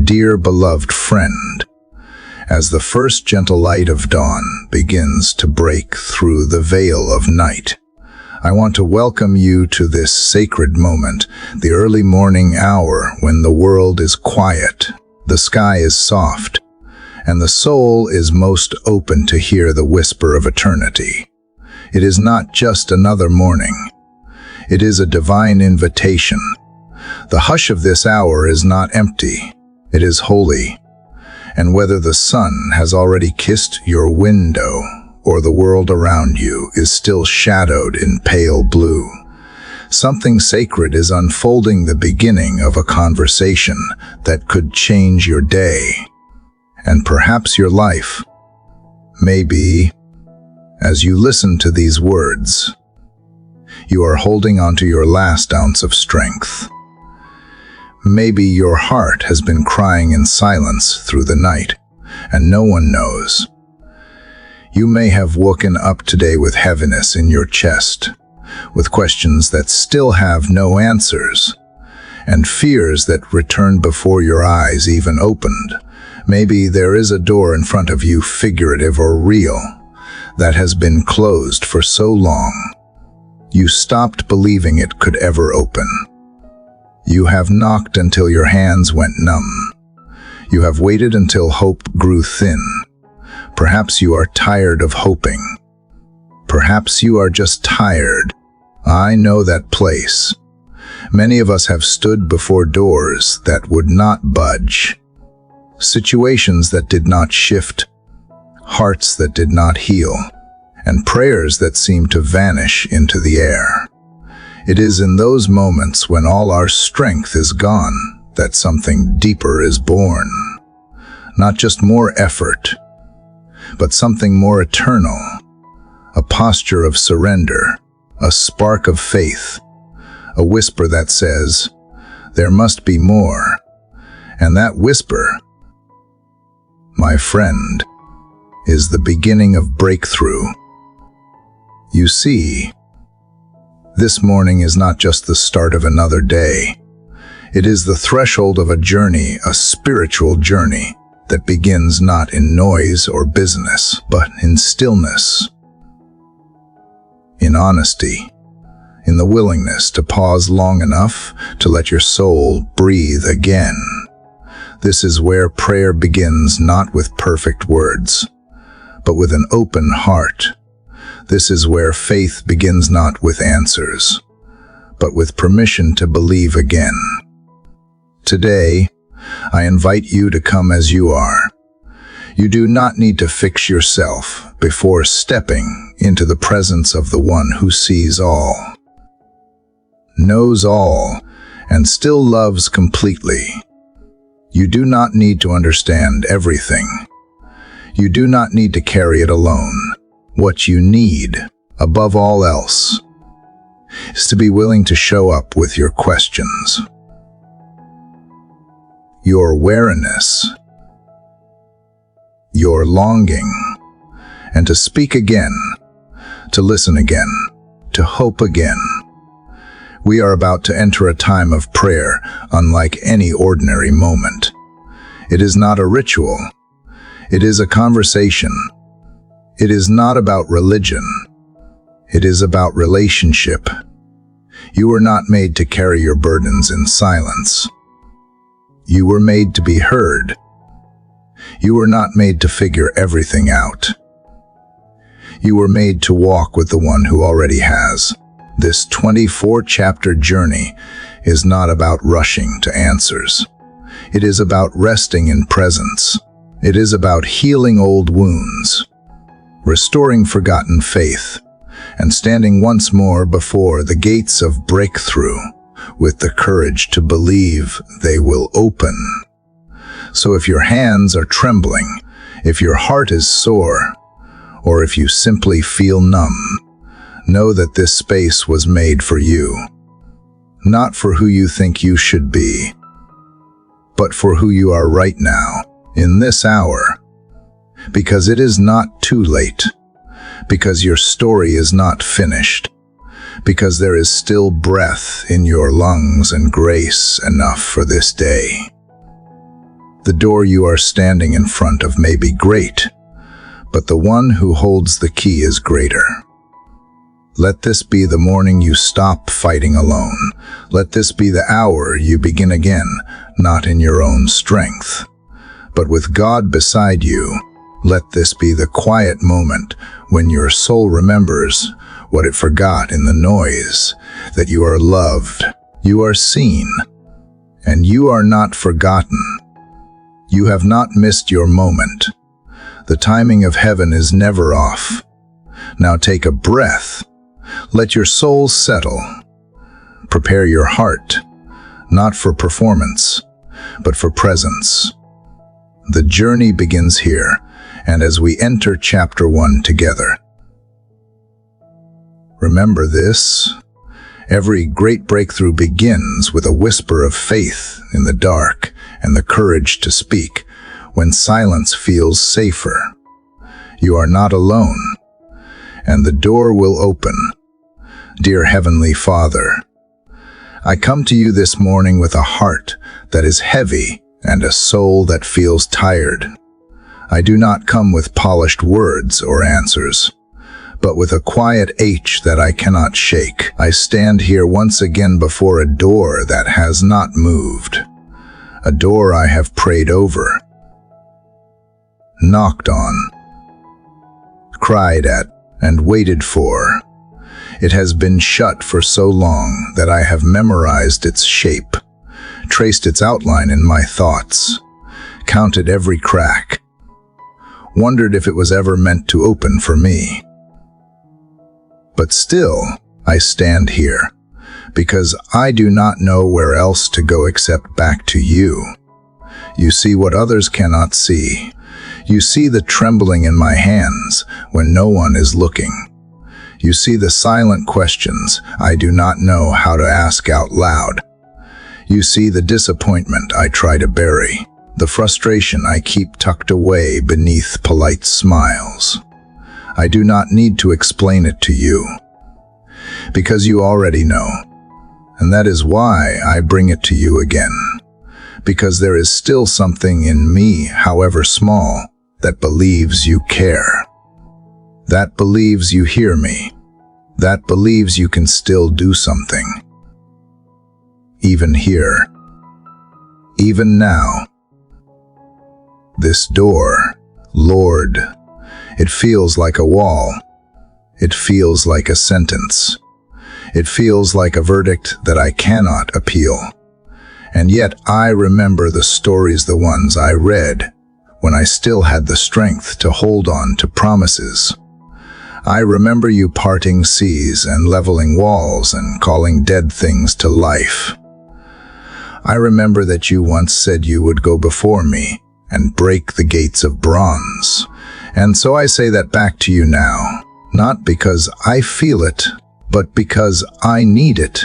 dear beloved friend, as the first gentle light of dawn begins to break through the veil of night, I want to welcome you to this sacred moment, the early morning hour when the world is quiet, the sky is soft, and the soul is most open to hear the whisper of eternity. It is not just another morning. It is a divine invitation. The hush of this hour is not empty. It is holy. And whether the sun has already kissed your window or the world around you is still shadowed in pale blue, something sacred is unfolding, the beginning of a conversation that could change your day, and perhaps your life. Maybe, as you listen to these words, you are holding onto your last ounce of strength. Maybe your heart has been crying in silence through the night, and no one knows. You may have woken up today with heaviness in your chest, with questions that still have no answers, and fears that return before your eyes even opened. Maybe there is a door in front of you, figurative or real, that has been closed for so long, you stopped believing it could ever open. You have knocked until your hands went numb. You have waited until hope grew thin. Perhaps you are tired of hoping. Perhaps you are just tired. I know that place. Many of us have stood before doors that would not budge, situations that did not shift, hearts that did not heal, and prayers that seemed to vanish into the air. It is in those moments when all our strength is gone that something deeper is born. Not just more effort, but something more eternal, a posture of surrender, a spark of faith, a whisper that says, there must be more. And that whisper, my friend, is the beginning of breakthrough. You see, this morning is not just the start of another day. It is the threshold of a journey, a spiritual journey that begins not in noise or business, but in stillness, in honesty, in the willingness to pause long enough to let your soul breathe again. This is where prayer begins, not with perfect words, but with an open heart. This is where faith begins, not with answers, but with permission to believe again. Today, I invite you to come as you are. You do not need to fix yourself before stepping into the presence of the one who sees all, knows all, and still loves completely. You do not need to understand everything. You do not need to carry it alone. What you need, above all else, is to be willing to show up with your questions, your awareness, your longing, and to speak again, to listen again, to hope again. We are about to enter a time of prayer unlike any ordinary moment. It is not a ritual. It is a conversation. It is not about religion. It is about relationship. You were not made to carry your burdens in silence. You were made to be heard. You were not made to figure everything out. You were made to walk with the one who already has. This 24-chapter journey is not about rushing to answers. It is about resting in presence. It is about healing old wounds, restoring forgotten faith, and standing once more before the gates of breakthrough with the courage to believe they will open. So if your hands are trembling, if your heart is sore, or if you simply feel numb, know that this space was made for you, not for who you think you should be, but for who you are right now, in this hour, because it is not too late, because your story is not finished, because there is still breath in your lungs and grace enough for this day. The door you are standing in front of may be great, but the one who holds the key is greater. Let this be the morning you stop fighting alone. Let this be the hour you begin again, not in your own strength, but with God beside you. Let this be the quiet moment when your soul remembers what it forgot in the noise, that you are loved, you are seen, and you are not forgotten. You have not missed your moment. The timing of heaven is never off. Now take a breath. Let your soul settle. Prepare your heart, not for performance, but for presence. The journey begins here, and as we enter chapter 1 together. Remember this: every great breakthrough begins with a whisper of faith in the dark and the courage to speak when silence feels safer. You are not alone, and the door will open. Dear Heavenly Father, I come to you this morning with a heart that is heavy and a soul that feels tired. I do not come with polished words or answers, but with a quiet H that I cannot shake. I stand here once again before a door that has not moved, a door I have prayed over, knocked on, cried at, and waited for. It has been shut for so long that I have memorized its shape, traced its outline in my thoughts, counted every crack, wondered if it was ever meant to open for me. But still, I stand here, because I do not know where else to go except back to you. You see what others cannot see. You see the trembling in my hands when no one is looking. You see the silent questions I do not know how to ask out loud. You see the disappointment I try to bury, the frustration I keep tucked away beneath polite smiles. I do not need to explain it to you, because you already know. And that is why I bring it to you again, because there is still something in me, however small, that believes you care. That believes you hear me. That believes you can still do something. Even here. Even now. This door, Lord, it feels like a wall. It feels like a sentence. It feels like a verdict that I cannot appeal. And yet I remember the stories, the ones I read, when I still had the strength to hold on to promises. I remember you parting seas and leveling walls and calling dead things to life. I remember that you once said you would go before me and break the gates of bronze. And so I say that back to you now, not because I feel it, but because I need it.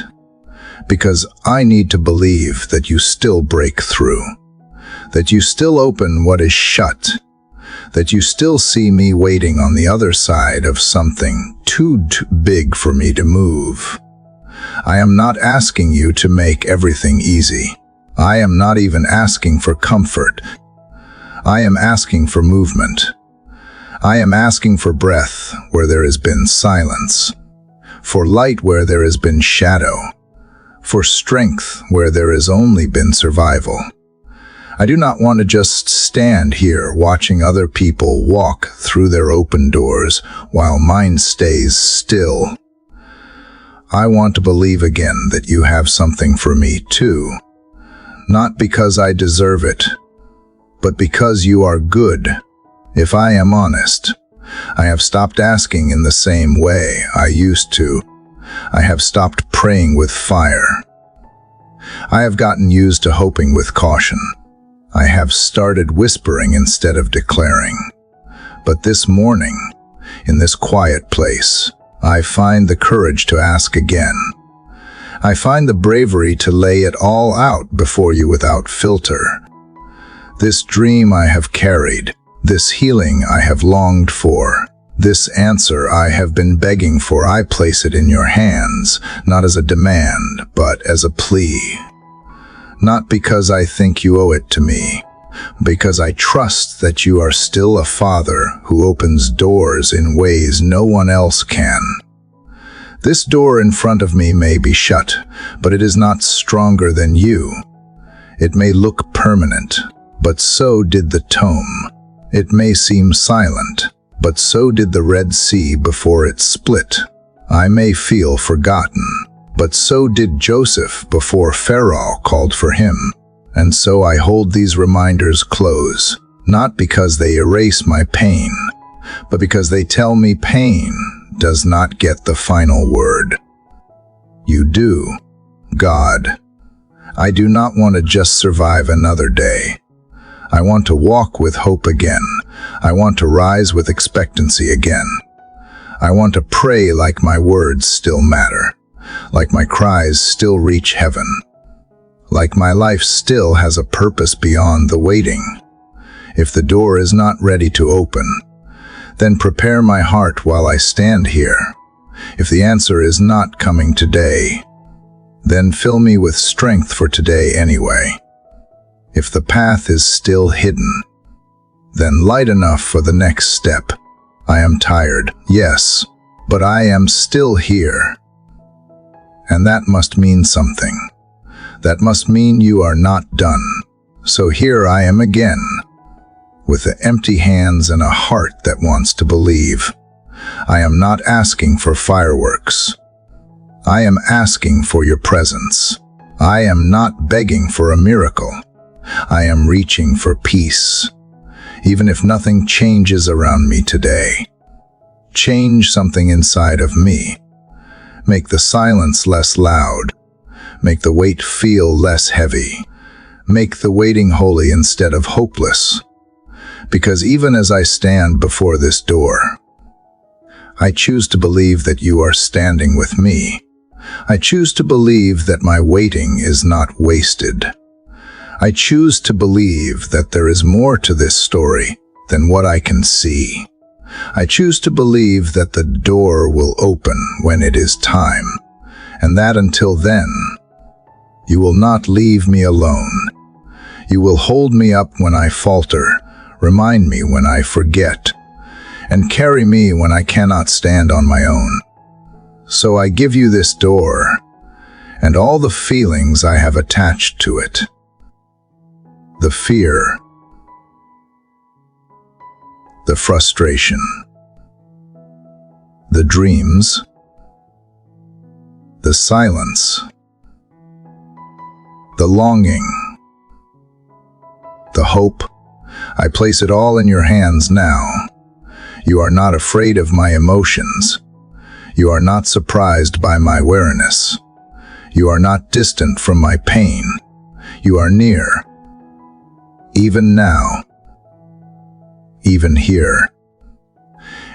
Because I need to believe that you still break through, that you still open what is shut, that you still see me waiting on the other side of something too big for me to move. I am not asking you to make everything easy. I am not even asking for comfort. I am asking for movement. I am asking for breath where there has been silence, for light where there has been shadow, for strength where there has only been survival. I do not want to just stand here watching other people walk through their open doors while mine stays still. I want to believe again that you have something for me too, not because I deserve it, but because you are good. If I am honest, I have stopped asking in the same way I used to. I have stopped praying with fire. I have gotten used to hoping with caution. I have started whispering instead of declaring. But this morning, in this quiet place, I find the courage to ask again. I find the bravery to lay it all out before you without filter. This dream I have carried, this healing I have longed for, this answer I have been begging for, I place it in your hands, not as a demand, but as a plea. Not because I think you owe it to me, because I trust that you are still a Father who opens doors in ways no one else can. This door in front of me may be shut, but it is not stronger than you. It may look permanent, but so did the tome. It may seem silent, but so did the Red Sea before it split. I may feel forgotten, but so did Joseph before Pharaoh called for him. And so I hold these reminders close, not because they erase my pain, but because they tell me pain does not get the final word. You do, God. I do not want to just survive another day. I want to walk with hope again. I want to rise with expectancy again. I want to pray like my words still matter, like my cries still reach heaven, like my life still has a purpose beyond the waiting. If the door is not ready to open, then prepare my heart while I stand here. If the answer is not coming today, then fill me with strength for today anyway. If the path is still hidden, then light enough for the next step. I am tired, yes, but I am still here. And that must mean something. That must mean you are not done. So here I am again, with the empty hands and a heart that wants to believe. I am not asking for fireworks. I am asking for your presence. I am not begging for a miracle. I am reaching for peace. Even if nothing changes around me today, change something inside of me. Make the silence less loud. Make the weight feel less heavy. Make the waiting holy instead of hopeless. Because even as I stand before this door, I choose to believe that you are standing with me. I choose to believe that my waiting is not wasted. I choose to believe that there is more to this story than what I can see. I choose to believe that the door will open when it is time, and that until then, you will not leave me alone. You will hold me up when I falter, remind me when I forget, and carry me when I cannot stand on my own. So I give you this door, and all the feelings I have attached to it. The fear, the frustration, the dreams, the silence, the longing, the hope. I place it all in your hands now. You are not afraid of my emotions. You are not surprised by my awareness. You are not distant from my pain. You are near. Even now. Even here.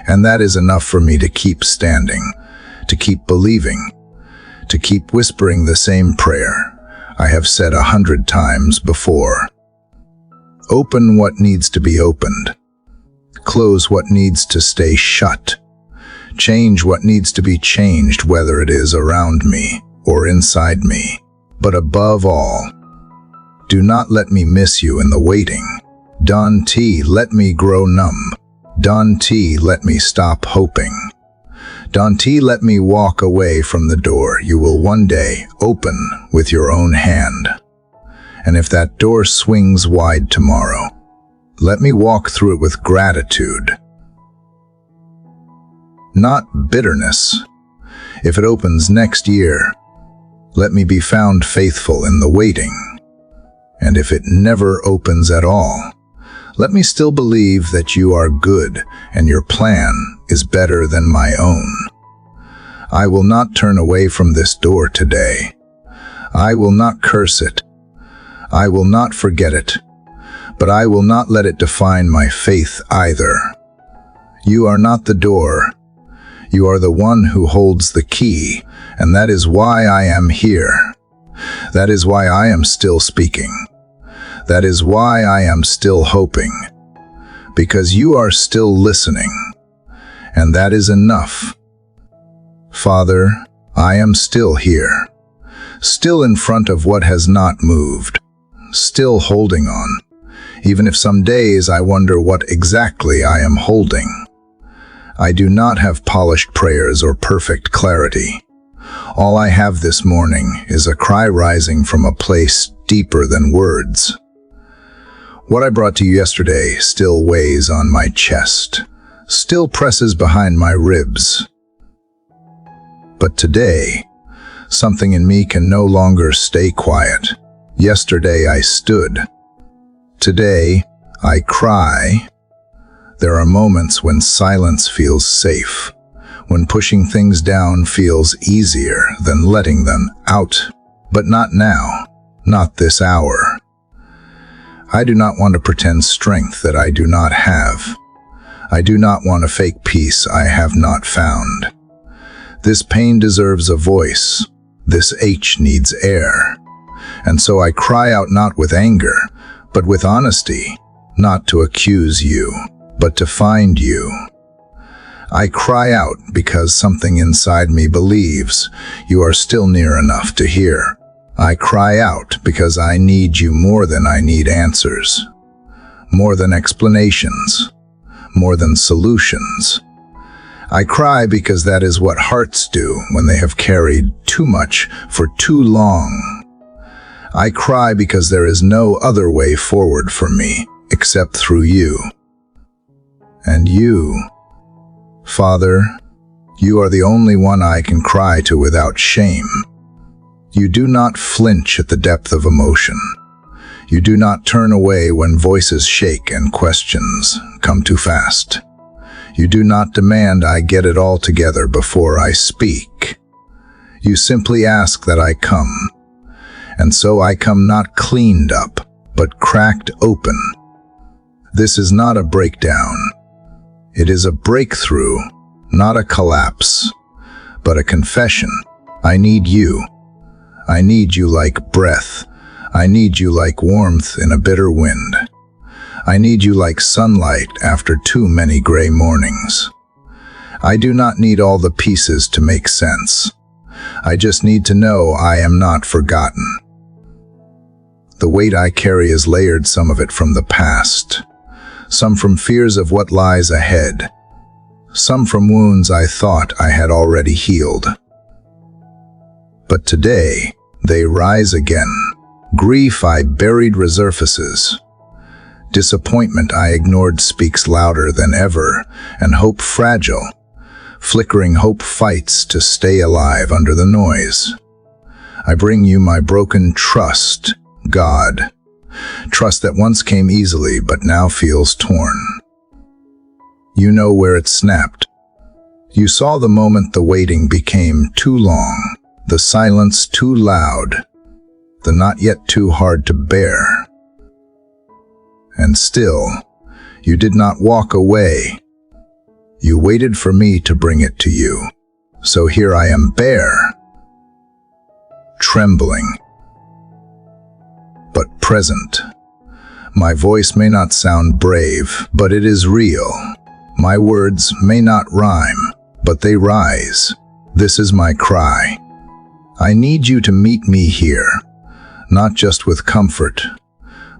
And that is enough for me to keep standing, to keep believing, to keep whispering the same prayer I have said 100 times before. Open what needs to be opened. Close what needs to stay shut. Change what needs to be changed, whether it is around me or inside me. But above all, do not let me miss you in the waiting. Don't let me grow numb. Don't let me stop hoping. Don't let me walk away from the door you will one day open with your own hand. And if that door swings wide tomorrow, let me walk through it with gratitude, not bitterness. If it opens next year, let me be found faithful in the waiting. And if it never opens at all, let me still believe that you are good and your plan is better than my own. I will not turn away from this door today. I will not curse it. I will not forget it. But I will not let it define my faith either. You are not the door. You are the one who holds the key, and that is why I am here. That is why I am still speaking. That is why I am still hoping. Because you are still listening. And that is enough. Father, I am still here. Still in front of what has not moved. Still holding on. even if some days I wonder what exactly I am holding. I do not have polished prayers or perfect clarity. All I have this morning is a cry rising from a place deeper than words. What I brought to you yesterday still weighs on my chest, still presses behind my ribs. But today, something in me can no longer stay quiet. Yesterday I stood. Today, I cry. There are moments when silence feels safe, when pushing things down feels easier than letting them out. But not now, not this hour. I do not want to pretend strength that I do not have. I do not want a fake peace I have not found. This pain deserves a voice. This ache needs air. And so I cry out not with anger, but with honesty, not to accuse you, but to find you. I cry out because something inside me believes you are still near enough to hear. I cry out because I need you more than I need answers, more than explanations, more than solutions. I cry because that is what hearts do when they have carried too much for too long. I cry because there is no other way forward for me except through you. And you, Father, you are the only one I can cry to without shame. You do not flinch at the depth of emotion. You do not turn away when voices shake and questions come too fast. You do not demand I get it all together before I speak. You simply ask that I come. And so I come not cleaned up, but cracked open. This is not a breakdown. It is a breakthrough, not a collapse, but a confession. I need you. I need you like breath. I need you like warmth in a bitter wind. I need you like sunlight after too many gray mornings. I do not need all the pieces to make sense. I just need to know I am not forgotten. The weight I carry is layered, some of it from the past, some from fears of what lies ahead, some from wounds I thought I had already healed. But today, they rise again. Grief I buried resurfaces. Disappointment I ignored speaks louder than ever, and hope fragile. Flickering hope fights to stay alive under the noise. I bring you my broken trust, God. Trust that once came easily but now feels torn. You know where it snapped. You saw the moment the waiting became too long, the silence too loud, the not yet too hard to bear. And still, you did not walk away. You waited for me to bring it to you. So here I am bare, trembling, but present. My voice may not sound brave, but it is real. My words may not rhyme, but they rise. This is my cry. I need you to meet me here, not just with comfort,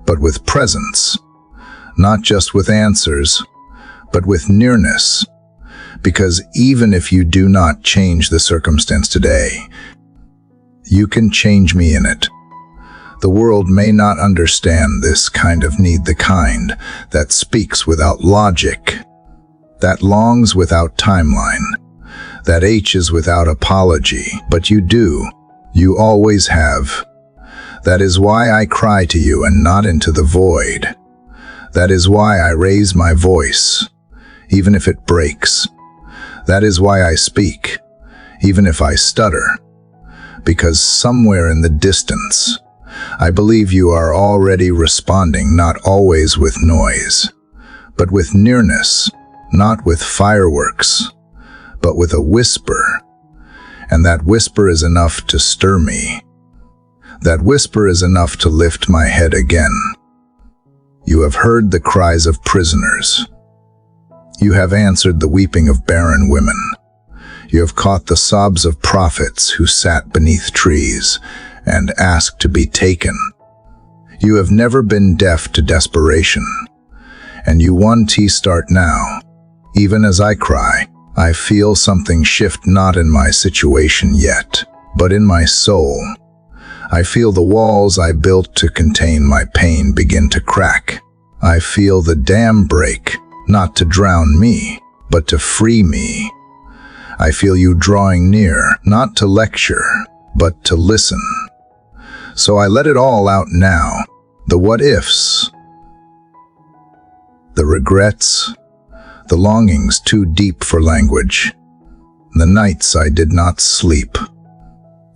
but with presence, not just with answers, but with nearness. Because even if you do not change the circumstance today, you can change me in it. The world may not understand this kind of need, the kind that speaks without logic, that longs without timeline, that aches without apology, but you do. You always have. That is why I cry to you and not into the void. That is why I raise my voice, even if it breaks. That is why I speak, even if I stutter. Because somewhere in the distance, I believe you are already responding, not always with noise, but with nearness, not with fireworks, but with a whisper. And that whisper is enough to stir me. That whisper is enough to lift my head again. You have heard the cries of prisoners. You have answered the weeping of barren women. You have caught the sobs of prophets who sat beneath trees and asked to be taken. You have never been deaf to desperation, and you want to start now. Even as I cry, I feel something shift, not in my situation yet, but in my soul. I feel the walls I built to contain my pain begin to crack. I feel the dam break, not to drown me, but to free me. I feel you drawing near, not to lecture, but to listen. So I let it all out now. The what-ifs, the regrets, the longings too deep for language, the nights I did not sleep,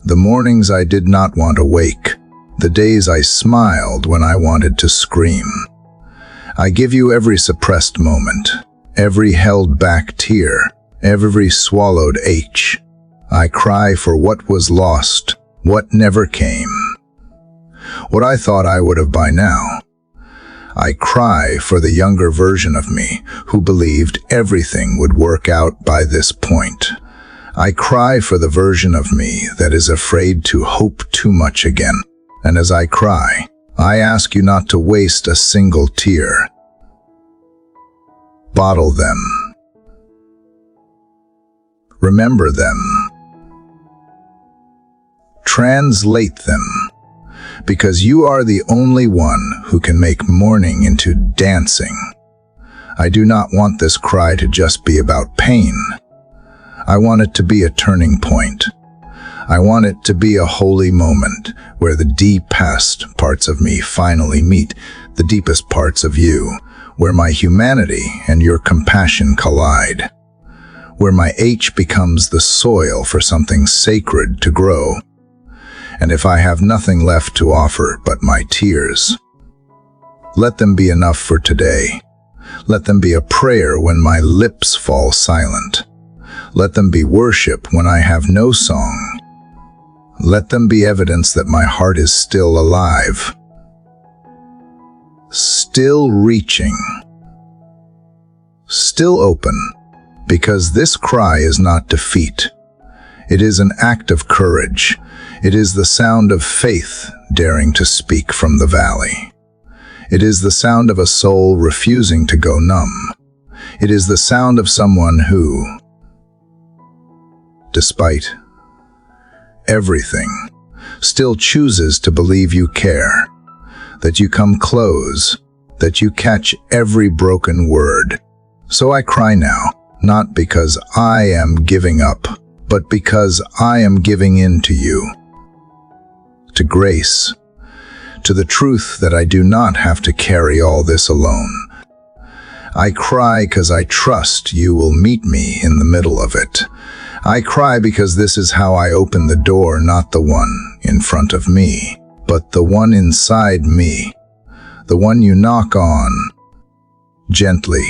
the mornings I did not want to wake, the days I smiled when I wanted to scream. I give you every suppressed moment, every held back tear, every swallowed H. I cry for what was lost, what never came, what I thought I would have by now. I cry for the younger version of me who believed everything would work out by this point. I cry for the version of me that is afraid to hope too much again. And as I cry, I ask you not to waste a single tear. Bottle them. Remember them. Translate them. Because you are the only one who can make mourning into dancing. I do not want this cry to just be about pain. I want it to be a turning point. I want it to be a holy moment where the deepest parts of me finally meet the deepest parts of you, where my humanity and your compassion collide, where my H becomes the soil for something sacred to grow. And if I have nothing left to offer but my tears, let them be enough for today. Let them be a prayer when my lips fall silent. Let them be worship when I have no song. Let them be evidence that my heart is still alive, still reaching, still open, because this cry is not defeat. It is an act of courage. It is the sound of faith daring to speak from the valley. It is the sound of a soul refusing to go numb. It is the sound of someone who, despite everything, still chooses to believe you care, that you come close, that you catch every broken word. So I cry now, not because I am giving up, but because I am giving in to you, to grace, to the truth that I do not have to carry all this alone. I cry because I trust you will meet me in the middle of it. I cry because this is how I open the door, not the one in front of me, but the one inside me, the one you knock on, gently,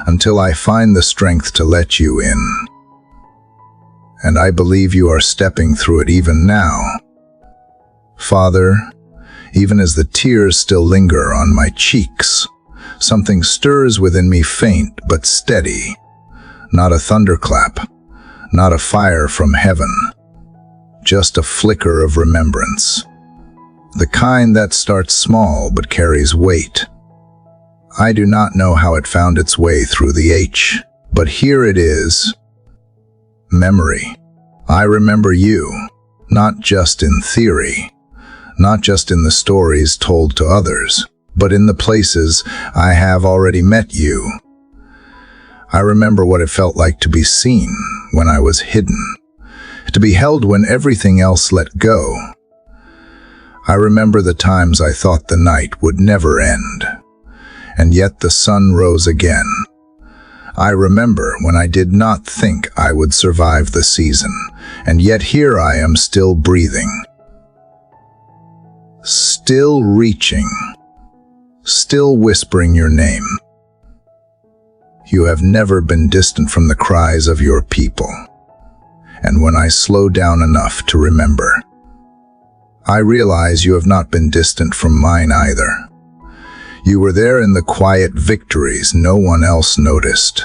until I find the strength to let you in. And I believe you are stepping through it even now. Father, even as the tears still linger on my cheeks, something stirs within me, faint but steady, not a thunderclap, not a fire from heaven, just a flicker of remembrance, the kind that starts small but carries weight. I do not know how it found its way through the H, but here it is. Memory. I remember you, not just in theory, not just in the stories told to others, but in the places I have already met you. I remember what it felt like to be seen when I was hidden, to be held when everything else let go. I remember the times I thought the night would never end, and yet the sun rose again. I remember when I did not think I would survive the season, and yet here I am still breathing, still reaching, still whispering your name. You have never been distant from the cries of your people, and when I slow down enough to remember, I realize you have not been distant from mine either. You were there in the quiet victories no one else noticed.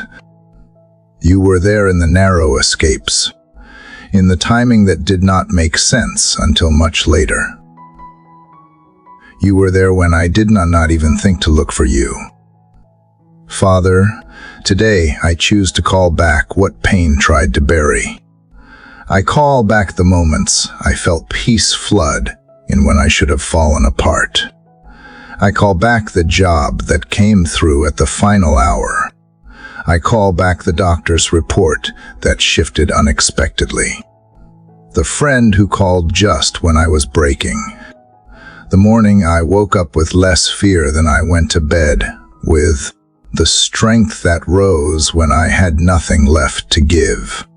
You were there in the narrow escapes, in the timing that did not make sense until much later. You were there when I did not even think to look for you. Father, today I choose to call back what pain tried to bury. I call back the moments I felt peace flood in when I should have fallen apart. I call back the job that came through at the final hour. I call back the doctor's report that shifted unexpectedly. The friend who called just when I was breaking. The morning I woke up with less fear than I went to bed, with the strength that rose when I had nothing left to give.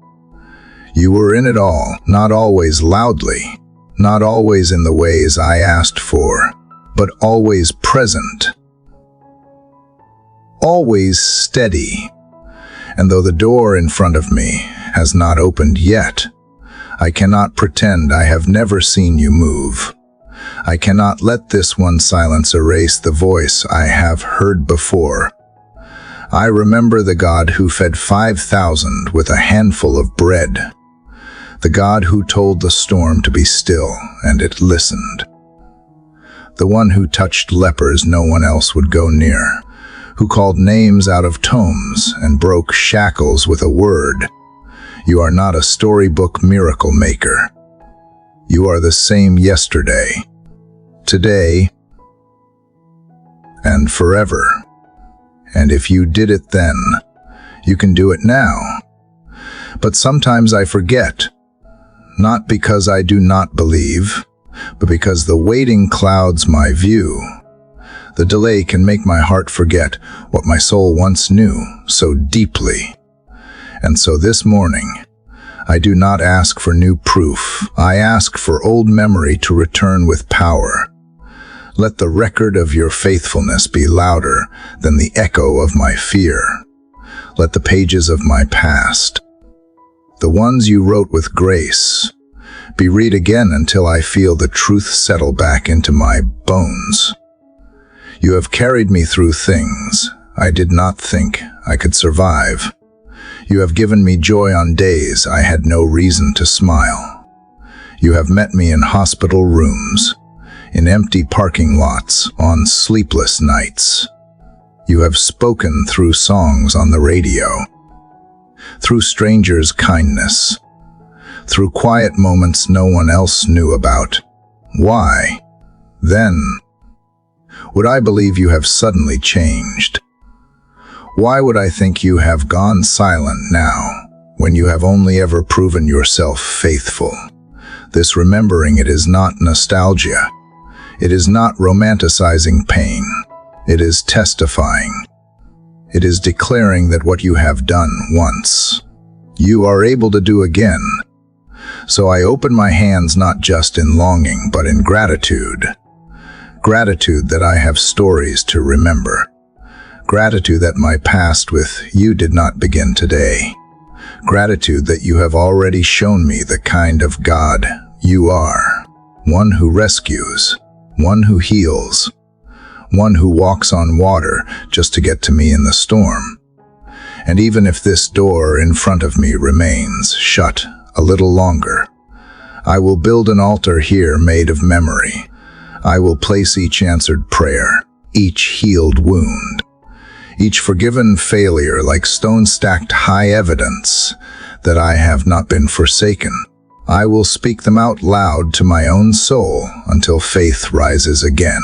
You were in it all, not always loudly, not always in the ways I asked for, but always present, always steady. And though the door in front of me has not opened yet, I cannot pretend I have never seen you move. I cannot let this one silence erase the voice I have heard before. I remember the God who fed 5,000 with a handful of bread, the God who told the storm to be still and it listened, the one who touched lepers no one else would go near, who called names out of tomes and broke shackles with a word. You are not a storybook miracle maker. You are the same yesterday, today, and forever. And if you did it then, you can do it now. But sometimes I forget, not because I do not believe, but because the waiting clouds my view. The delay can make my heart forget what my soul once knew so deeply. And so this morning, I do not ask for new proof. I ask for old memory to return with power. Let the record of your faithfulness be louder than the echo of my fear. Let the pages of my past, the ones you wrote with grace, be read again until I feel the truth settle back into my bones. You have carried me through things I did not think I could survive. You have given me joy on days I had no reason to smile. You have met me in hospital rooms, in empty parking lots, on sleepless nights. You have spoken through songs on the radio, through strangers' kindness, through quiet moments no one else knew about. Why, then, would I believe you have suddenly changed? Why would I think you have gone silent now, when you have only ever proven yourself faithful? This remembering it is not nostalgia. It is not romanticizing pain. It is testifying. It is declaring that what you have done once, you are able to do again. So I open my hands not just in longing, but in gratitude. Gratitude that I have stories to remember. Gratitude that my past with you did not begin today. Gratitude that you have already shown me the kind of God you are. One who rescues, one who heals, one who walks on water just to get to me in the storm. And even if this door in front of me remains shut a little longer, I will build an altar here made of memory. I will place each answered prayer, each healed wound, each forgiven failure like stone-stacked high evidence that I have not been forsaken. I will speak them out loud to my own soul until faith rises again.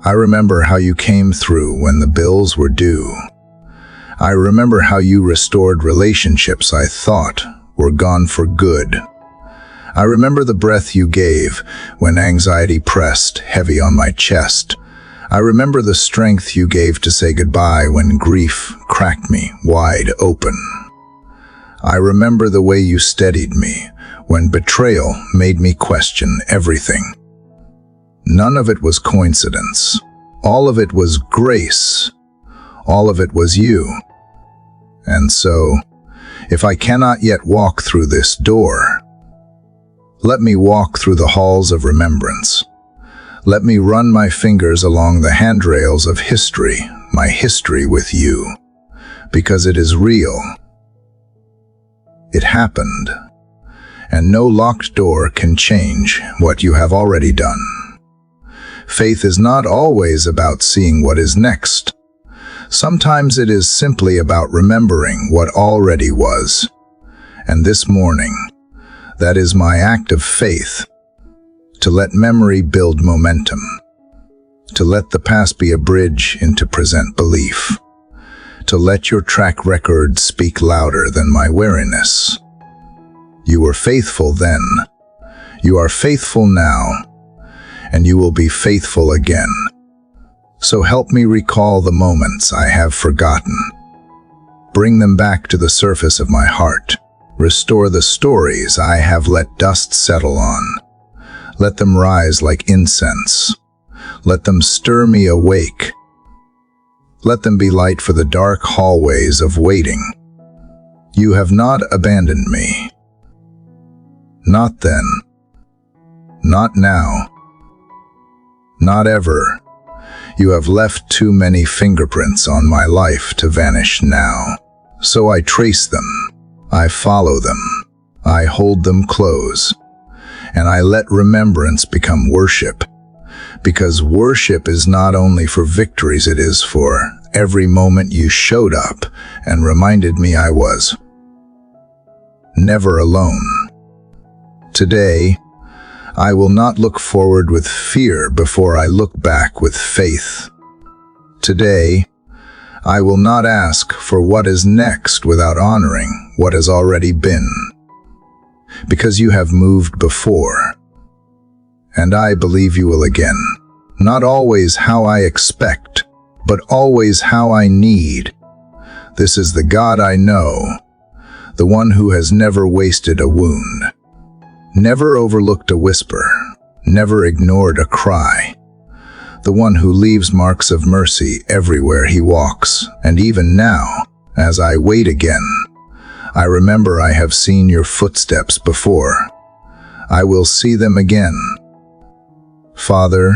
I remember how you came through when the bills were due. I remember how you restored relationships I thought were gone for good. I remember the breath you gave when anxiety pressed heavy on my chest. I remember the strength you gave to say goodbye when grief cracked me wide open. I remember the way you steadied me when betrayal made me question everything. None of it was coincidence. All of it was grace. All of it was you. And so, if I cannot yet walk through this door, let me walk through the halls of remembrance. Let me run my fingers along the handrails of history, my history with you, because it is real. It happened, and no locked door can change what you have already done. Faith is not always about seeing what is next. Sometimes it is simply about remembering what already was. And this morning, that is my act of faith, to let memory build momentum, to let the past be a bridge into present belief, to let your track record speak louder than my weariness. You were faithful then, you are faithful now, and you will be faithful again. So help me recall the moments I have forgotten. Bring them back to the surface of my heart. Restore the stories I have let dust settle on. Let them rise like incense. Let them stir me awake. Let them be light for the dark hallways of waiting. You have not abandoned me. Not then. Not now. Not ever. You have left too many fingerprints on my life to vanish now. So I trace them. I follow them. I hold them close. And I let remembrance become worship. Because worship is not only for victories, it is for every moment you showed up and reminded me I was never alone. Today, I will not look forward with fear before I look back with faith. Today, I will not ask for what is next without honoring what has already been. Because you have moved before, and I believe you will again. Not always how I expect, but always how I need. This is the God I know, the one who has never wasted a wound. Never overlooked a whisper, never ignored a cry. The one who leaves marks of mercy everywhere he walks. And even now, as I wait again, I remember I have seen your footsteps before. I will see them again. Father,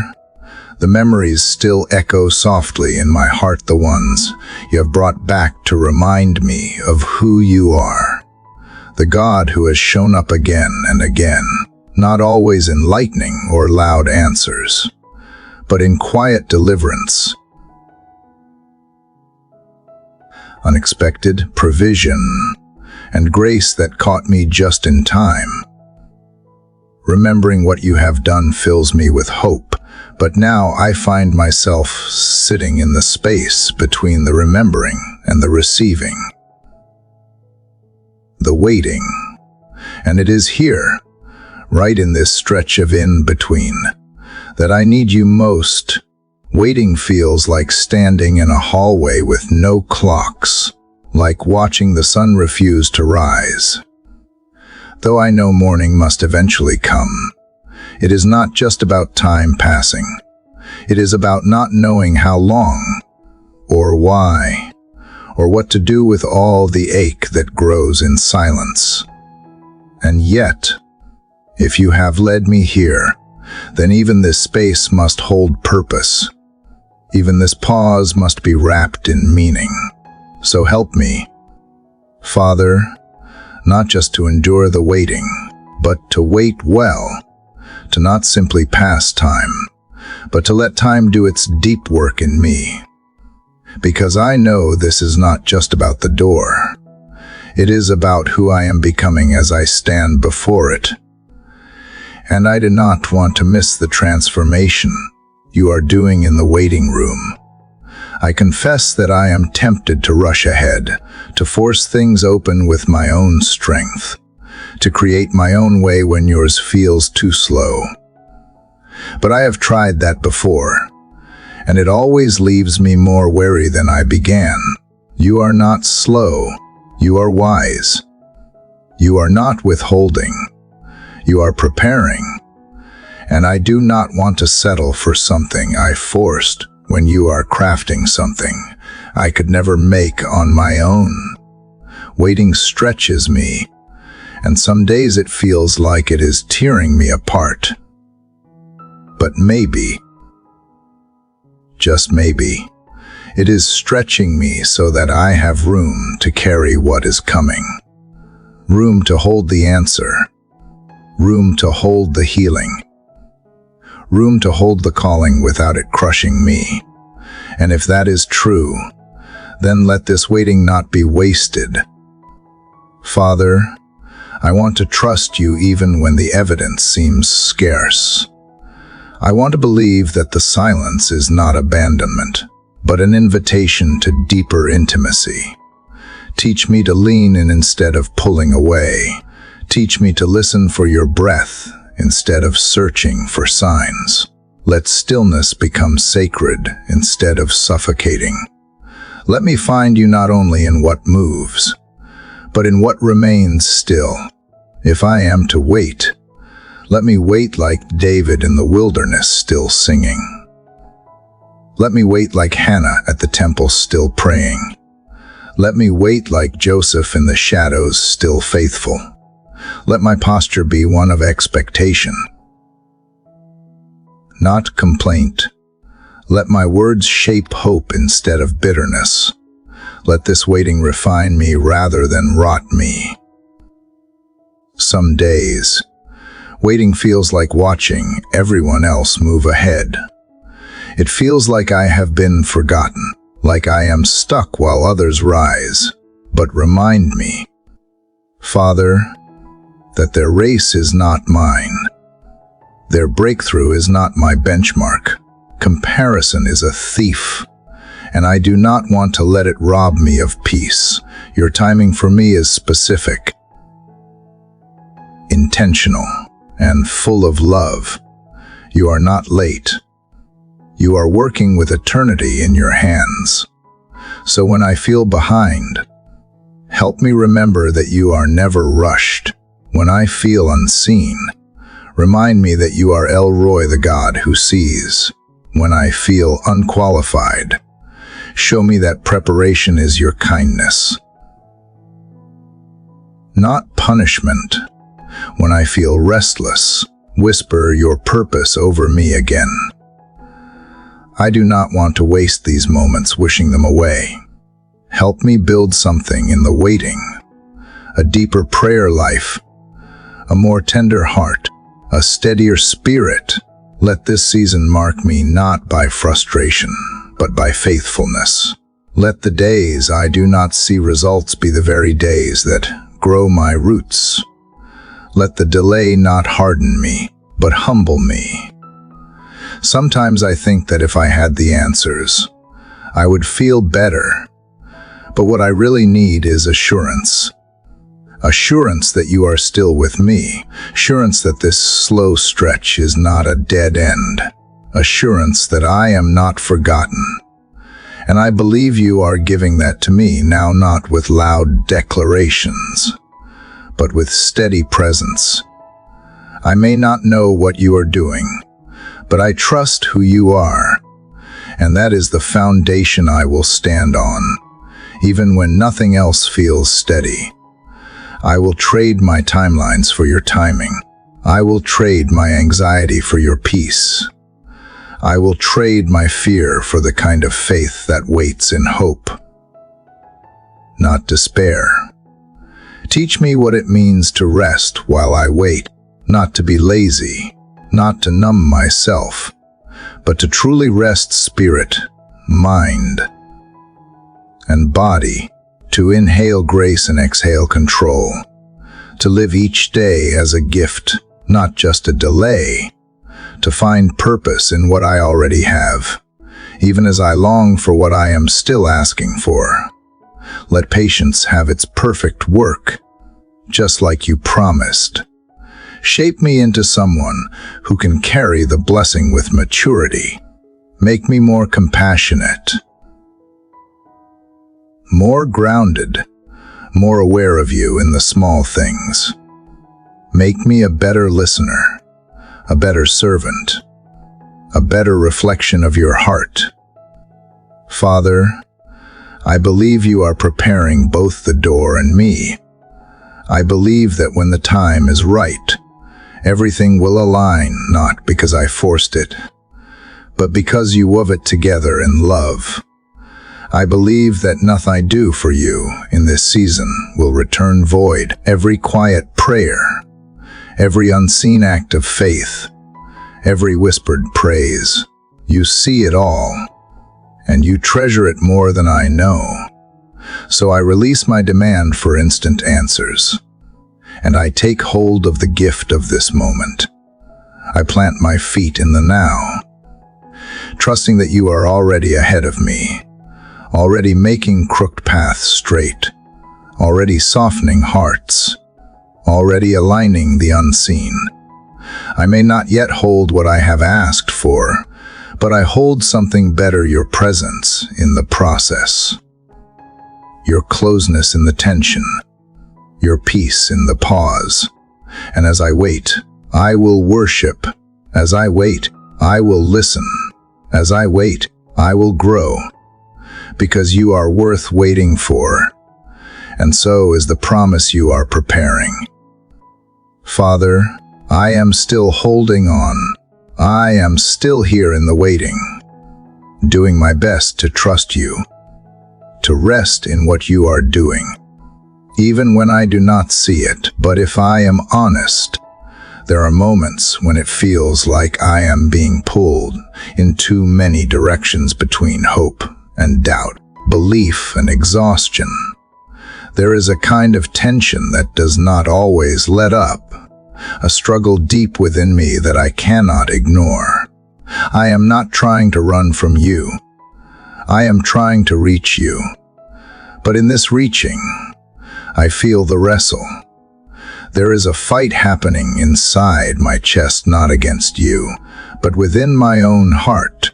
the memories still echo softly in my heart, the ones you have brought back to remind me of who you are. The God who has shown up again and again, not always in lightning or loud answers, but in quiet deliverance, unexpected provision, and grace that caught me just in time. Remembering what you have done fills me with hope, but now I find myself sitting in the space between the remembering and the receiving. The waiting, and it is here, right in this stretch of in-between, that I need you most. Waiting feels like standing in a hallway with no clocks, like watching the sun refuse to rise. Though I know morning must eventually come, it is not just about time passing. It is about not knowing how long, or why, or what to do with all the ache that grows in silence. And yet, if you have led me here, then even this space must hold purpose. Even this pause must be wrapped in meaning. So help me, Father, not just to endure the waiting, but to wait well, to not simply pass time, but to let time do its deep work in me. Because I know this is not just about the door. It is about who I am becoming as I stand before it. And I do not want to miss the transformation you are doing in the waiting room. I confess that I am tempted to rush ahead, to force things open with my own strength, to create my own way when yours feels too slow. But I have tried that before, and it always leaves me more weary than I began. You are not slow, you are wise. You are not withholding, you are preparing. And I do not want to settle for something I forced when you are crafting something I could never make on my own. Waiting stretches me, and some days it feels like it is tearing me apart. But maybe, just maybe, it is stretching me so that I have room to carry what is coming. Room to hold the answer. Room to hold the healing. room to hold the calling without it crushing me. And if that is true, then let this waiting not be wasted. Father, I want to trust you even when the evidence seems scarce. I want to believe that the silence is not abandonment, but an invitation to deeper intimacy. Teach me to lean in instead of pulling away. Teach me to listen for your breath instead of searching for signs. Let stillness become sacred instead of suffocating. Let me find you not only in what moves, but in what remains still. If I am to wait, let me wait like David in the wilderness still singing. Let me wait like Hannah at the temple still praying. Let me wait like Joseph in the shadows still faithful. Let my posture be one of expectation, not complaint. Let my words shape hope instead of bitterness. Let this waiting refine me rather than rot me. Some days, waiting feels like watching everyone else move ahead. It feels like I have been forgotten, like I am stuck while others rise. But remind me, Father, that their race is not mine. Their breakthrough is not my benchmark. Comparison is a thief, and I do not want to let it rob me of peace. Your timing for me is specific, intentional, and full of love. You are not late. You are working with eternity in your hands. So when I feel behind, help me remember that you are never rushed. When I feel unseen, remind me that you are El Roy, the God who sees. When I feel unqualified, show me that preparation is your kindness, not punishment. When I feel restless, whisper your purpose over me again. I do not want to waste these moments wishing them away. Help me build something in the waiting, a deeper prayer life, a more tender heart, a steadier spirit. Let this season mark me not by frustration, but by faithfulness. Let the days I do not see results be the very days that grow my roots. Let the delay not harden me, but humble me. Sometimes I think that if I had the answers, I would feel better. But what I really need is assurance. Assurance that you are still with me. Assurance that this slow stretch is not a dead end. Assurance that I am not forgotten. And I believe you are giving that to me now, not with loud declarations, but with steady presence. I may not know what you are doing, but I trust who you are, and that is the foundation I will stand on, even when nothing else feels steady. I will trade my timelines for your timing. I will trade my anxiety for your peace. I will trade my fear for the kind of faith that waits in hope, not despair. Teach me what it means to rest while I wait, not to be lazy, not to numb myself, but to truly rest spirit, mind, and body, to inhale grace and exhale control, to live each day as a gift, not just a delay, to find purpose in what I already have, even as I long for what I am still asking for. Let patience have its perfect work, just like you promised. Shape me into someone who can carry the blessing with maturity. Make me more compassionate, more grounded, more aware of you in the small things. Make me a better listener, a better servant, a better reflection of your heart. Father, I believe you are preparing both the door and me. I believe that when the time is right, everything will align, not because I forced it, but because you wove it together in love. I believe that nothing I do for you in this season will return void. Every quiet prayer, every unseen act of faith, every whispered praise. You see it all, and you treasure it more than I know. So I release my demand for instant answers, and I take hold of the gift of this moment. I plant my feet in the now, trusting that you are already ahead of me, already making crooked paths straight, already softening hearts, already aligning the unseen. I may not yet hold what I have asked for, but I hold something better: your presence in the process, your closeness in the tension, your peace in the pause. And as I wait, I will worship. As I wait, I will listen. As I wait, I will grow, because you are worth waiting for, and so is the promise you are preparing. Father, I am still holding on. I am still here in the waiting, doing my best to trust you, to rest in what you are doing, even when I do not see it. But if I am honest, there are moments when it feels like I am being pulled in too many directions, between hope and doubt, belief and exhaustion. There is a kind of tension that does not always let up, a struggle deep within me that I cannot ignore. I am not trying to run from you. I am trying to reach you. But in this reaching, I feel the wrestle. There is a fight happening inside my chest, not against you, but within my own heart.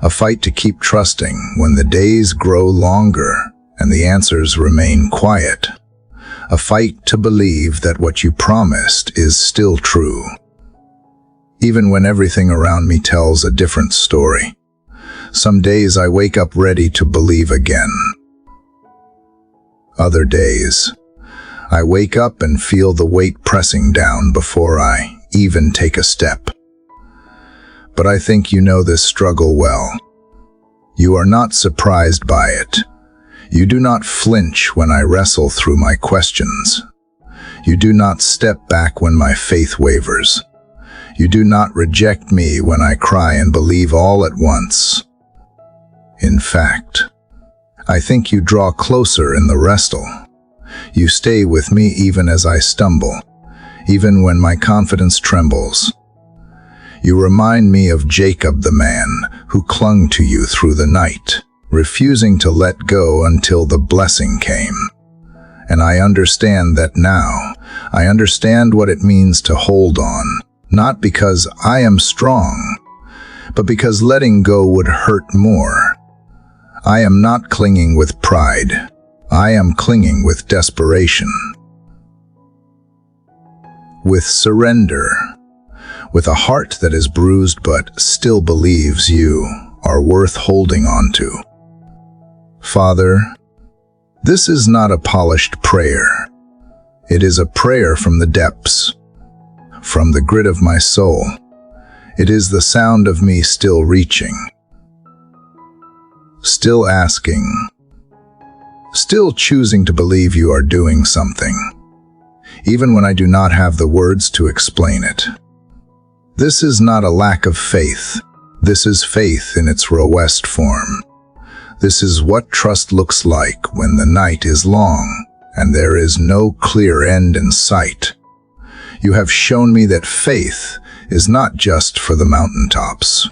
A fight to keep trusting when the days grow longer and the answers remain quiet. A fight to believe that what you promised is still true, even when everything around me tells a different story. Some days I wake up ready to believe again. Other days, I wake up and feel the weight pressing down before I even take a step. But I think you know this struggle well. You are not surprised by it. You do not flinch when I wrestle through my questions. You do not step back when my faith wavers. You do not reject me when I cry and believe all at once. In fact, I think you draw closer in the wrestle. You stay with me even as I stumble, even when my confidence trembles. You remind me of Jacob, the man who clung to you through the night, refusing to let go until the blessing came. And I understand that now. I understand what it means to hold on, not because I am strong, but because letting go would hurt more. I am not clinging with pride. I am clinging with desperation, with surrender, with a heart that is bruised but still believes you are worth holding on to. Father, this is not a polished prayer. It is a prayer from the depths, from the grit of my soul. It is the sound of me still reaching, still asking, still choosing to believe you are doing something, even when I do not have the words to explain it. This is not a lack of faith. This is faith in its rawest form. This is what trust looks like when the night is long and there is no clear end in sight. You have shown me that faith is not just for the mountaintops.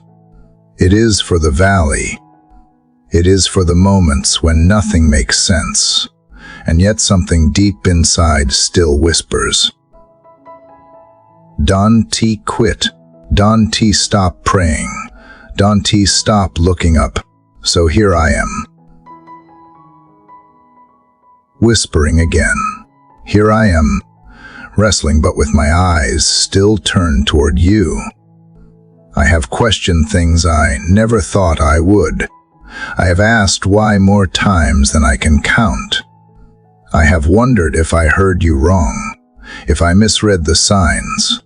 It is for the valley. It is for the moments when nothing makes sense, and yet something deep inside still whispers, "Don't quit. Don't stop praying. Don't stop looking up." So here I am, whispering again. Here I am, wrestling but with my eyes still turned toward you. I have questioned things I never thought I would. I have asked why more times than I can count. I have wondered if I heard you wrong, if I misread the signs,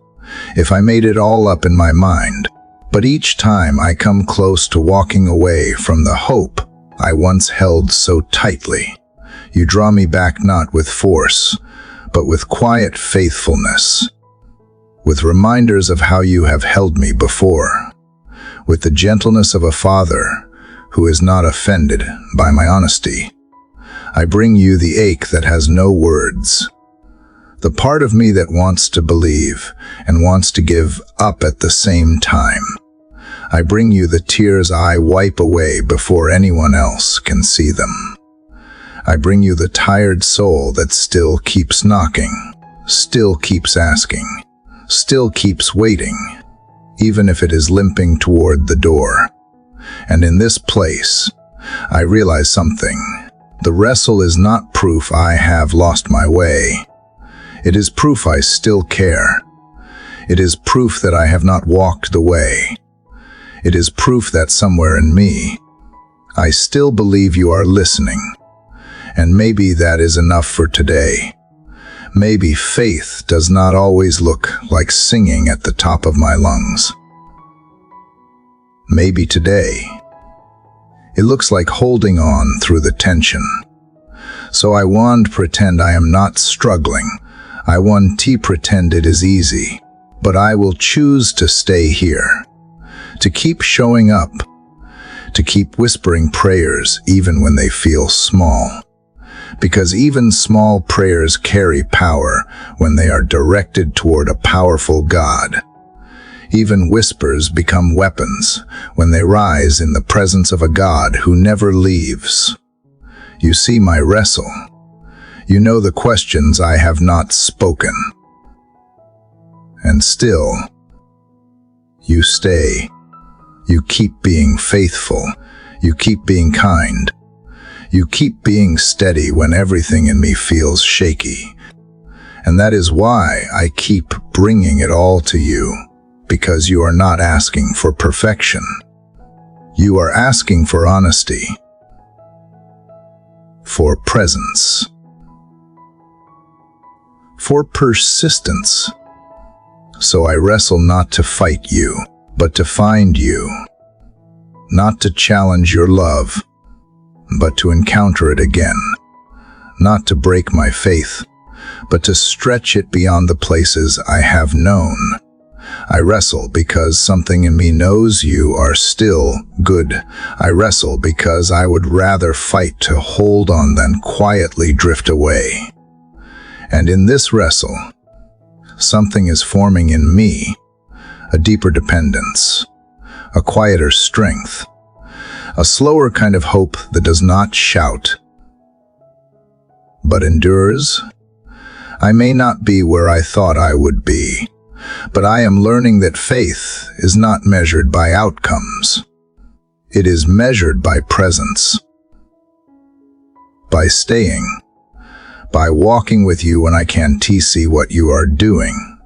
if I made it all up in my mind. But each time I come close to walking away from the hope I once held so tightly. You draw me back not with force, but with quiet faithfulness. with reminders of how you have held me before, with the gentleness of a father who is not offended by my honesty. I bring you the ache that has no words, the part of me that wants to believe and wants to give up at the same time. I bring you the tears I wipe away before anyone else can see them. I bring you the tired soul that still keeps knocking, still keeps asking, still keeps waiting, even if it is limping toward the door. And in this place, I realize something. The wrestle is not proof I have lost my way. It is proof I still care. It is proof that I have not walked the way. It is proof that somewhere in me, I still believe you are listening. And maybe that is enough for today. Maybe faith does not always look like singing at the top of my lungs. Maybe today, it looks like holding on through the tension. So I won't pretend I am not struggling. I won't pretend it is easy. But I will choose to stay here, to keep showing up, to keep whispering prayers even when they feel small. Because even small prayers carry power when they are directed toward a powerful God. Even whispers become weapons when they rise in the presence of a God who never leaves. You see my wrestle. You know the questions I have not spoken. And still, you stay. You keep being faithful. You keep being kind. You keep being steady when everything in me feels shaky. And that is why I keep bringing it all to you, because you are not asking for perfection. You are asking for honesty, for presence, for persistence. So I wrestle not to fight you, but to find you, not to challenge your love, but to encounter it again, not to break my faith, but to stretch it beyond the places I have known. I wrestle because something in me knows you are still good. I wrestle because I would rather fight to hold on than quietly drift away. And in this wrestle, something is forming in me, a deeper dependence, a quieter strength, a slower kind of hope that does not shout, but endures. I may not be where I thought I would be, but I am learning that faith is not measured by outcomes. It is measured by presence, by staying, by walking with you when I can't see what you are doing.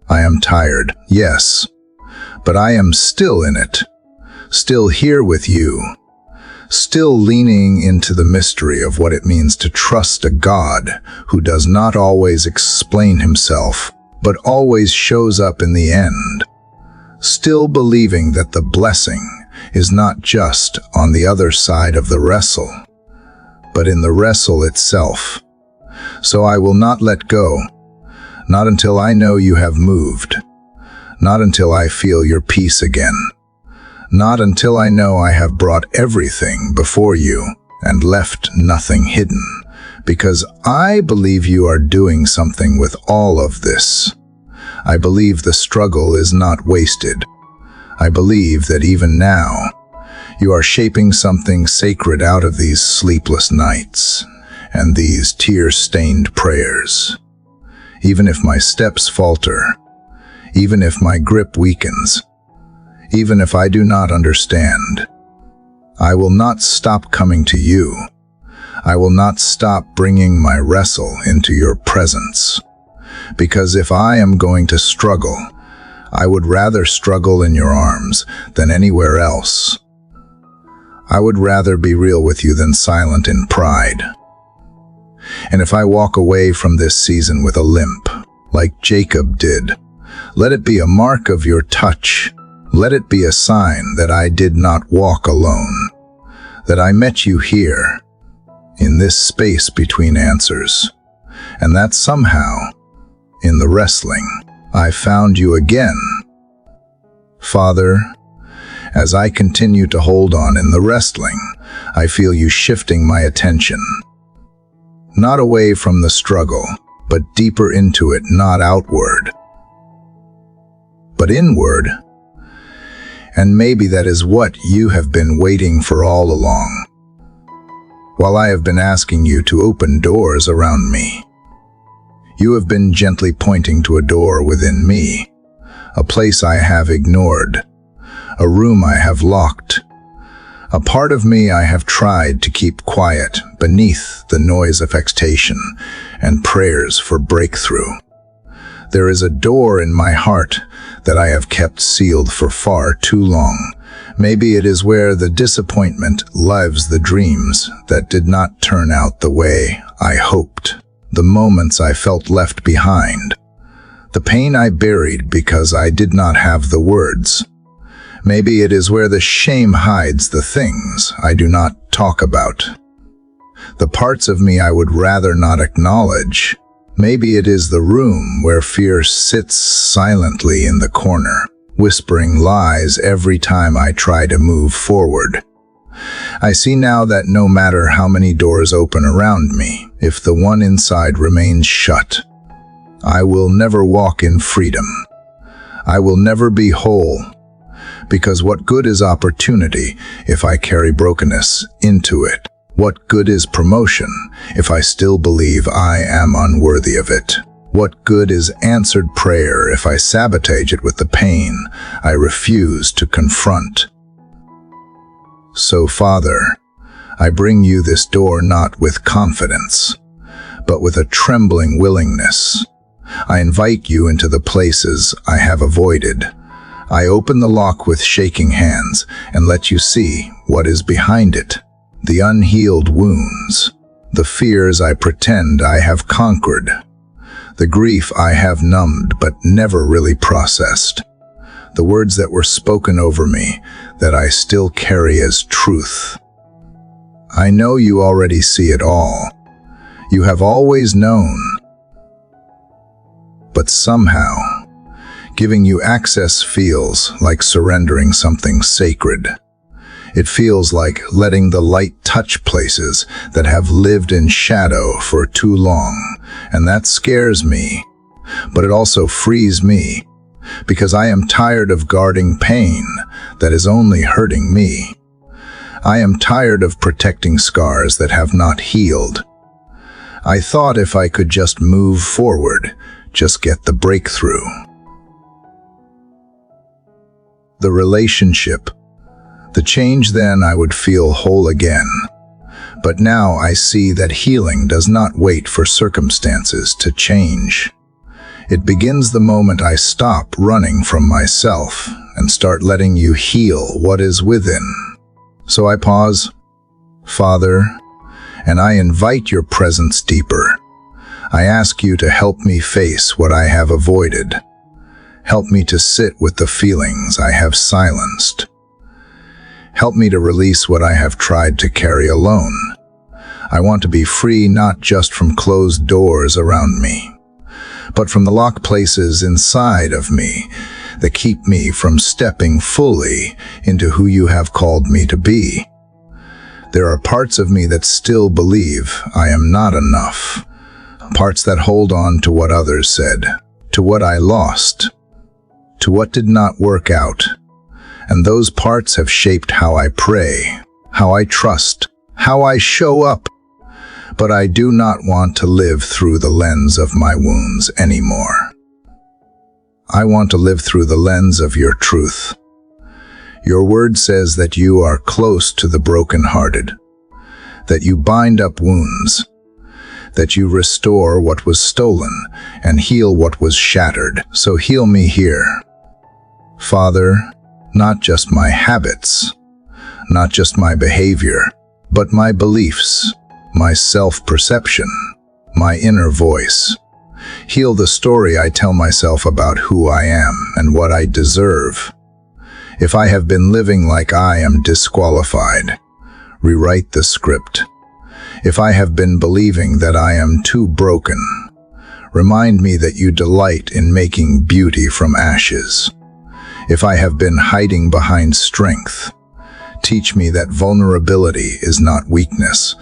I am tired, yes, but I am still in it, still here with you, still leaning into the mystery of what it means to trust a God who does not always explain himself, but always shows up in the end, still believing that the blessing is not just on the other side of the wrestle, but in the wrestle itself. So I will not let go, not until I know you have moved, not until I feel your peace again, not until I know I have brought everything before you and left nothing hidden, because I believe you are doing something with all of this. I believe the struggle is not wasted. I believe that even now, you are shaping something sacred out of these sleepless nights and these tear-stained prayers. Even if my steps falter, even if my grip weakens, even if I do not understand, I will not stop coming to you. I will not stop bringing my wrestle into your presence. Because if I am going to struggle, I would rather struggle in your arms than anywhere else. I would rather be real with you than silent in pride. And if I walk away from this season with a limp, like Jacob did, let it be a mark of your touch. Let it be a sign that I did not walk alone, that I met you here, in this space between answers, and that somehow, in the wrestling, I found you again. Father, as I continue to hold on in the wrestling, I feel you shifting my attention. Not away from the struggle, but deeper into it, not outward, but inward. And maybe that is what you have been waiting for all along. While I have been asking you to open doors around me, you have been gently pointing to a door within me, a place I have ignored, a room I have locked, a part of me I have tried to keep quiet beneath the noise of expectation and prayers for breakthrough. There is a door in my heart that I have kept sealed for far too long. Maybe it is where the disappointment lives the dreams that did not turn out the way I hoped, the moments I felt left behind, the pain I buried because I did not have the words. Maybe it is where the shame hides the things I do not talk about, the parts of me I would rather not acknowledge. Maybe it is the room where fear sits silently in the corner, whispering lies every time I try to move forward. I see now that no matter how many doors open around me, if the one inside remains shut, I will never walk in freedom. I will never be whole. Because what good is opportunity if I carry brokenness into it? What good is promotion if I still believe I am unworthy of it? What good is answered prayer if I sabotage it with the pain I refuse to confront? So, Father, I bring you this door not with confidence, but with a trembling willingness. I invite you into the places I have avoided. I open the lock with shaking hands and let you see what is behind it. The unhealed wounds, the fears I pretend I have conquered, the grief I have numbed but never really processed, the words that were spoken over me that I still carry as truth. I know you already see it all. You have always known. But somehow, giving you access feels like surrendering something sacred. It feels like letting the light touch places that have lived in shadow for too long, and that scares me. But it also frees me, because I am tired of guarding pain that is only hurting me. I am tired of protecting scars that have not healed. I thought if I could just move forward, just get the breakthrough. The relationship, the change, then I would feel whole again. But now I see that healing does not wait for circumstances to change. It begins the moment I stop running from myself and start letting you heal what is within. So I pause, Father, and I invite your presence deeper. I ask you to help me face what I have avoided. Help me to sit with the feelings I have silenced. Help me to release what I have tried to carry alone. I want to be free not just from closed doors around me, but from the locked places inside of me that keep me from stepping fully into who you have called me to be. There are parts of me that still believe I am not enough, parts that hold on to what others said, to what I lost, to what did not work out. And those parts have shaped how I pray, how I trust, how I show up. But I do not want to live through the lens of my wounds anymore. I want to live through the lens of your truth. Your word says that you are close to the brokenhearted, that you bind up wounds, that you restore what was stolen and heal what was shattered. So heal me here, Father, not just my habits, not just my behavior, but my beliefs, my self-perception, my inner voice. Heal the story I tell myself about who I am and what I deserve. If I have been living like I am disqualified, rewrite the script. If I have been believing that I am too broken, Remind me that you delight in making beauty from ashes. If I have been hiding behind strength, teach me that vulnerability is not weakness,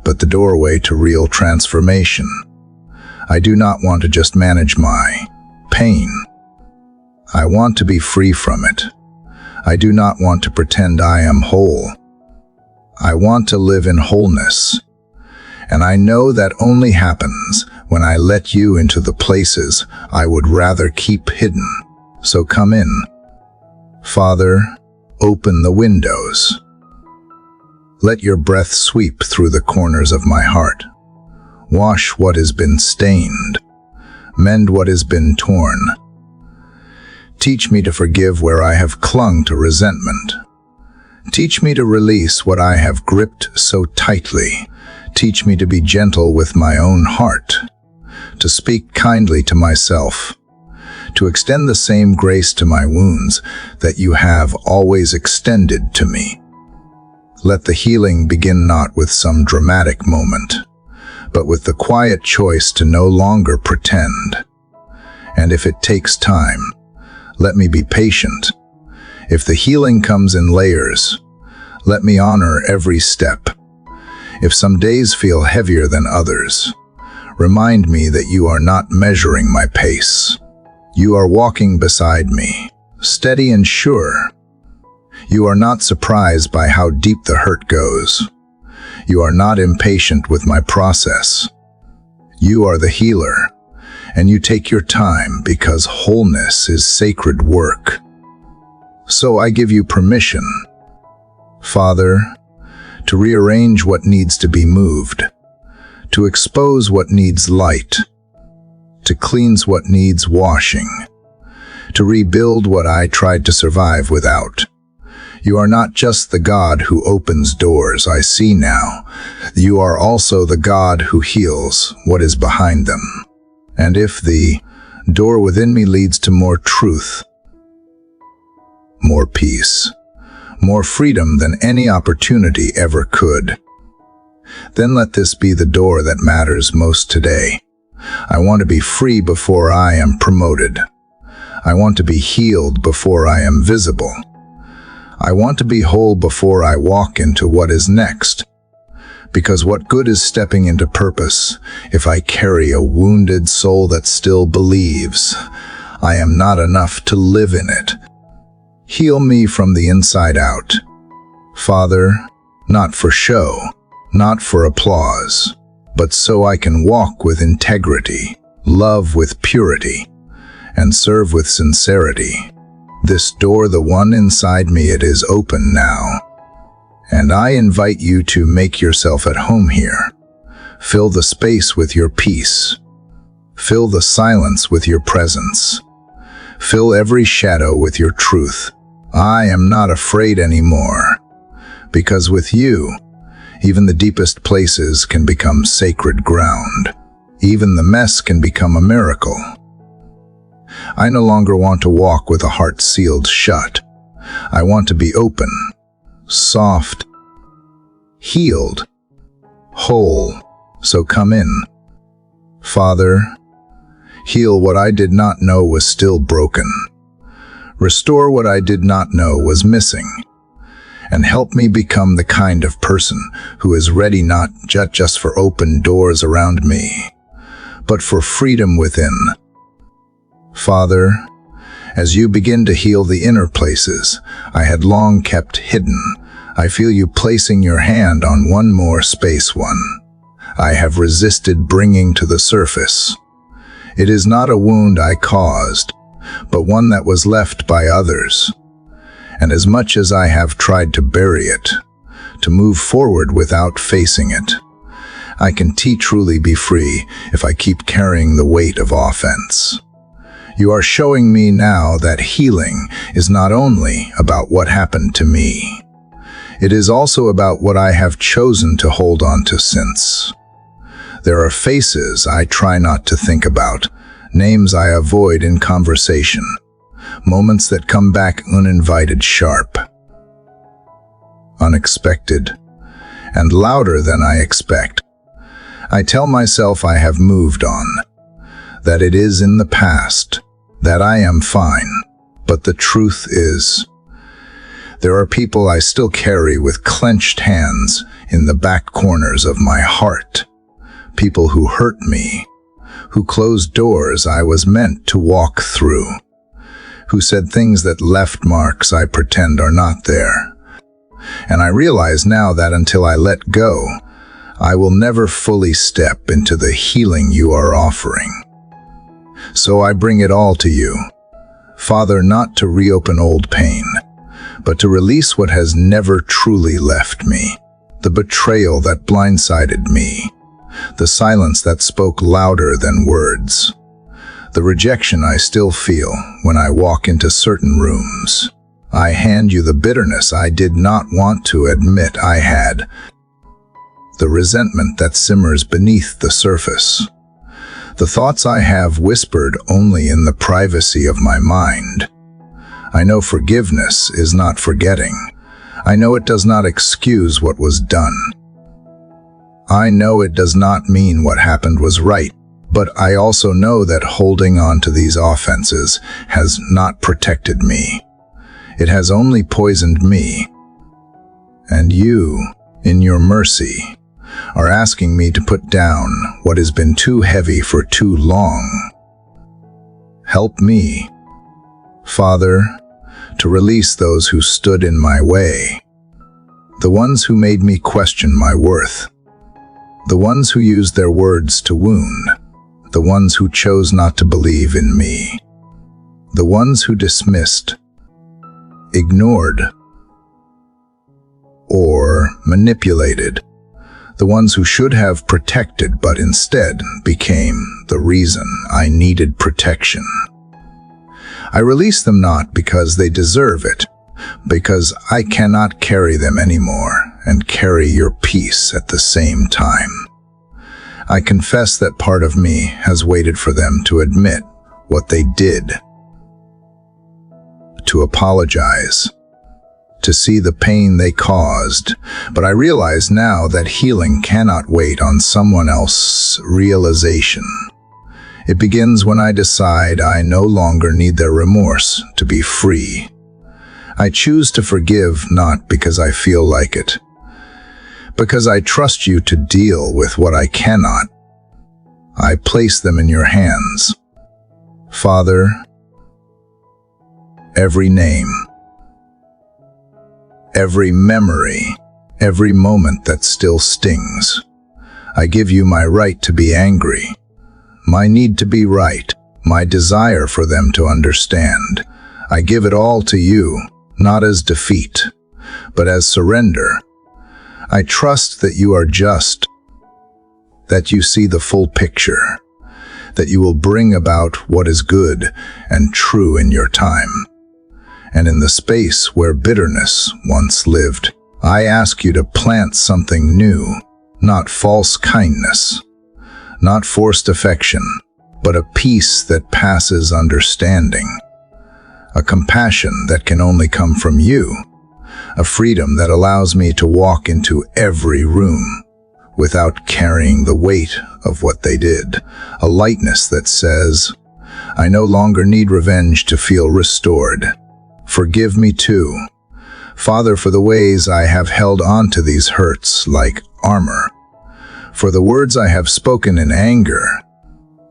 but the doorway to real transformation. I do not want to just manage my pain. I want to be free from it. I do not want to pretend I am whole. I want to live in wholeness. And I know that only happens when I let you into the places I would rather keep hidden. So come in. Father, open the windows. Let your breath sweep through the corners of my heart. Wash what has been stained. Mend what has been torn. Teach me to forgive where I have clung to resentment. Teach me to release what I have gripped so tightly. Teach me to be gentle with my own heart, to speak kindly to myself, to extend the same grace to my wounds that you have always extended to me. Let the healing begin not with some dramatic moment, but with the quiet choice to no longer pretend. And if it takes time, let me be patient. If the healing comes in layers, let me honor every step. If some days feel heavier than others, remind me that you are not measuring my pace. You are walking beside me, steady and sure. You are not surprised by how deep the hurt goes. You are not impatient with my process. You are the healer, and you take your time because wholeness is sacred work. So I give you permission, Father, to rearrange what needs to be moved, to expose what needs light, to cleanse what needs washing, to rebuild what I tried to survive without. You are not just the God who opens doors, I see now. You are also the God who heals what is behind them. And if the door within me leads to more truth, more peace, more freedom than any opportunity ever could, then let this be the door that matters most today. I want to be free before I am promoted. I want to be healed before I am visible. I want to be whole before I walk into what is next. Because what good is stepping into purpose if I carry a wounded soul that still believes I am not enough to live in it? Heal me from the inside out, Father, not for show, not for applause, but so I can walk with integrity, love with purity, and serve with sincerity. This door, the one inside me, it is open now. And I invite you to make yourself at home here. Fill the space with your peace. Fill the silence with your presence. Fill every shadow with your truth. I am not afraid anymore, because with you, even the deepest places can become sacred ground. Even the mess can become a miracle. I no longer want to walk with a heart sealed shut. I want to be open, soft, healed, whole. So come in. Father, heal what I did not know was still broken. Restore what I did not know was missing. And help me become the kind of person who is ready not just for open doors around me, but for freedom within. Father, as you begin to heal the inner places I had long kept hidden, I feel you placing your hand on one more space one I have resisted bringing to the surface. It is not a wound I caused, but one that was left by others. And as much as I have tried to bury it, to move forward without facing it, I can truly be free if I keep carrying the weight of offense. You are showing me now that healing is not only about what happened to me. It is also about what I have chosen to hold on to since. There are faces I try not to think about, names I avoid in conversation, moments that come back uninvited, sharp, unexpected, and louder than I expect. I tell myself I have moved on, that it is in the past, that I am fine. But the truth is, there are people I still carry with clenched hands in the back corners of my heart. People who hurt me, who closed doors I was meant to walk through, who said things that left marks I pretend are not there. And I realize now that until I let go, I will never fully step into the healing you are offering. So I bring it all to you, Father, not to reopen old pain, but to release what has never truly left me, the betrayal that blindsided me, the silence that spoke louder than words, the rejection I still feel when I walk into certain rooms. I hand you the bitterness I did not want to admit I had, the resentment that simmers beneath the surface, the thoughts I have whispered only in the privacy of my mind. I know forgiveness is not forgetting. I know it does not excuse what was done. I know it does not mean what happened was right, but I also know that holding on to these offenses has not protected me. It has only poisoned me. And you, in your mercy, are asking me to put down what has been too heavy for too long. Help me, Father, to release those who stood in my way, the ones who made me question my worth, the ones who used their words to wound, the ones who chose not to believe in me, the ones who dismissed, ignored, or manipulated, the ones who should have protected but instead became the reason I needed protection. I release them not because they deserve it, because I cannot carry them anymore and carry your peace at the same time. I confess that part of me has waited for them to admit what they did, to apologize, to see the pain they caused, but I realize now that healing cannot wait on someone else's realization. It begins when I decide I no longer need their remorse to be free. I choose to forgive not because I feel like it, because I trust you to deal with what I cannot. I place them in your hands. Father, every name, every memory, every moment that still stings. I give you my right to be angry, my need to be right, my desire for them to understand. I give it all to you, not as defeat, but as surrender. I trust that you are just, that you see the full picture, that you will bring about what is good and true in your time. And in the space where bitterness once lived, I ask you to plant something new, not false kindness, not forced affection, but a peace that passes understanding, a compassion that can only come from you, a freedom that allows me to walk into every room without carrying the weight of what they did, a lightness that says, I no longer need revenge to feel restored. Forgive me too, Father, for the ways I have held on to these hurts like armor, for the words I have spoken in anger,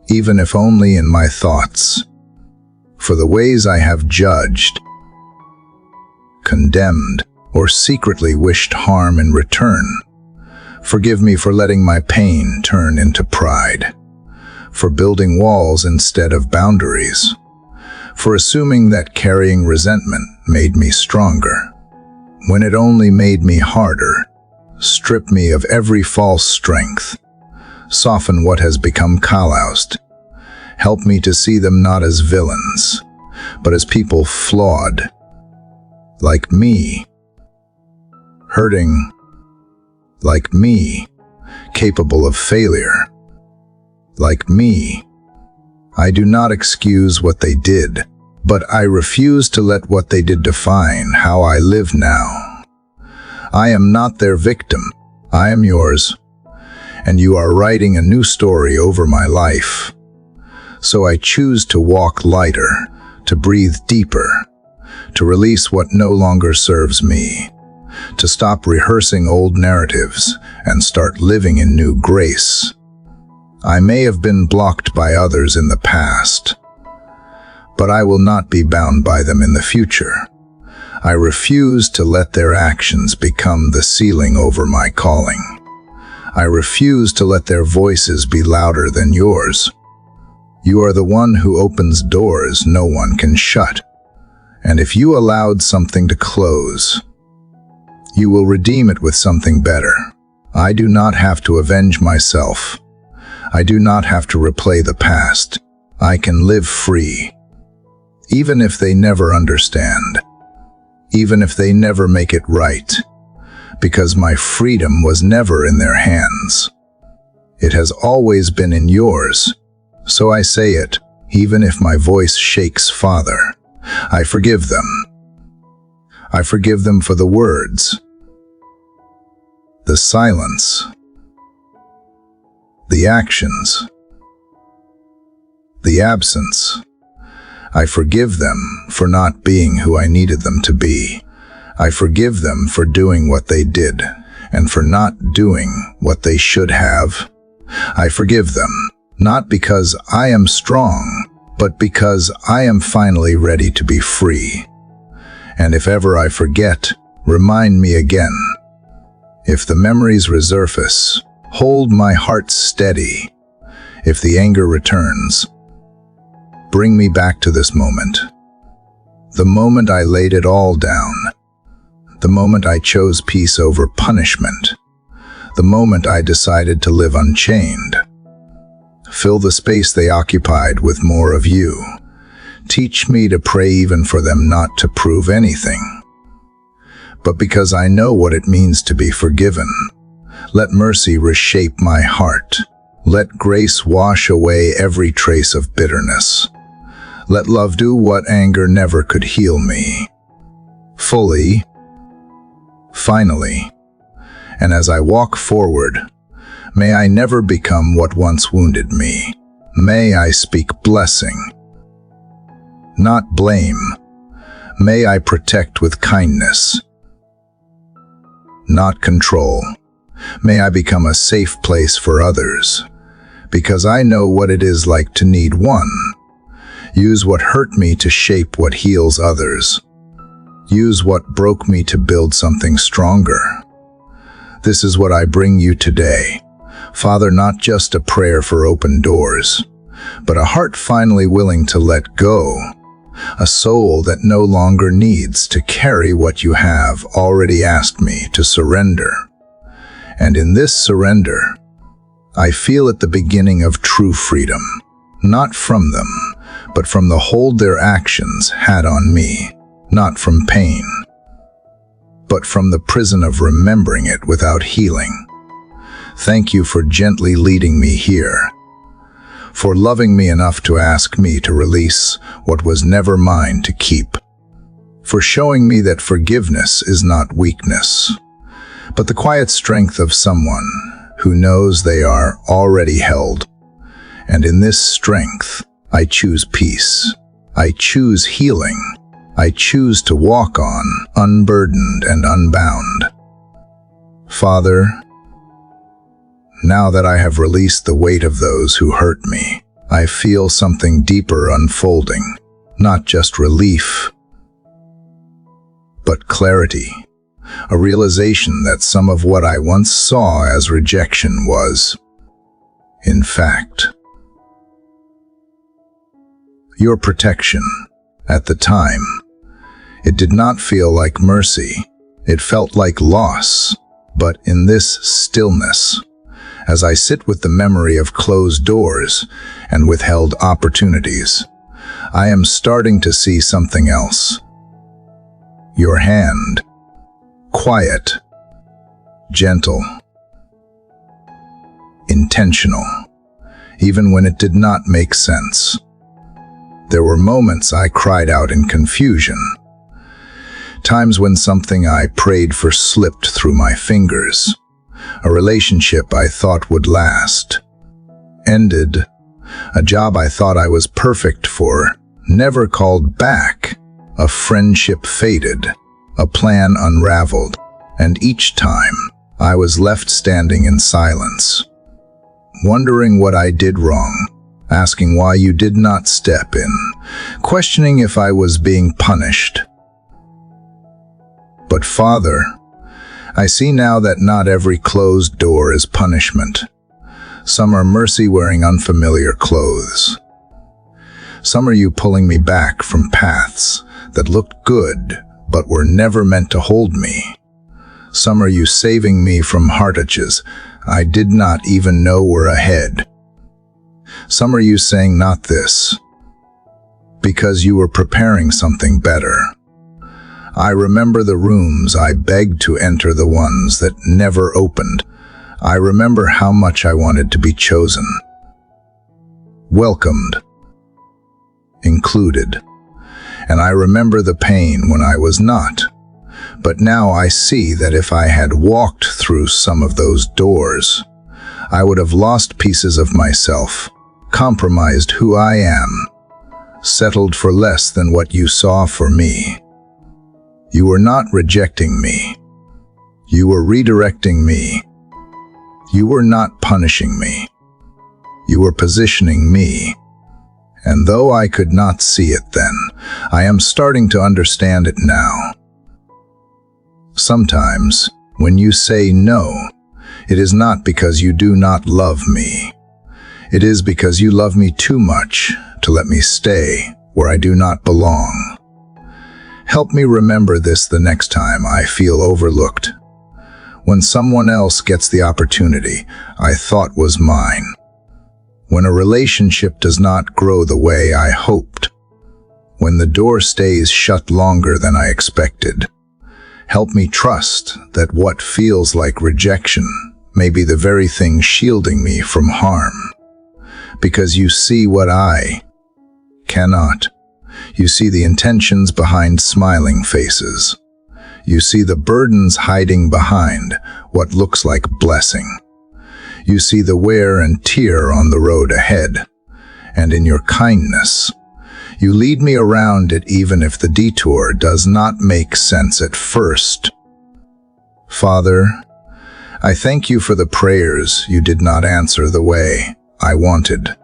even if only in my thoughts, for the ways I have judged, condemned, or secretly wished harm in return. Forgive me for letting my pain turn into pride, for building walls instead of boundaries, for assuming that carrying resentment made me stronger, when it only made me harder. Strip me of every false strength. Soften what has become calloused. Help me to see them not as villains, but as people flawed, like me, hurting, like me, capable of failure, like me. I do not excuse what they did, but I refuse to let what they did define how I live now. I am not their victim. I am yours, and you are writing a new story over my life. So I choose to walk lighter, to breathe deeper, to release what no longer serves me, to stop rehearsing old narratives and start living in new grace. I may have been blocked by others in the past, but I will not be bound by them in the future. I refuse to let their actions become the ceiling over my calling. I refuse to let their voices be louder than yours. You are the one who opens doors no one can shut. And if you allowed something to close, you will redeem it with something better. I do not have to avenge myself. I do not have to replay the past. I can live free. Even if they never understand. Even if they never make it right. Because my freedom was never in their hands. It has always been in yours. So I say it, even if my voice shakes, Father. I forgive them. I forgive them for the words, the silence, the actions, the absence. I forgive them for not being who I needed them to be. I forgive them for doing what they did and for not doing what they should have. I forgive them, not because I am strong, but because I am finally ready to be free. And if ever I forget, remind me again. If the memories resurface, hold my heart steady. If the anger returns, bring me back to this moment. The moment I laid it all down. The moment I chose peace over punishment. The moment I decided to live unchained. Fill the space they occupied with more of you. Teach me to pray even for them not to prove anything, but because I know what it means to be forgiven. Let mercy reshape my heart. Let grace wash away every trace of bitterness. Let love do what anger never could heal me. Fully, finally, and as I walk forward, may I never become what once wounded me. May I speak blessing, not blame. May I protect with kindness, not control. May I become a safe place for others, because I know what it is like to need one. Use what hurt me to shape what heals others. Use what broke me to build something stronger. This is what I bring you today. Father, not just a prayer for open doors, but a heart finally willing to let go. A soul that no longer needs to carry what you have already asked me to surrender. And in this surrender, I feel at the beginning of true freedom, not from them, but from the hold their actions had on me, not from pain, but from the prison of remembering it without healing. Thank you for gently leading me here, for loving me enough to ask me to release what was never mine to keep, for showing me that forgiveness is not weakness, but the quiet strength of someone who knows they are already held. And in this strength, I choose peace. I choose healing. I choose to walk on, unburdened and unbound. Father, now that I have released the weight of those who hurt me, I feel something deeper unfolding, not just relief, but clarity. A realization that some of what I once saw as rejection was, in fact, your protection. At the time, it did not feel like mercy. It felt like loss. But in this stillness, as I sit with the memory of closed doors and withheld opportunities, I am starting to see something else. Your hand, quiet, gentle, intentional, even when it did not make sense. There were moments I cried out in confusion, times when something I prayed for slipped through my fingers. A relationship I thought would last ended. A job I thought I was perfect for never called back. A friendship faded. A plan unraveled. And each time, I was left standing in silence, wondering what I did wrong, asking why you did not step in, questioning if I was being punished. But Father, I see now that not every closed door is punishment. Some are mercy wearing unfamiliar clothes. Some are you pulling me back from paths that looked good but were never meant to hold me. Some are you saving me from heartaches I did not even know were ahead. Some are you saying not this, because you were preparing something better. I remember the rooms I begged to enter, the ones that never opened. I remember how much I wanted to be chosen, welcomed, included. And I remember the pain when I was not. But now I see that if I had walked through some of those doors, I would have lost pieces of myself, compromised who I am, settled for less than what you saw for me. You were not rejecting me. You were redirecting me. You were not punishing me. You were positioning me. And though I could not see it then, I am starting to understand it now. Sometimes, when you say no, it is not because you do not love me. It is because you love me too much to let me stay where I do not belong. Help me remember this the next time I feel overlooked. When someone else gets the opportunity I thought was mine. When a relationship does not grow the way I hoped. When the door stays shut longer than I expected. Help me trust that what feels like rejection may be the very thing shielding me from harm. Because you see what I cannot. You see the intentions behind smiling faces. You see the burdens hiding behind what looks like blessing. You see the wear and tear on the road ahead. And in your kindness, you lead me around it even if the detour does not make sense at first. Father, I thank you for the prayers you did not answer the way I wanted,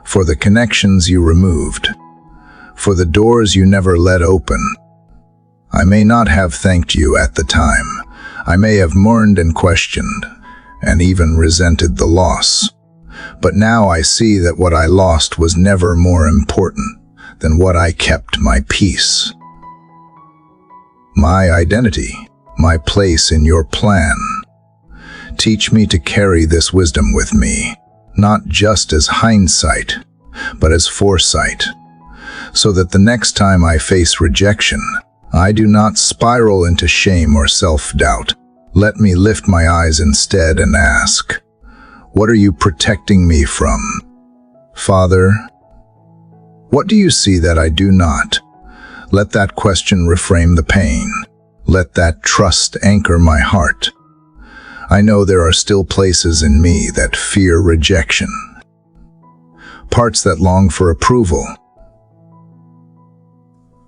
for the connections you removed, for the doors you never let open. I may not have thanked you at the time. I may have mourned and questioned, and even resented the loss. But now I see that what I lost was never more important than what I kept, my peace. My identity, my place in your plan. Teach me to carry this wisdom with me, not just as hindsight, but as foresight, so that the next time I face rejection, I do not spiral into shame or self-doubt. Let me lift my eyes instead and ask, what are you protecting me from? Father, what do you see that I do not? Let that question reframe the pain. Let that trust anchor my heart. I know there are still places in me that fear rejection, parts that long for approval,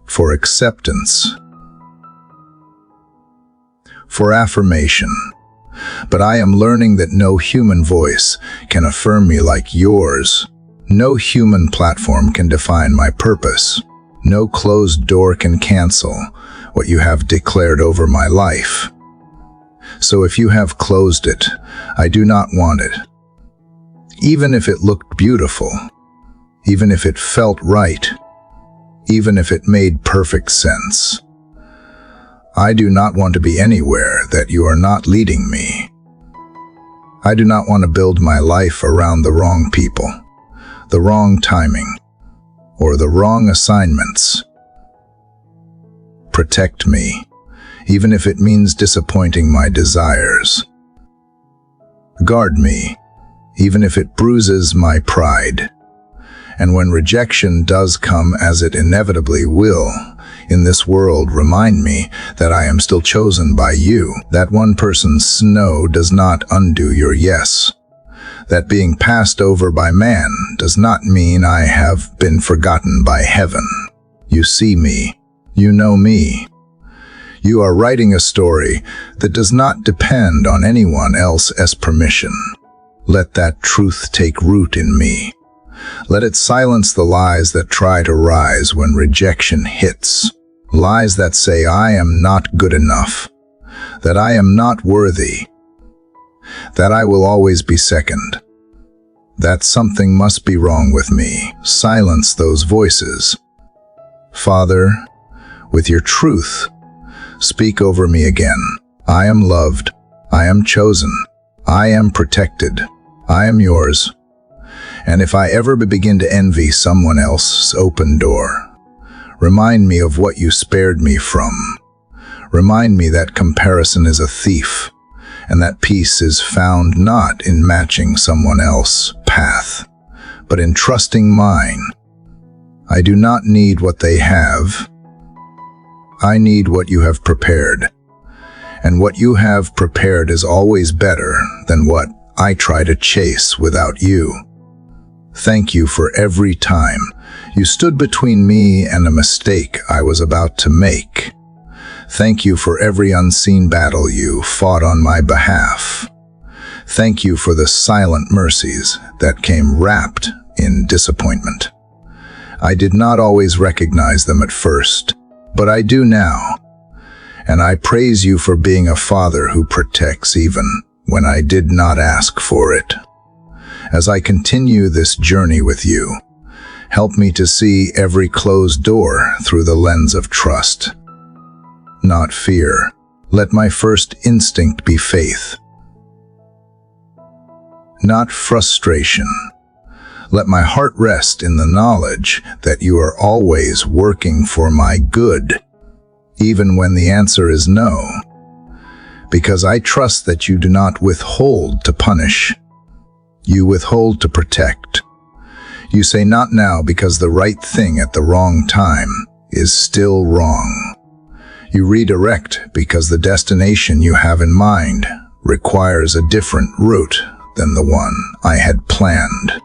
for acceptance, for affirmation. But I am learning that no human voice can affirm me like yours. No human platform can define my purpose. No closed door can cancel what you have declared over my life. So if you have closed it, I do not want it. Even if it looked beautiful, even if it felt right, even if it made perfect sense. I do not want to be anywhere that you are not leading me. I do not want to build my life around the wrong people, the wrong timing, or the wrong assignments. Protect me, even if it means disappointing my desires. Guard me, even if it bruises my pride. And when rejection does come, as it inevitably will, in this world, remind me that I am still chosen by you, that one person's no does not undo your yes, That being passed over by man does not mean I have been forgotten by heaven. You see me. You know me. You are writing a story that does not depend on anyone else's permission. Let that truth take root in me. Let it silence the lies that try to rise when rejection hits. Lies that say I am not good enough, that I am not worthy, that I will always be second, that something must be wrong with me. Silence those voices. Father, with your truth, speak over me again. I am loved. I am chosen. I am protected. I am yours. And if I ever begin to envy someone else's open door, remind me of what you spared me from. Remind me that comparison is a thief, and that peace is found not in matching someone else's path, but in trusting mine. I do not need what they have. I need what you have prepared. And what you have prepared is always better than what I try to chase without you. Thank you for every time you stood between me and a mistake I was about to make. Thank you for every unseen battle you fought on my behalf. Thank you for the silent mercies that came wrapped in disappointment. I did not always recognize them at first, but I do now. And I praise you for being a father who protects even when I did not ask for it. As I continue this journey with you, help me to see every closed door through the lens of trust, not fear. Let my first instinct be faith, not frustration. Let my heart rest in the knowledge that you are always working for my good, even when the answer is no, because I trust that you do not withhold to punish. You withhold to protect. You say not now because the right thing at the wrong time is still wrong. You redirect because the destination you have in mind requires a different route than the one I had planned.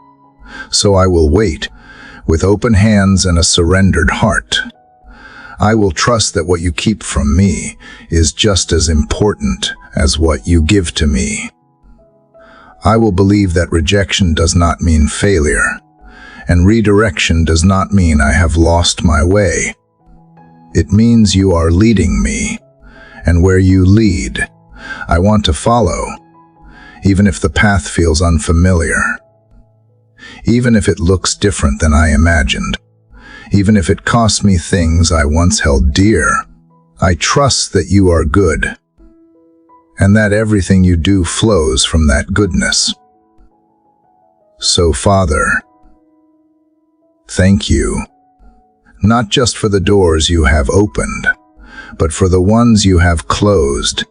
So I will wait with open hands and a surrendered heart. I will trust that what you keep from me is just as important as what you give to me. I will believe that rejection does not mean failure, and redirection does not mean I have lost my way. It means you are leading me, and where you lead, I want to follow, even if the path feels unfamiliar, even if it looks different than I imagined, even if it costs me things I once held dear. I trust that you are good, and that everything you do flows from that goodness. So, Father, thank you, not just for the doors you have opened, but for the ones you have closed,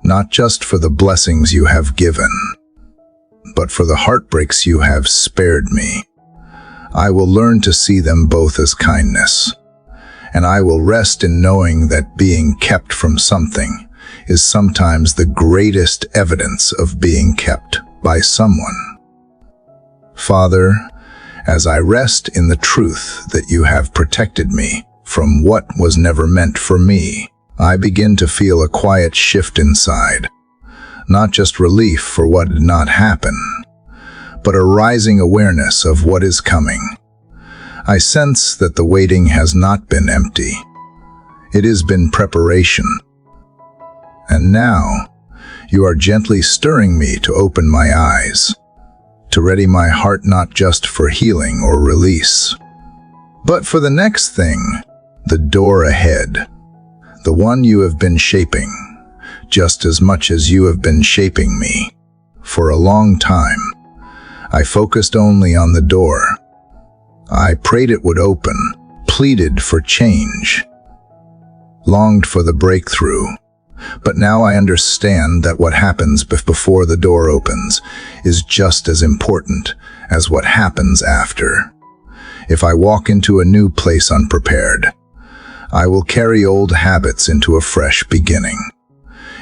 not just for the blessings you have given, but for the heartbreaks you have spared me. I will learn to see them both as kindness, and I will rest in knowing that being kept from something is sometimes the greatest evidence of being kept by someone. Father, as I rest in the truth that you have protected me from what was never meant for me, I begin to feel a quiet shift inside, not just relief for what did not happen, but a rising awareness of what is coming. I sense that the waiting has not been empty. It has been preparation. And now, you are gently stirring me to open my eyes, to ready my heart not just for healing or release, but for the next thing, the door ahead, the one you have been shaping, just as much as you have been shaping me. For a long time, I focused only on the door. I prayed it would open, pleaded for change, longed for the breakthrough. But now I understand that what happens before the door opens is just as important as what happens after. If I walk into a new place unprepared, I will carry old habits into a fresh beginning.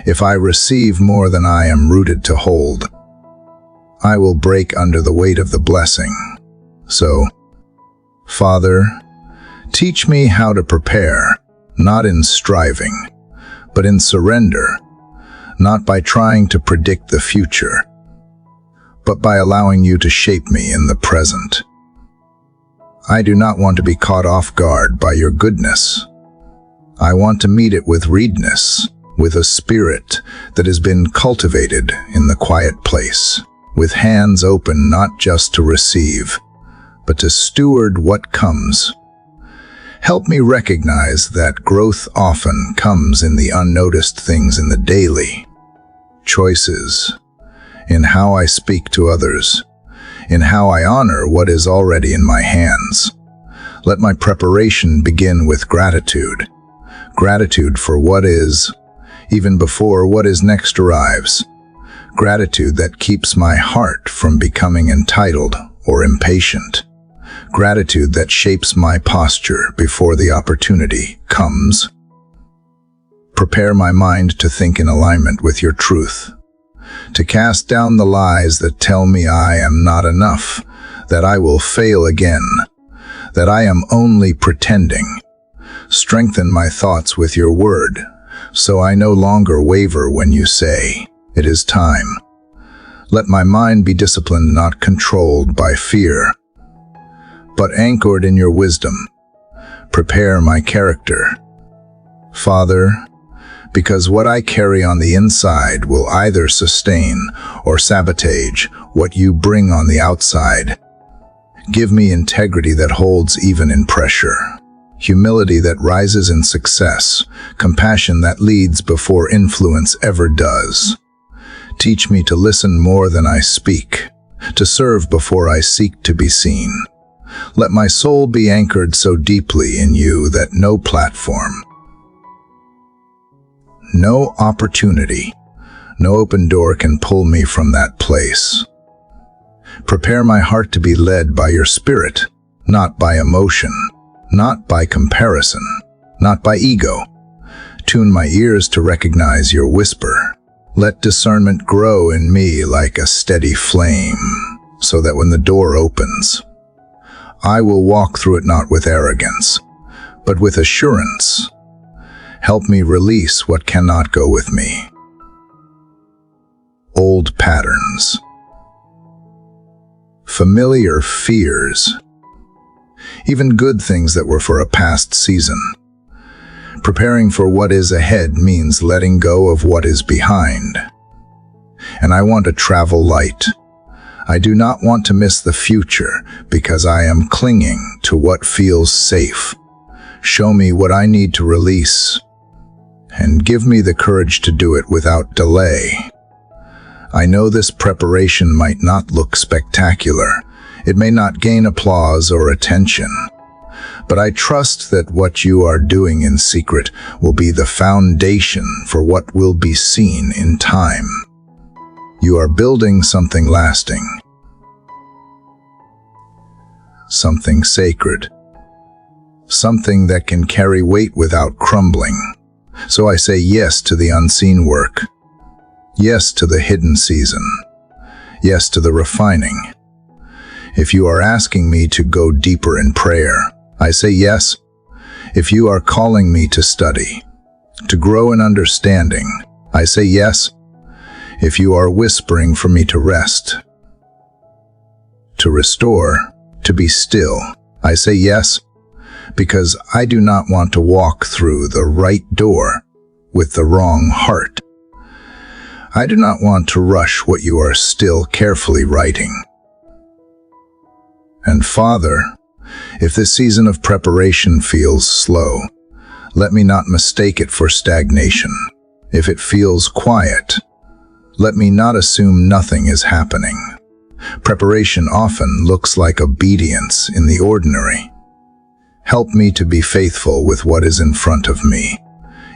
If I receive more than I am rooted to hold, I will break under the weight of the blessing. So, Father, teach me how to prepare, not in striving, but in surrender, not by trying to predict the future, but by allowing you to shape me in the present. I do not want to be caught off guard by your goodness. I want to meet it with readiness, with a spirit that has been cultivated in the quiet place, with hands open not just to receive, but to steward what comes. Help me recognize that growth often comes in the unnoticed things in the daily choices, in how I speak to others, in how I honor what is already in my hands. Let my preparation begin with gratitude. Gratitude for what is, even before what is next arrives. Gratitude that keeps my heart from becoming entitled or impatient. Gratitude that shapes my posture before the opportunity comes. Prepare my mind to think in alignment with your truth, to cast down the lies that tell me I am not enough, that I will fail again, that I am only pretending. Strengthen my thoughts with your word, so I no longer waver when you say, "It is time." Let my mind be disciplined, not controlled by fear, but anchored in your wisdom. Prepare my character, Father, because what I carry on the inside will either sustain or sabotage what you bring on the outside. Give me integrity that holds even in pressure, humility that rises in success, compassion that leads before influence ever does. Teach me to listen more than I speak, to serve before I seek to be seen. Let my soul be anchored so deeply in you that no platform, no opportunity, no open door can pull me from that place. Prepare my heart to be led by your Spirit, not by emotion, not by comparison, not by ego. Tune my ears to recognize your whisper. Let discernment grow in me like a steady flame, so that when the door opens, I will walk through it not with arrogance, but with assurance. Help me release what cannot go with me. Old patterns, familiar fears, even good things that were for a past season. Preparing for what is ahead means letting go of what is behind. And I want to travel light. I do not want to miss the future because I am clinging to what feels safe. Show me what I need to release, and give me the courage to do it without delay. I know this preparation might not look spectacular. It may not gain applause or attention. But I trust that what you are doing in secret will be the foundation for what will be seen in time. You are building something lasting, something sacred, something that can carry weight without crumbling. So I say yes to the unseen work, yes to the hidden season, yes to the refining. If you are asking me to go deeper in prayer, I say yes. If you are calling me to study, to grow in understanding, I say yes. If you are whispering for me to rest, to restore, to be still, I say yes, because I do not want to walk through the right door with the wrong heart. I do not want to rush what you are still carefully writing. And Father, if this season of preparation feels slow, let me not mistake it for stagnation. If it feels quiet, let me not assume nothing is happening. Preparation often looks like obedience in the ordinary. Help me to be faithful with what is in front of me,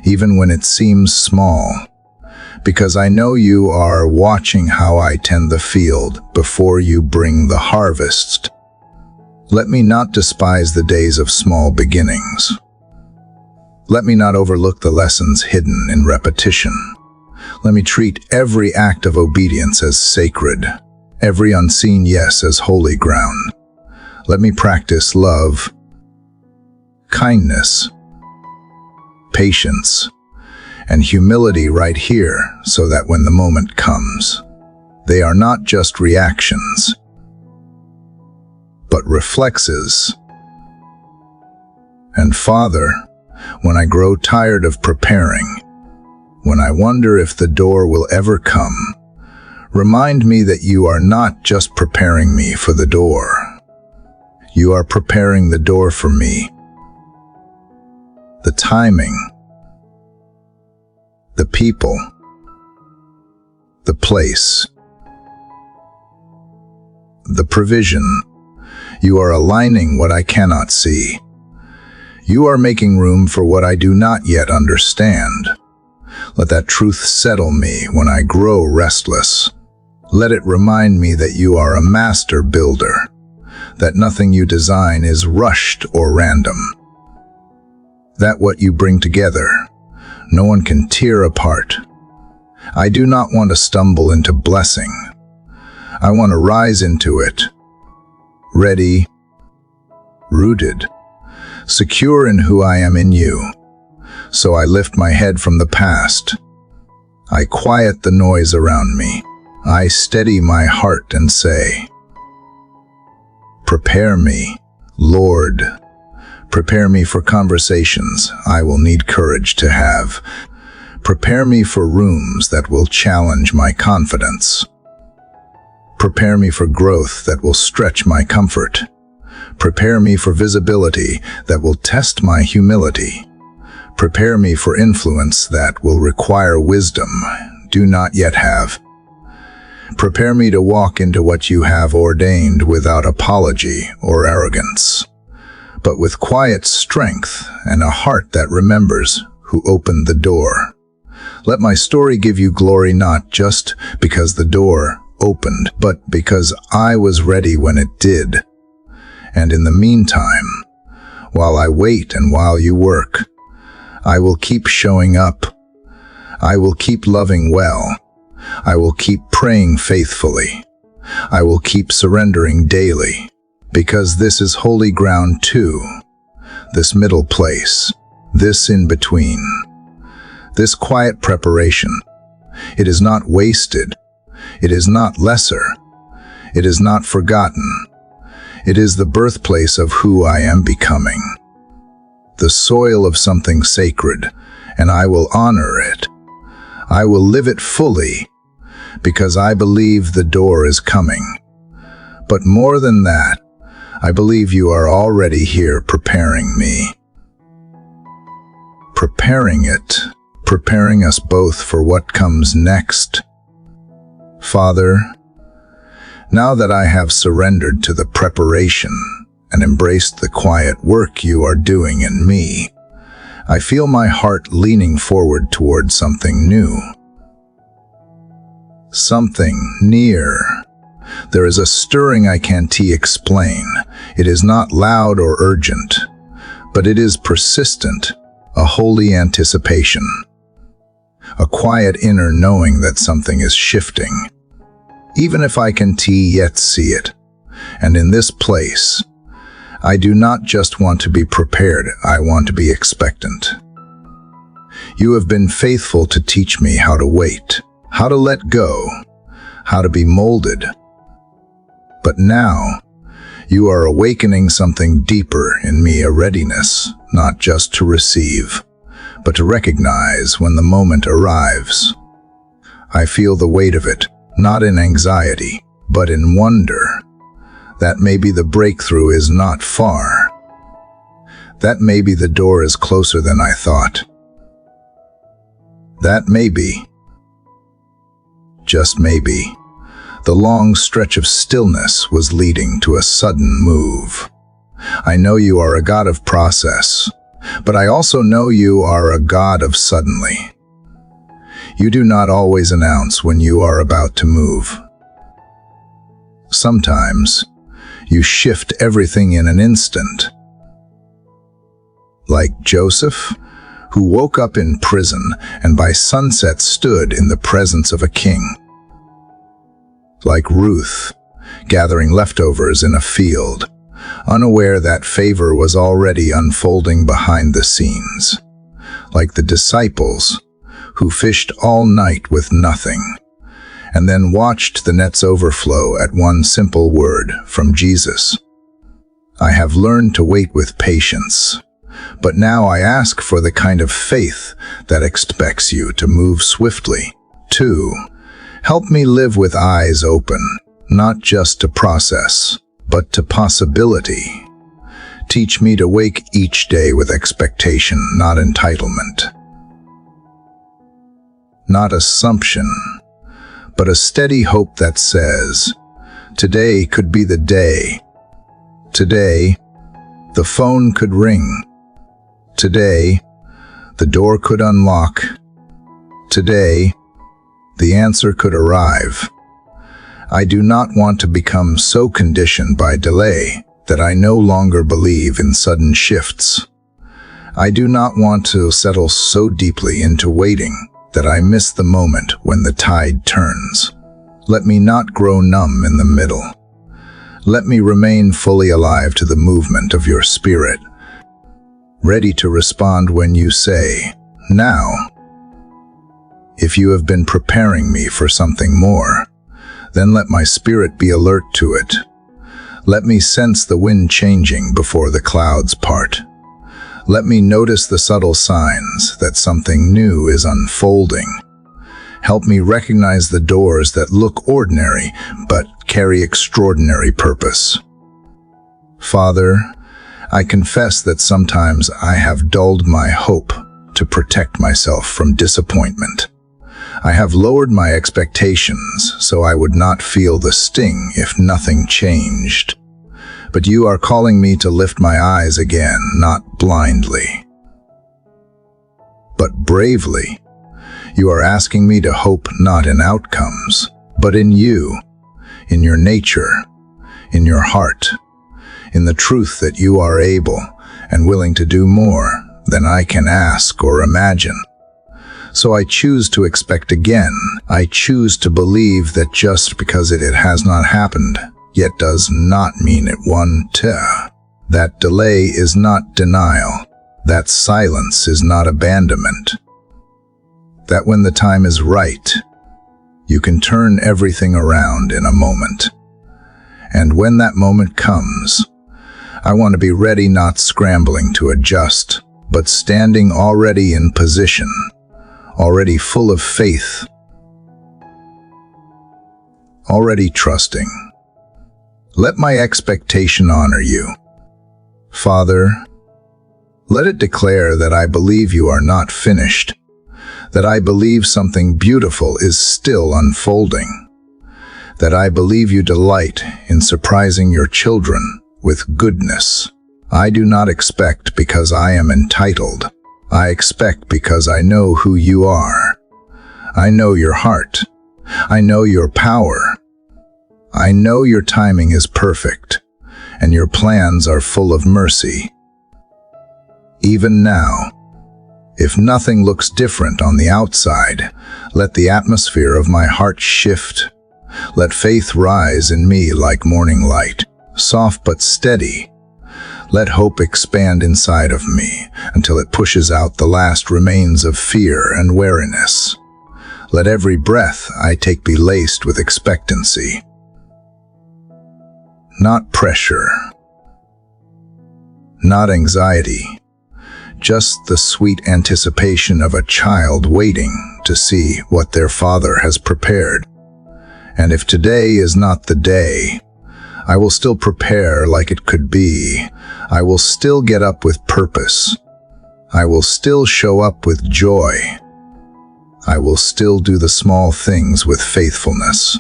even when it seems small, because I know you are watching how I tend the field before you bring the harvest. Let me not despise the days of small beginnings. Let me not overlook the lessons hidden in repetition. Let me treat every act of obedience as sacred, every unseen yes as holy ground. Let me practice love, kindness, patience, and humility right here so that when the moment comes, they are not just reactions, but reflexes. And Father, when I grow tired of preparing, when I wonder if the door will ever come, remind me that you are not just preparing me for the door. You are preparing the door for me. The timing, the people, the place, the provision. You are aligning what I cannot see. You are making room for what I do not yet understand. Let that truth settle me when I grow restless. Let it remind me that you are a master builder, that nothing you design is rushed or random, that what you bring together, no one can tear apart. I do not want to stumble into blessing. I want to rise into it, ready, rooted, secure in who I am in you. So I lift my head from the past. I quiet the noise around me. I steady my heart and say, prepare me, Lord. Prepare me for conversations I will need courage to have. Prepare me for rooms that will challenge my confidence. Prepare me for growth that will stretch my comfort. Prepare me for visibility that will test my humility. Prepare me for influence that will require wisdom do not yet have. Prepare me to walk into what you have ordained without apology or arrogance, but with quiet strength and a heart that remembers who opened the door. Let my story give you glory not just because the door opened, but because I was ready when it did. And in the meantime, while I wait and while you work, I will keep showing up. I will keep loving well. I will keep praying faithfully. I will keep surrendering daily, because this is holy ground too. This middle place, this in between, this quiet preparation. It is not wasted. It is not lesser. It is not forgotten. It is the birthplace of who I am becoming, the soil of something sacred, and I will honor it. I will live it fully, because I believe the door is coming. But more than that, I believe you are already here preparing me. Preparing it, preparing us both for what comes next. Father, now that I have surrendered to the preparation and embraced the quiet work you are doing in me, I feel my heart leaning forward toward something new. Something near. There is a stirring I can't explain. It is not loud or urgent, but it is persistent, a holy anticipation, a quiet inner knowing that something is shifting, even if I can't yet see it. And in this place, I do not just want to be prepared, I want to be expectant. You have been faithful to teach me how to wait, how to let go, how to be molded. But now, you are awakening something deeper in me, a readiness, not just to receive, but to recognize when the moment arrives. I feel the weight of it, not in anxiety, but in wonder, that maybe the breakthrough is not far, that maybe the door is closer than I thought, that maybe, just maybe, the long stretch of stillness was leading to a sudden move. I know you are a God of process, but I also know you are a God of suddenly. You do not always announce when you are about to move. Sometimes, you shift everything in an instant. Like Joseph, who woke up in prison and by sunset stood in the presence of a king. like Ruth, gathering leftovers in a field, unaware that favor was already unfolding behind the scenes, like the disciples who fished all night with nothing, and then watched the nets overflow at one simple word from Jesus. I have learned to wait with patience, but now I ask for the kind of faith that expects you to move swiftly. 2. Help me live with eyes open, not just to process, but to possibility. Teach me to wake each day with expectation, not entitlement. Not assumption, but a steady hope that says, today could be the day. Today, the phone could ring. Today, the door could unlock. Today, the answer could arrive. I do not want to become so conditioned by delay that I no longer believe in sudden shifts. I do not want to settle so deeply into waiting that I miss the moment when the tide turns. Let me not grow numb in the middle. Let me remain fully alive to the movement of your spirit, ready to respond when you say, now. If you have been preparing me for something more, then let my spirit be alert to it. Let me sense the wind changing before the clouds part. Let me notice the subtle signs that something new is unfolding. Help me recognize the doors that look ordinary but carry extraordinary purpose. Father, I confess that sometimes I have dulled my hope to protect myself from disappointment. I have lowered my expectations so I would not feel the sting if nothing changed. But you are calling me to lift my eyes again, not blindly, but bravely. You are asking me to hope not in outcomes, but in you, in your nature, in your heart, in the truth that you are able and willing to do more than I can ask or imagine. So I choose to expect again. I choose to believe that just because it has not happened, yet does not mean it won't. That delay is not denial. That silence is not abandonment. That when the time is right, you can turn everything around in a moment. And when that moment comes, I want to be ready, not scrambling to adjust, but standing already in position, already full of faith, already trusting. Let my expectation honor you. Father, let it declare that I believe you are not finished, that I believe something beautiful is still unfolding, that I believe you delight in surprising your children with goodness. I do not expect because I am entitled. I expect because I know who you are. I know your heart. I know your power. I know your timing is perfect, and your plans are full of mercy. Even now, if nothing looks different on the outside, let the atmosphere of my heart shift. Let faith rise in me like morning light, soft but steady. Let hope expand inside of me until it pushes out the last remains of fear and weariness. Let every breath I take be laced with expectancy, not pressure, not anxiety, just the sweet anticipation of a child waiting to see what their father has prepared. And if today is not the day, I will still prepare like it could be. I will still get up with purpose. I will still show up with joy. I will still do the small things with faithfulness,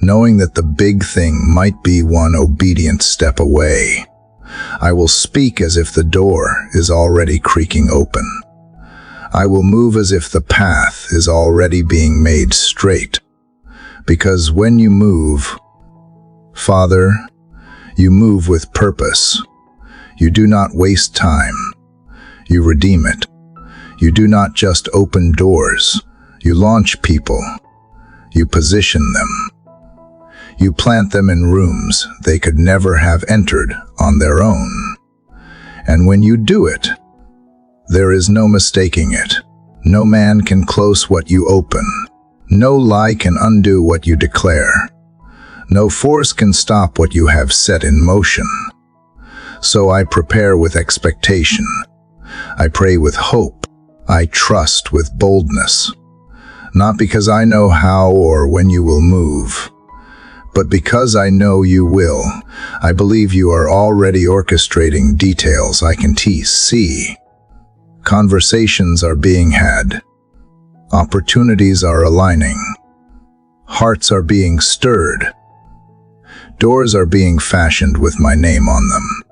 knowing that the big thing might be one obedient step away. I will speak as if the door is already creaking open. I will move as if the path is already being made straight. Because when you move, Father, you move with purpose. You do not waste time. You redeem it. You do not just open doors. You launch people. You position them. You plant them in rooms they could never have entered on their own. And when you do it, there is no mistaking it. No man can close what you open. No lie can undo what you declare. No force can stop what you have set in motion. So I prepare with expectation. I pray with hope. I trust with boldness. Not because I know how or when you will move, but because I know you will. I believe you are already orchestrating details I can see. Conversations are being had. Opportunities are aligning. Hearts are being stirred. Doors are being fashioned with my name on them,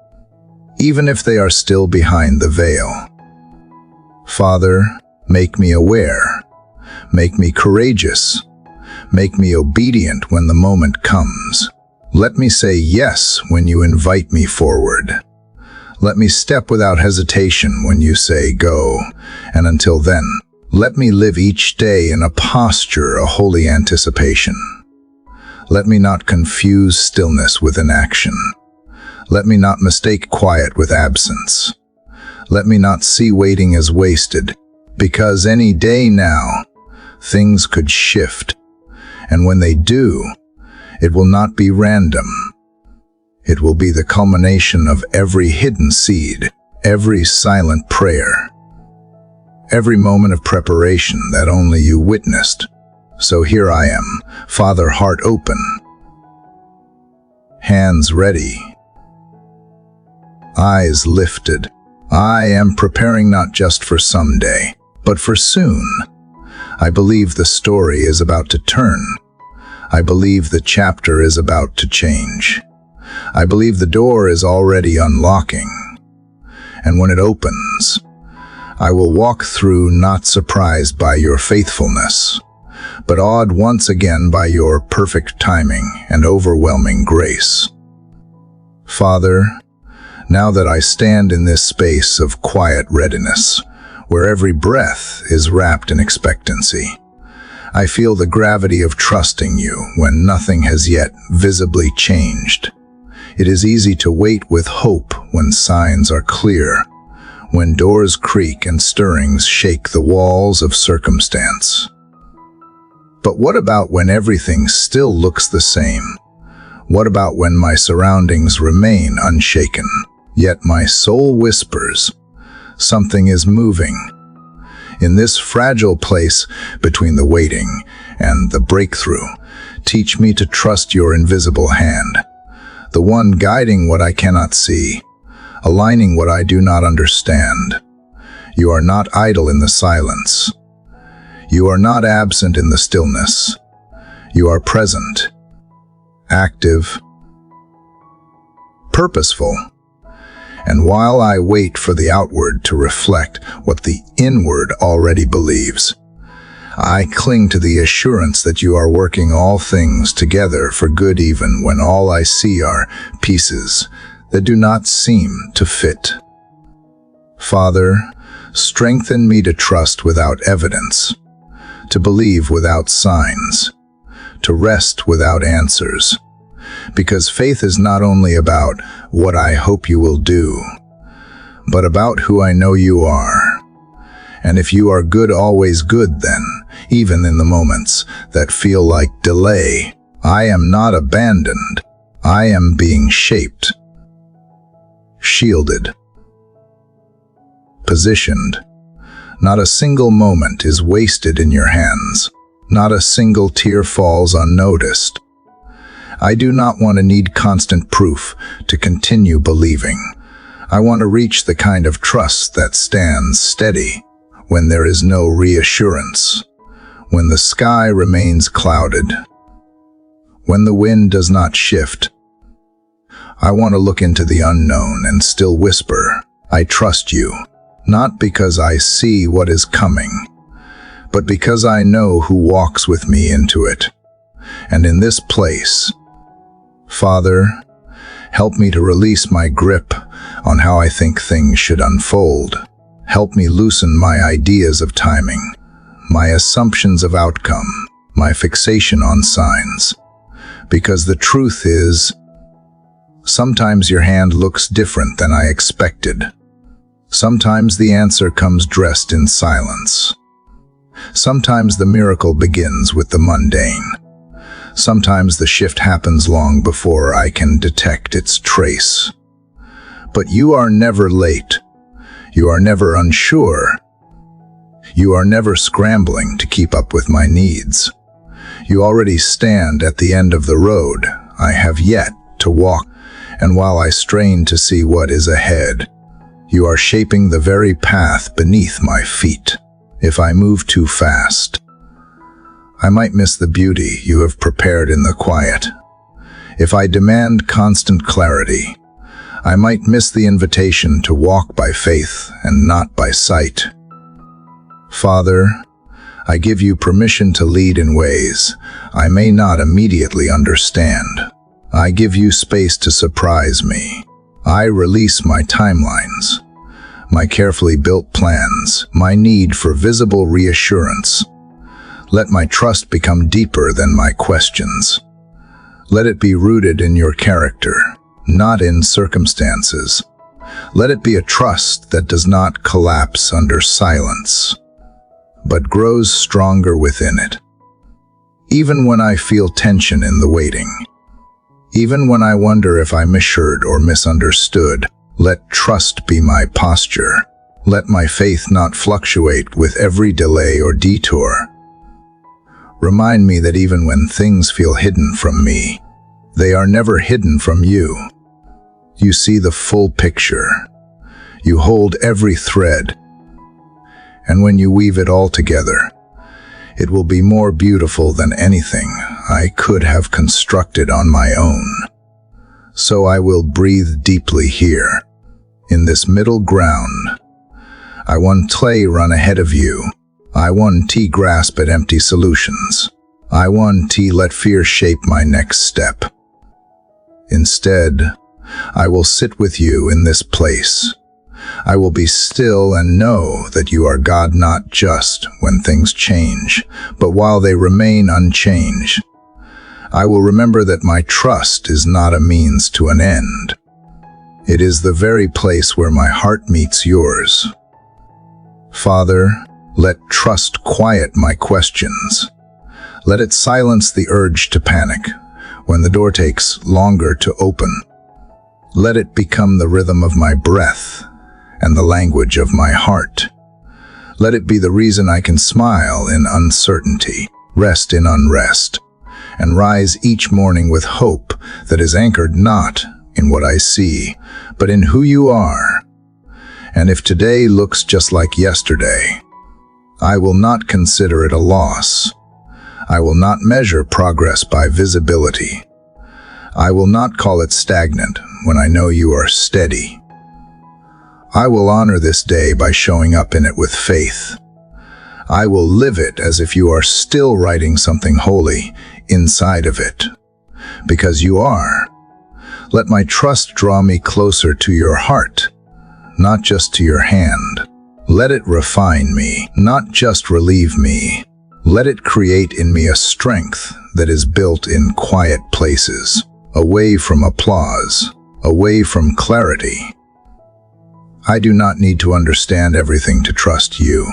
even if they are still behind the veil. Father, make me aware. Make me courageous. Make me obedient when the moment comes. Let me say yes when you invite me forward. Let me step without hesitation when you say go. And until then, let me live each day in a posture of holy anticipation. Let me not confuse stillness with inaction. Let me not mistake quiet with absence. Let me not see waiting as wasted, because any day now, things could shift. And when they do, it will not be random. It will be the culmination of every hidden seed, every silent prayer, every moment of preparation that only you witnessed. So here I am, Father, heart open, hands ready, eyes lifted. I am preparing not just for someday, but for soon. I believe the story is about to turn. I believe the chapter is about to change. I believe the door is already unlocking. And when it opens, I will walk through not surprised by your faithfulness, but awed once again by your perfect timing and overwhelming grace. Father, now that I stand in this space of quiet readiness, where every breath is wrapped in expectancy, I feel the gravity of trusting you when nothing has yet visibly changed. It is easy to wait with hope when signs are clear, when doors creak and stirrings shake the walls of circumstance. But what about when everything still looks the same? What about when my surroundings remain unshaken, yet my soul whispers, something is moving? In this fragile place between the waiting and the breakthrough, teach me to trust your invisible hand, the one guiding what I cannot see, aligning what I do not understand. You are not idle in the silence. You are not absent in the stillness. You are present, active, purposeful. And while I wait for the outward to reflect what the inward already believes, I cling to the assurance that you are working all things together for good, even when all I see are pieces that do not seem to fit. Father, strengthen me to trust without evidence, to believe without signs, to rest without answers. Because faith is not only about what I hope you will do, but about who I know you are. And if you are good, always good, then, even in the moments that feel like delay, I am not abandoned. I am being shaped, shielded, positioned. Not a single moment is wasted in your hands. Not a single tear falls unnoticed. I do not want to need constant proof to continue believing. I want to reach the kind of trust that stands steady when there is no reassurance, when the sky remains clouded, when the wind does not shift. I want to look into the unknown and still whisper, I trust you, not because I see what is coming, but because I know who walks with me into it. And in this place, Father, help me to release my grip on how I think things should unfold. Help me loosen my ideas of timing, my assumptions of outcome, my fixation on signs. Because the truth is, sometimes your hand looks different than I expected. Sometimes the answer comes dressed in silence. Sometimes the miracle begins with the mundane. Sometimes the shift happens long before I can detect its trace. But you are never late. You are never unsure. You are never scrambling to keep up with my needs. You already stand at the end of the road I have yet to walk, and while I strain to see what is ahead, you are shaping the very path beneath my feet. If I move too fast, I might miss the beauty you have prepared in the quiet. If I demand constant clarity, I might miss the invitation to walk by faith and not by sight. Father, I give you permission to lead in ways I may not immediately understand. I give you space to surprise me. I release my timelines, my carefully built plans, my need for visible reassurance. Let my trust become deeper than my questions. Let it be rooted in your character, not in circumstances. Let it be a trust that does not collapse under silence, but grows stronger within it. Even when I feel tension in the waiting, even when I wonder if I misheard or misunderstood, let trust be my posture. Let my faith not fluctuate with every delay or detour. Remind me that even when things feel hidden from me, they are never hidden from you. You see the full picture. You hold every thread. And when you weave it all together, it will be more beautiful than anything I could have constructed on my own. So I will breathe deeply here, in this middle ground. I won't run ahead of you. I won't grasp at empty solutions. I won't let fear shape my next step. Instead, I will sit with you in this place. I will be still and know that you are God not just when things change, but while they remain unchanged. I will remember that my trust is not a means to an end. It is the very place where my heart meets yours. Father, let trust quiet my questions. Let it silence the urge to panic when the door takes longer to open. Let it become the rhythm of my breath and the language of my heart. Let it be the reason I can smile in uncertainty, rest in unrest, and rise each morning with hope that is anchored not in what I see, but in who you are. And if today looks just like yesterday, I will not consider it a loss. I will not measure progress by visibility. I will not call it stagnant when I know you are steady. I will honor this day by showing up in it with faith. I will live it as if you are still writing something holy inside of it, because you are. Let my trust draw me closer to your heart, not just to your hand. Let it refine me, not just relieve me. Let it create in me a strength that is built in quiet places, away from applause, away from clarity. I do not need to understand everything to trust you.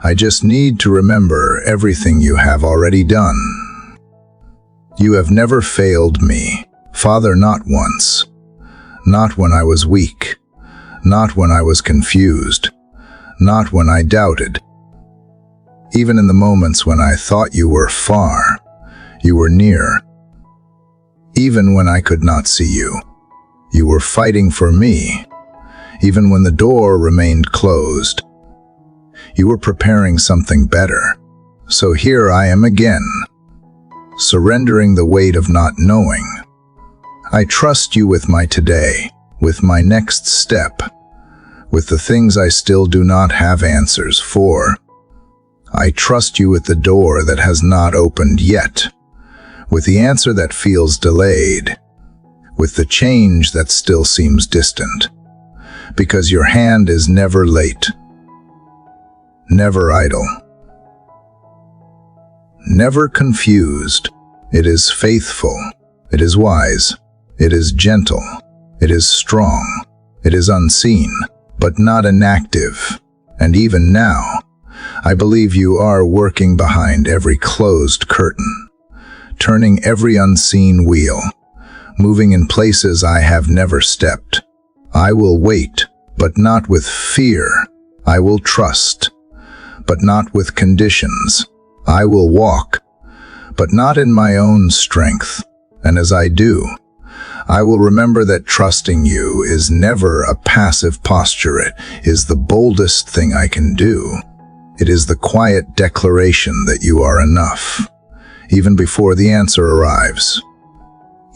I just need to remember everything you have already done. You have never failed me, Father, not once. Not when I was weak. Not when I was confused. Not when I doubted. Even in the moments when I thought you were far, you were near. Even when I could not see you, you were fighting for me. Even when the door remained closed, you were preparing something better. So here I am again, surrendering the weight of not knowing. I trust you with my today, with my next step, with the things I still do not have answers for. I trust you with the door that has not opened yet, with the answer that feels delayed, with the change that still seems distant. Because your hand is never late, never idle, never confused, It is faithful. It is wise. It is gentle. It is strong. It is unseen, but not inactive. And even now, I believe you are working behind every closed curtain, turning every unseen wheel, moving in places I have never stepped. I will wait, but not with fear. I will trust, but not with conditions. I will walk, but not in my own strength. And as I do, I will remember that trusting you is never a passive posture. It is the boldest thing I can do. It is the quiet declaration that you are enough, even before the answer arrives,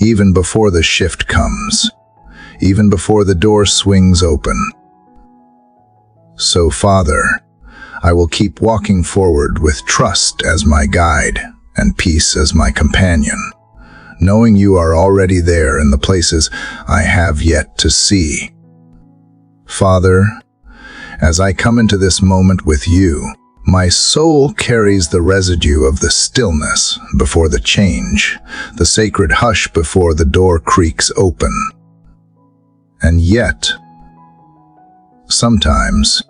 even before the shift comes, even before the door swings open. So, Father, I will keep walking forward with trust as my guide and peace as my companion, knowing you are already there in the places I have yet to see. Father, as I come into this moment with you, my soul carries the residue of the stillness before the change, the sacred hush before the door creaks open. And yet, sometimes,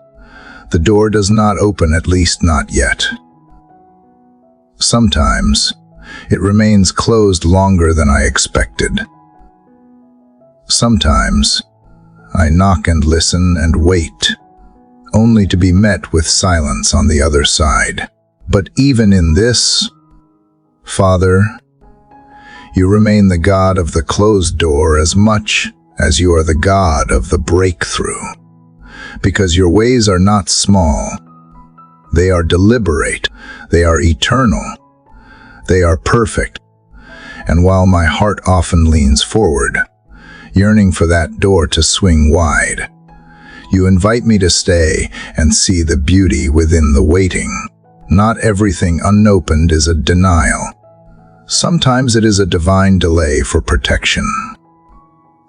the door does not open, at least not yet. Sometimes, it remains closed longer than I expected. Sometimes, I knock and listen and wait, only to be met with silence on the other side. But even in this, Father, you remain the God of the closed door as much as you are the God of the breakthrough. Because your ways are not small. They are deliberate. They are eternal. They are perfect. And while my heart often leans forward, yearning for that door to swing wide, you invite me to stay and see the beauty within the waiting. Not everything unopened is a denial. Sometimes it is a divine delay for protection.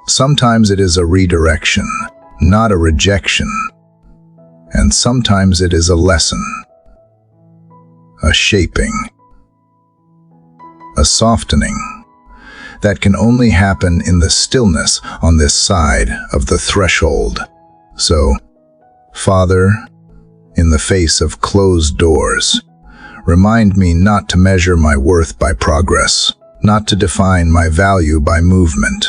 Sometimes it is a redirection, not a rejection. And sometimes it is a lesson, a shaping, a softening that can only happen in the stillness on this side of the threshold. So, Father, in the face of closed doors, remind me not to measure my worth by progress, not to define my value by movement.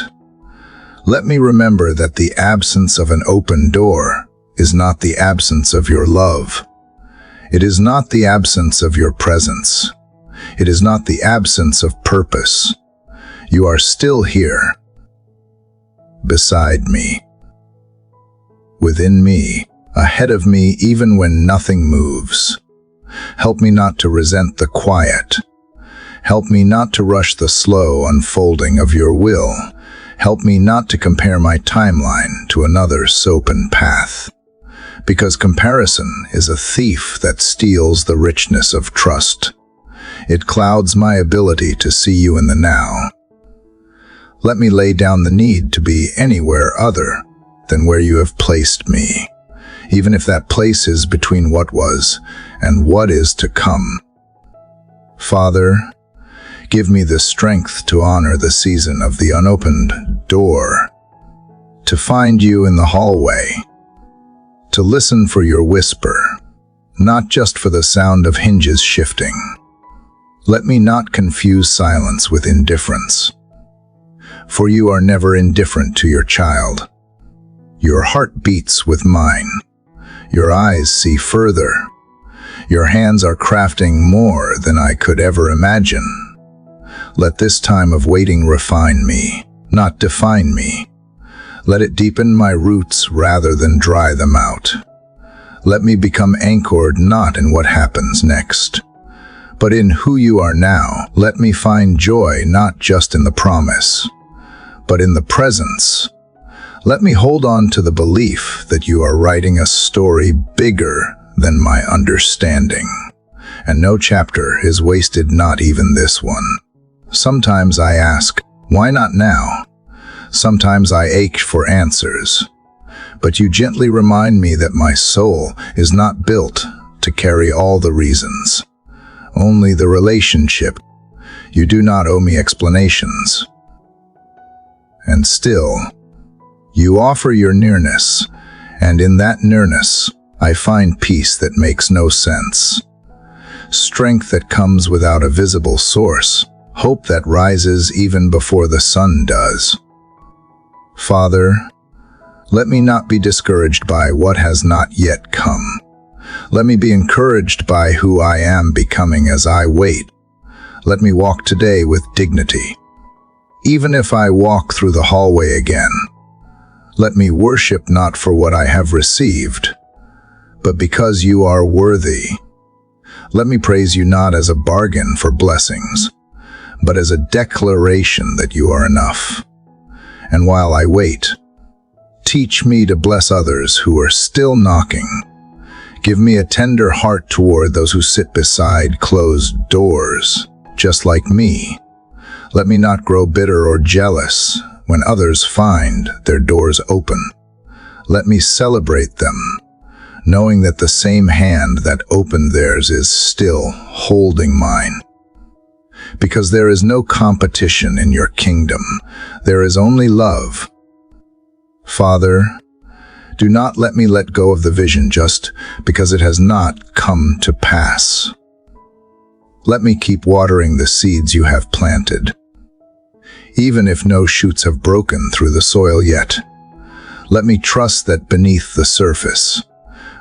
Let me remember that the absence of an open door is not the absence of your love. It is not the absence of your presence. It is not the absence of purpose. You are still here, beside me, within me, ahead of me, even when nothing moves. Help me not to resent the quiet. Help me not to rush the slow unfolding of your will. Help me not to compare my timeline to another's open path. Because comparison is a thief that steals the richness of trust. It clouds my ability to see you in the now. Let me lay down the need to be anywhere other than where you have placed me, even if that place is between what was and what is to come. Father, give me the strength to honor the season of the unopened door, to find you in the hallway, to listen for your whisper, not just for the sound of hinges shifting. Let me not confuse silence with indifference, for you are never indifferent to your child. Your heart beats with mine. Your eyes see further. Your hands are crafting more than I could ever imagine. Let this time of waiting refine me, not define me. Let it deepen my roots rather than dry them out. Let me become anchored not in what happens next, but in who you are now. Let me find joy not just in the promise, but in the presence. Let me hold on to the belief that you are writing a story bigger than my understanding, and no chapter is wasted, not even this one. Sometimes I ask, why not now? Sometimes I ache for answers, but you gently remind me that my soul is not built to carry all the reasons, only the relationship. You do not owe me explanations. And still, you offer your nearness, and in that nearness, I find peace that makes no sense. Strength that comes without a visible source, hope that rises even before the sun does. Father, let me not be discouraged by what has not yet come. Let me be encouraged by who I am becoming as I wait. Let me walk today with dignity. Even if I walk through the hallway again, let me worship not for what I have received, but because you are worthy. Let me praise you not as a bargain for blessings, but as a declaration that you are enough. And while I wait, teach me to bless others who are still knocking. Give me a tender heart toward those who sit beside closed doors, just like me. Let me not grow bitter or jealous when others find their doors open. Let me celebrate them, knowing that the same hand that opened theirs is still holding mine. Because there is no competition in your kingdom, there is only love. Father, do not let me let go of the vision just because it has not come to pass. Let me keep watering the seeds you have planted, even if no shoots have broken through the soil yet. Let me trust that beneath the surface,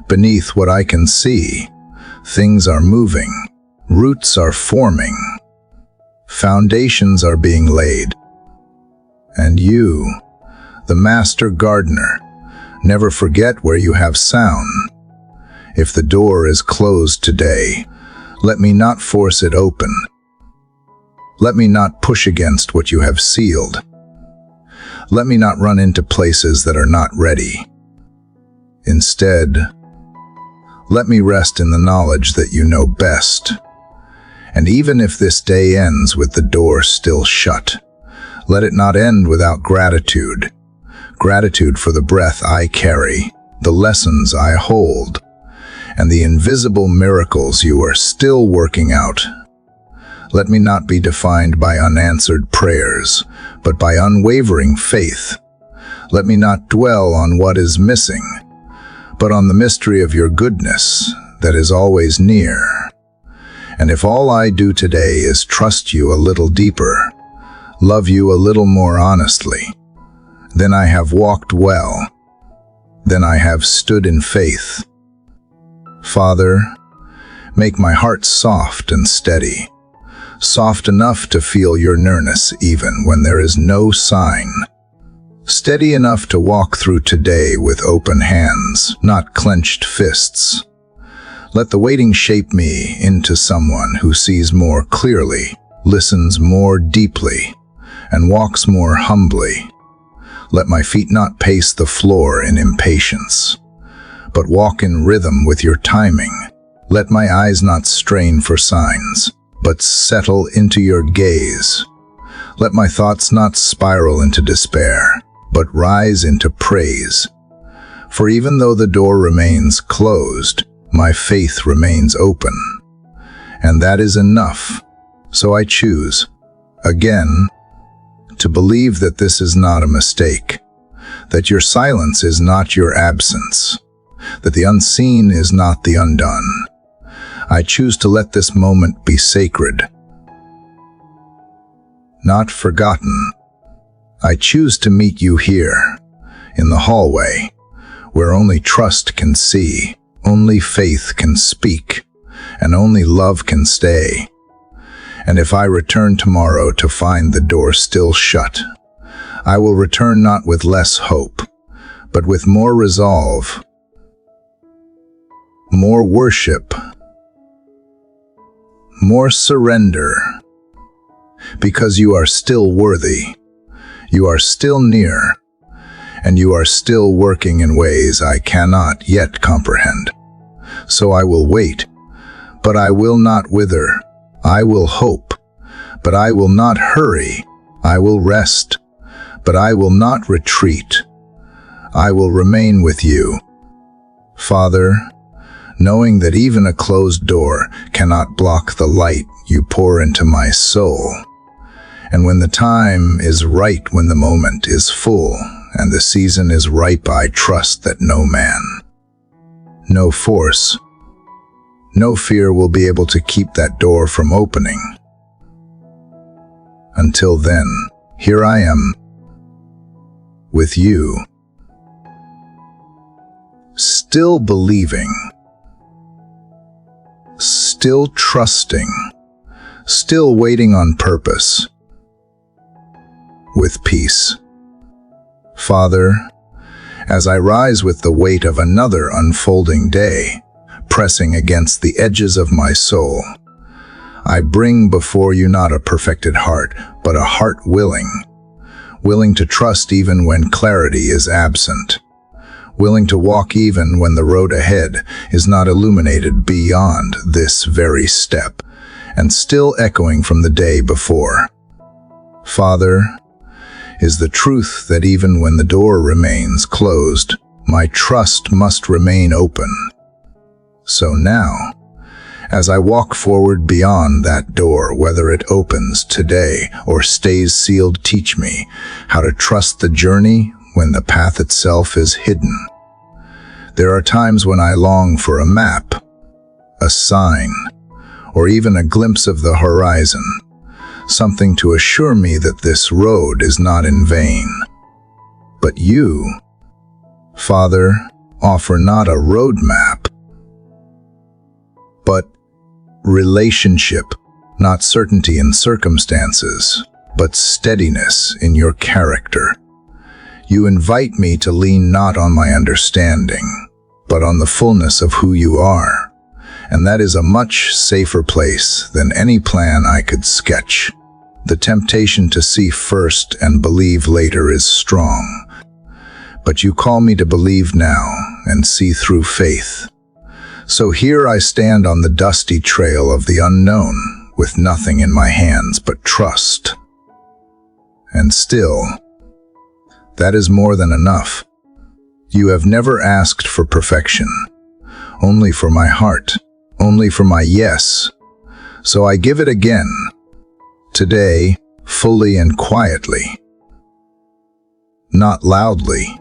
beneath what I can see, things are moving, roots are forming, foundations are being laid. And you, the master gardener, never forget where you have sown. If the door is closed today, let me not force it open. Let me not push against what you have sealed. Let me not run into places that are not ready. Instead, let me rest in the knowledge that you know best. And even if this day ends with the door still shut, let it not end without gratitude. Gratitude for the breath I carry, the lessons I hold, and the invisible miracles you are still working out. Let me not be defined by unanswered prayers, but by unwavering faith. Let me not dwell on what is missing, but on the mystery of your goodness that is always near. And if all I do today is trust you a little deeper, love you a little more honestly, then I have walked well, then I have stood in faith. Father, make my heart soft and steady, soft enough to feel your nearness even when there is no sign, steady enough to walk through today with open hands, not clenched fists. Let the waiting shape me into someone who sees more clearly, listens more deeply, and walks more humbly. Let my feet not pace the floor in impatience, but walk in rhythm with your timing. Let my eyes not strain for signs, but settle into your gaze. Let my thoughts not spiral into despair, but rise into praise. For even though the door remains closed, my faith remains open. And that is enough. So I choose, again, to believe that this is not a mistake, that your silence is not your absence, that the unseen is not the undone. I choose to let this moment be sacred, not forgotten. I choose to meet you here, in the hallway, where only trust can see, only faith can speak, and only love can stay. And if I return tomorrow to find the door still shut, I will return not with less hope, but with more resolve, more worship, more surrender, because you are still worthy, you are still near, and you are still working in ways I cannot yet comprehend. So I will wait, but I will not wither. I will hope, but I will not hurry. I will rest, but I will not retreat. I will remain with you. Father, knowing that even a closed door cannot block the light you pour into my soul. And when the time is right, when the moment is full, and the season is ripe, I trust that no man, no force, no fear will be able to keep that door from opening. Until then, here I am, with you, still believing, still trusting, still waiting on purpose, with peace. Father, as I rise with the weight of another unfolding day, pressing against the edges of my soul, I bring before you not a perfected heart, but a heart willing to trust even when clarity is absent, willing to walk even when the road ahead is not illuminated beyond this very step, and still echoing from the day before. Father, is the truth that even when the door remains closed, my trust must remain open. So now, as I walk forward beyond that door, whether it opens today or stays sealed, teach me how to trust the journey when the path itself is hidden. There are times when I long for a map, a sign, or even a glimpse of the horizon, something to assure me that this road is not in vain. But you, Father, offer not a roadmap, but relationship, not certainty in circumstances, but steadiness in your character. You invite me to lean not on my understanding, but on the fullness of who you are. And that is a much safer place than any plan I could sketch. The temptation to see first and believe later is strong, but you call me to believe now and see through faith. So here I stand on the dusty trail of the unknown, with nothing in my hands but trust. And still, that is more than enough. You have never asked for perfection, only for my heart, only for my yes. So I give it again, today, fully and quietly. Not loudly,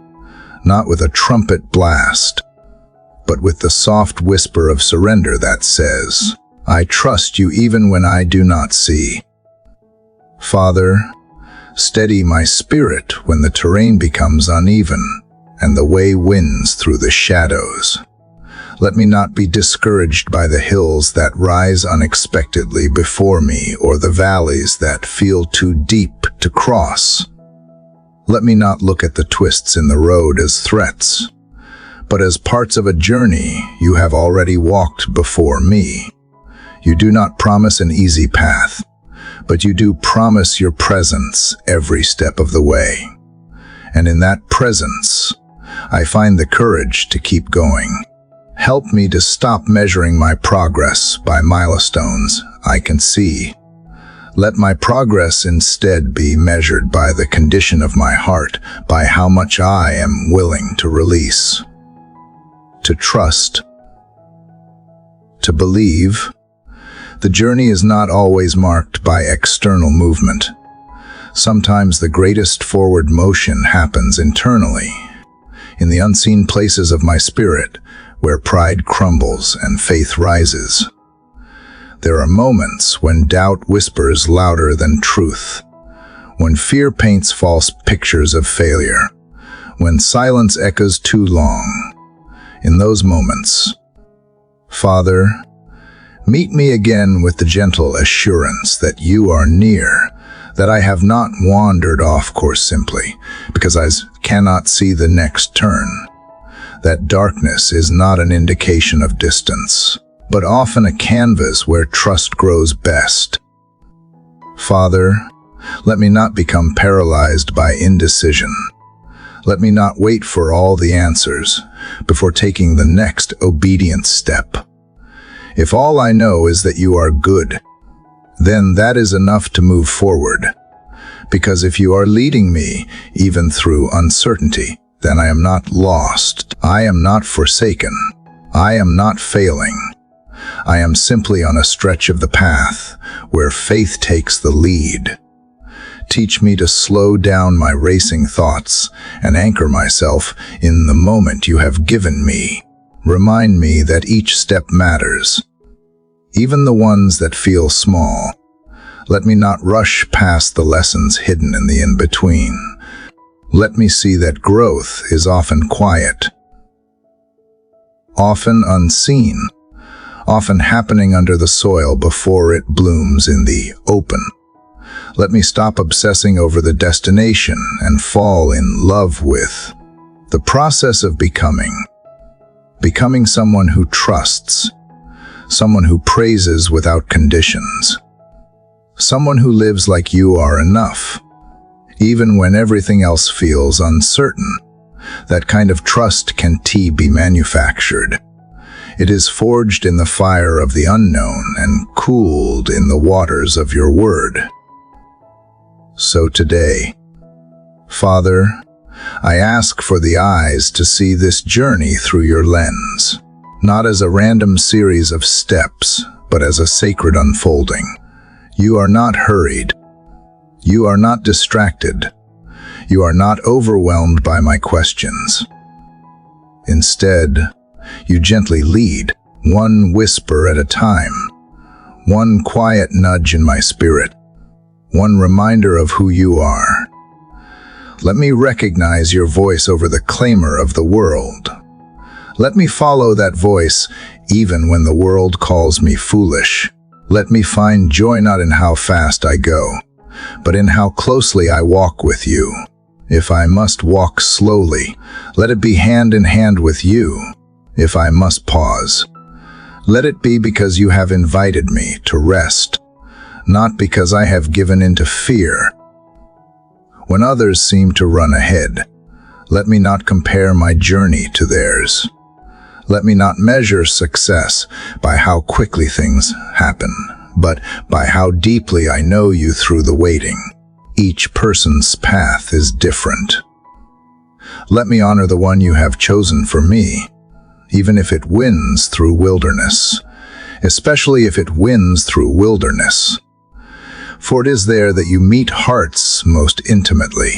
not with a trumpet blast, but with the soft whisper of surrender that says, I trust you even when I do not see. Father, steady my spirit when the terrain becomes uneven and the way wins through the shadows. Let me not be discouraged by the hills that rise unexpectedly before me or the valleys that feel too deep to cross. Let me not look at the twists in the road as threats, but as parts of a journey you have already walked before me. You do not promise an easy path, but you do promise your presence every step of the way. And in that presence, I find the courage to keep going. Help me to stop measuring my progress by milestones I can see. Let my progress instead be measured by the condition of my heart, by how much I am willing to release, to trust, to believe. The journey is not always marked by external movement. Sometimes the greatest forward motion happens internally, in the unseen places of my spirit, where pride crumbles and faith rises. There are moments when doubt whispers louder than truth, when fear paints false pictures of failure, when silence echoes too long. In those moments, Father, meet me again with the gentle assurance that you are near, that I have not wandered off course simply because I cannot see the next turn. That darkness is not an indication of distance, but often a canvas where trust grows best. Father, let me not become paralyzed by indecision. Let me not wait for all the answers before taking the next obedient step. If all I know is that you are good, then that is enough to move forward. Because if you are leading me, even through uncertainty, then I am not lost, I am not forsaken, I am not failing. I am simply on a stretch of the path where faith takes the lead. Teach me to slow down my racing thoughts and anchor myself in the moment you have given me. Remind me that each step matters, even the ones that feel small. Let me not rush past the lessons hidden in the in-between. Let me see that growth is often quiet, often unseen, often happening under the soil before it blooms in the open. Let me stop obsessing over the destination and fall in love with the process of becoming someone who trusts, someone who praises without conditions, someone who lives like you are enough, even when everything else feels uncertain. That kind of trust can't be manufactured. It is forged in the fire of the unknown and cooled in the waters of your word. So today, Father, I ask for the eyes to see this journey through your lens, not as a random series of steps, but as a sacred unfolding. You are not hurried. You are not distracted. You are not overwhelmed by my questions. Instead, you gently lead, one whisper at a time, one quiet nudge in my spirit, one reminder of who you are. Let me recognize your voice over the clamor of the world. Let me follow that voice even when the world calls me foolish. Let me find joy not in how fast I go, but in how closely I walk with you. If I must walk slowly, let it be hand in hand with you. If I must pause, let it be because you have invited me to rest, not because I have given into fear. When others seem to run ahead, let me not compare my journey to theirs. Let me not measure success by how quickly things happen, but by how deeply I know you through the waiting. Each person's path is different. Let me honor the one you have chosen for me, even if it wins through wilderness, especially if it wins through wilderness. For it is there that you meet hearts most intimately.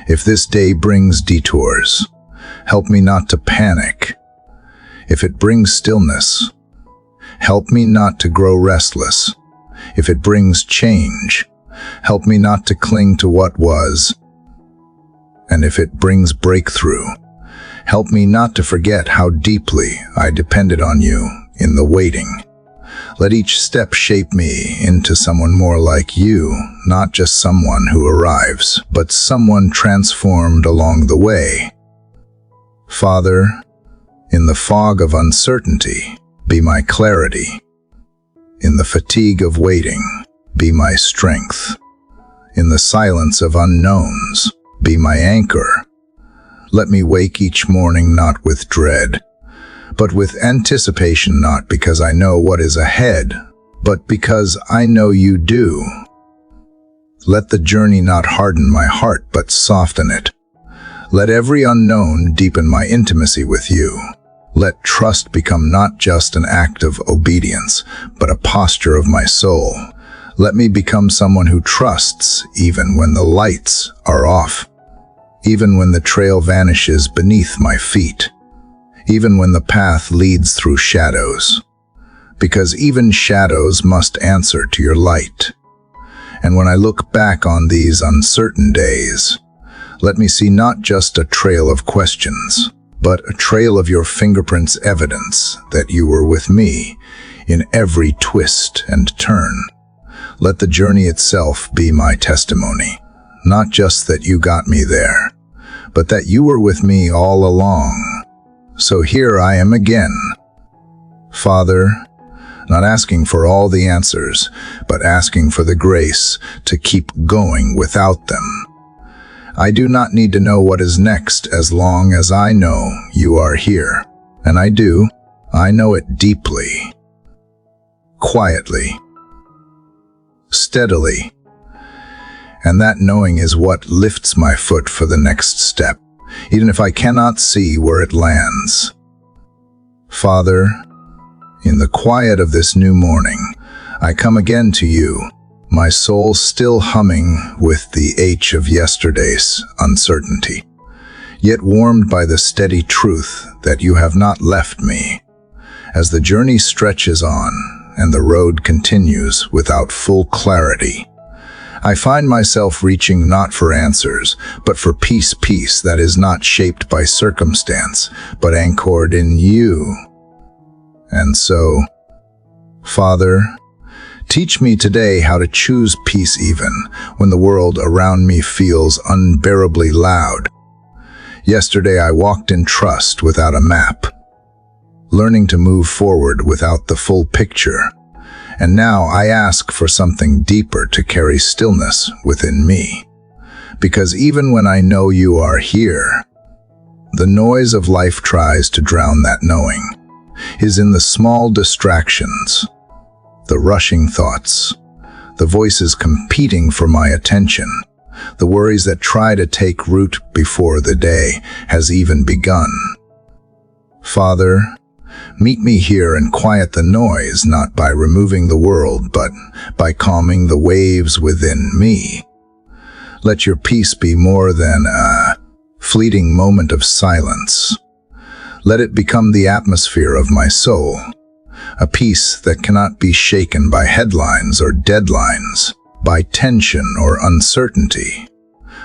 If this day brings detours, help me not to panic. If it brings stillness, help me not to grow restless. If it brings change, help me not to cling to what was. And if it brings breakthrough, help me not to forget how deeply I depended on you in the waiting. Let each step shape me into someone more like you, not just someone who arrives, but someone transformed along the way. Father, in the fog of uncertainty, be my clarity. In the fatigue of waiting, be my strength. In the silence of unknowns, be my anchor. Let me wake each morning not with dread, but with anticipation, not because I know what is ahead, but because I know you do. Let the journey not harden my heart, but soften it. Let every unknown deepen my intimacy with you. Let trust become not just an act of obedience, but a posture of my soul. Let me become someone who trusts even when the lights are off, even when the trail vanishes beneath my feet, even when the path leads through shadows, because even shadows must answer to your light. And when I look back on these uncertain days, let me see not just a trail of questions, but a trail of your fingerprints, evidence that you were with me in every twist and turn. Let the journey itself be my testimony, not just that you got me there, but that you were with me all along. So here I am again, Father, not asking for all the answers, but asking for the grace to keep going without them. I do not need to know what is next as long as I know you are here. And I do. I know it deeply, quietly, steadily. And that knowing is what lifts my foot for the next step, even if I cannot see where it lands. Father, in the quiet of this new morning, I come again to you, my soul still humming with the ache of yesterday's uncertainty, yet warmed by the steady truth that you have not left me. As the journey stretches on and the road continues without full clarity, I find myself reaching not for answers, but for peace that is not shaped by circumstance, but anchored in you. And so, Father, teach me today how to choose peace even when the world around me feels unbearably loud. Yesterday I walked in trust without a map, learning to move forward without the full picture. And now I ask for something deeper to carry stillness within me. Because even when I know you are here, the noise of life tries to drown that knowing, is in the small distractions, the rushing thoughts, the voices competing for my attention, the worries that try to take root before the day has even begun. Father, meet me here and quiet the noise, not by removing the world, but by calming the waves within me. Let your peace be more than a fleeting moment of silence. Let it become the atmosphere of my soul, a peace that cannot be shaken by headlines or deadlines, by tension or uncertainty,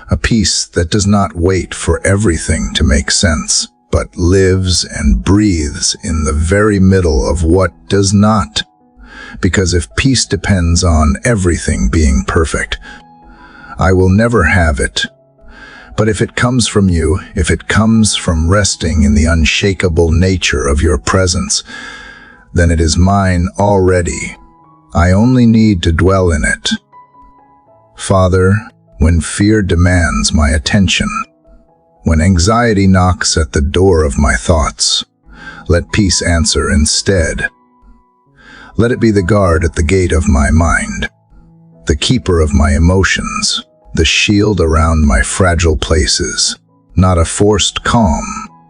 a peace that does not wait for everything to make sense, but lives and breathes in the very middle of what does not. Because if peace depends on everything being perfect, I will never have it. But if it comes from you, if it comes from resting in the unshakable nature of your presence, then it is mine already. I only need to dwell in it. Father, when fear demands my attention, when anxiety knocks at the door of my thoughts, let peace answer instead. Let it be the guard at the gate of my mind, the keeper of my emotions, the shield around my fragile places, not a forced calm,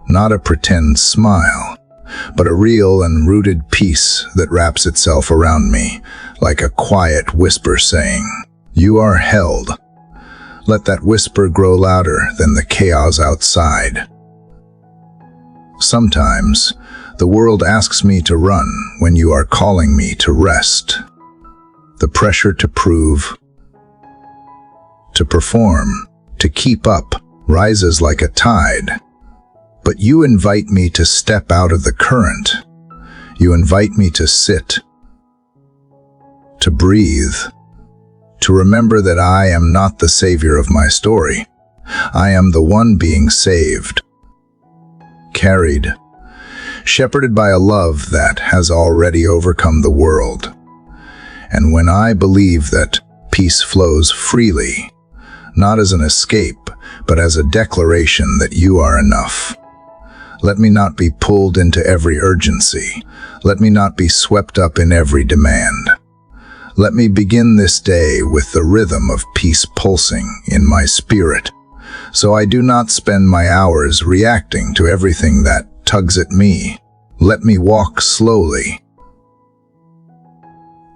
not a pretend smile, but a real and rooted peace that wraps itself around me like a quiet whisper saying, "You are held." Let that whisper grow louder than the chaos outside. Sometimes, the world asks me to run when you are calling me to rest. The pressure to prove, to perform, to keep up, rises like a tide. But you invite me to step out of the current. You invite me to sit, to breathe, to remember that I am not the savior of my story. I am the one being saved, carried, shepherded by a love that has already overcome the world. And when I believe that peace flows freely, not as an escape, but as a declaration that you are enough, let me not be pulled into every urgency. Let me not be swept up in every demand. Let me begin this day with the rhythm of peace pulsing in my spirit, so I do not spend my hours reacting to everything that tugs at me. Let me walk slowly,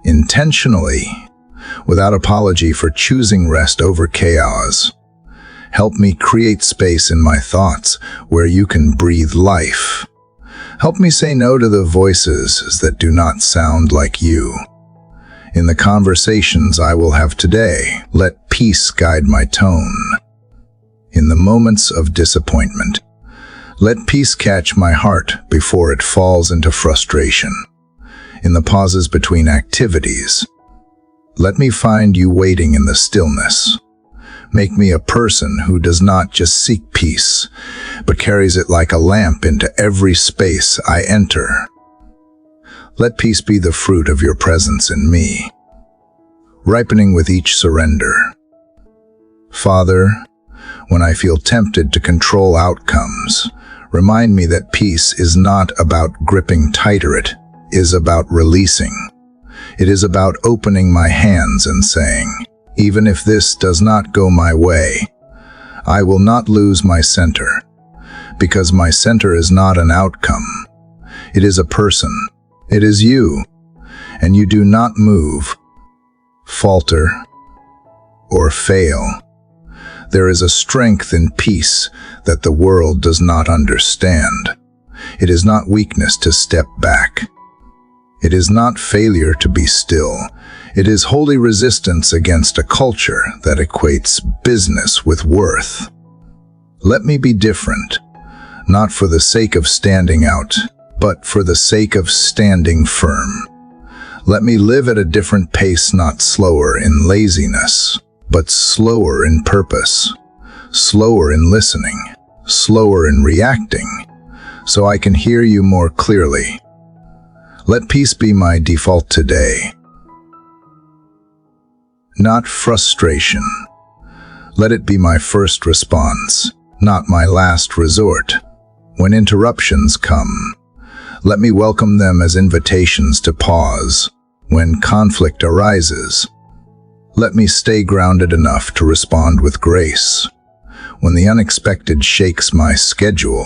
intentionally, without apology for choosing rest over chaos. Help me create space in my thoughts where you can breathe life. Help me say no to the voices that do not sound like you. In the conversations I will have today, let peace guide my tone. In the moments of disappointment, let peace catch my heart before it falls into frustration. In the pauses between activities, let me find you waiting in the stillness. Make me a person who does not just seek peace, but carries it like a lamp into every space I enter. Let peace be the fruit of your presence in me, ripening with each surrender. Father, when I feel tempted to control outcomes, remind me that peace is not about gripping tighter, it is about releasing. It is about opening my hands and saying, even if this does not go my way, I will not lose my center, because my center is not an outcome. It is a person. It is you. And you do not move, falter, or fail. There is a strength in peace that the world does not understand. It is not weakness to step back. It is not failure to be still. It is holy resistance against a culture that equates business with worth. Let me be different, not for the sake of standing out, but for the sake of standing firm. Let me live at a different pace, not slower in laziness, but slower in purpose, slower in listening, slower in reacting, so I can hear you more clearly. Let peace be my default today, not frustration. Let it be my first response, not my last resort. When interruptions come, let me welcome them as invitations to pause. When conflict arises, let me stay grounded enough to respond with grace. When the unexpected shakes my schedule,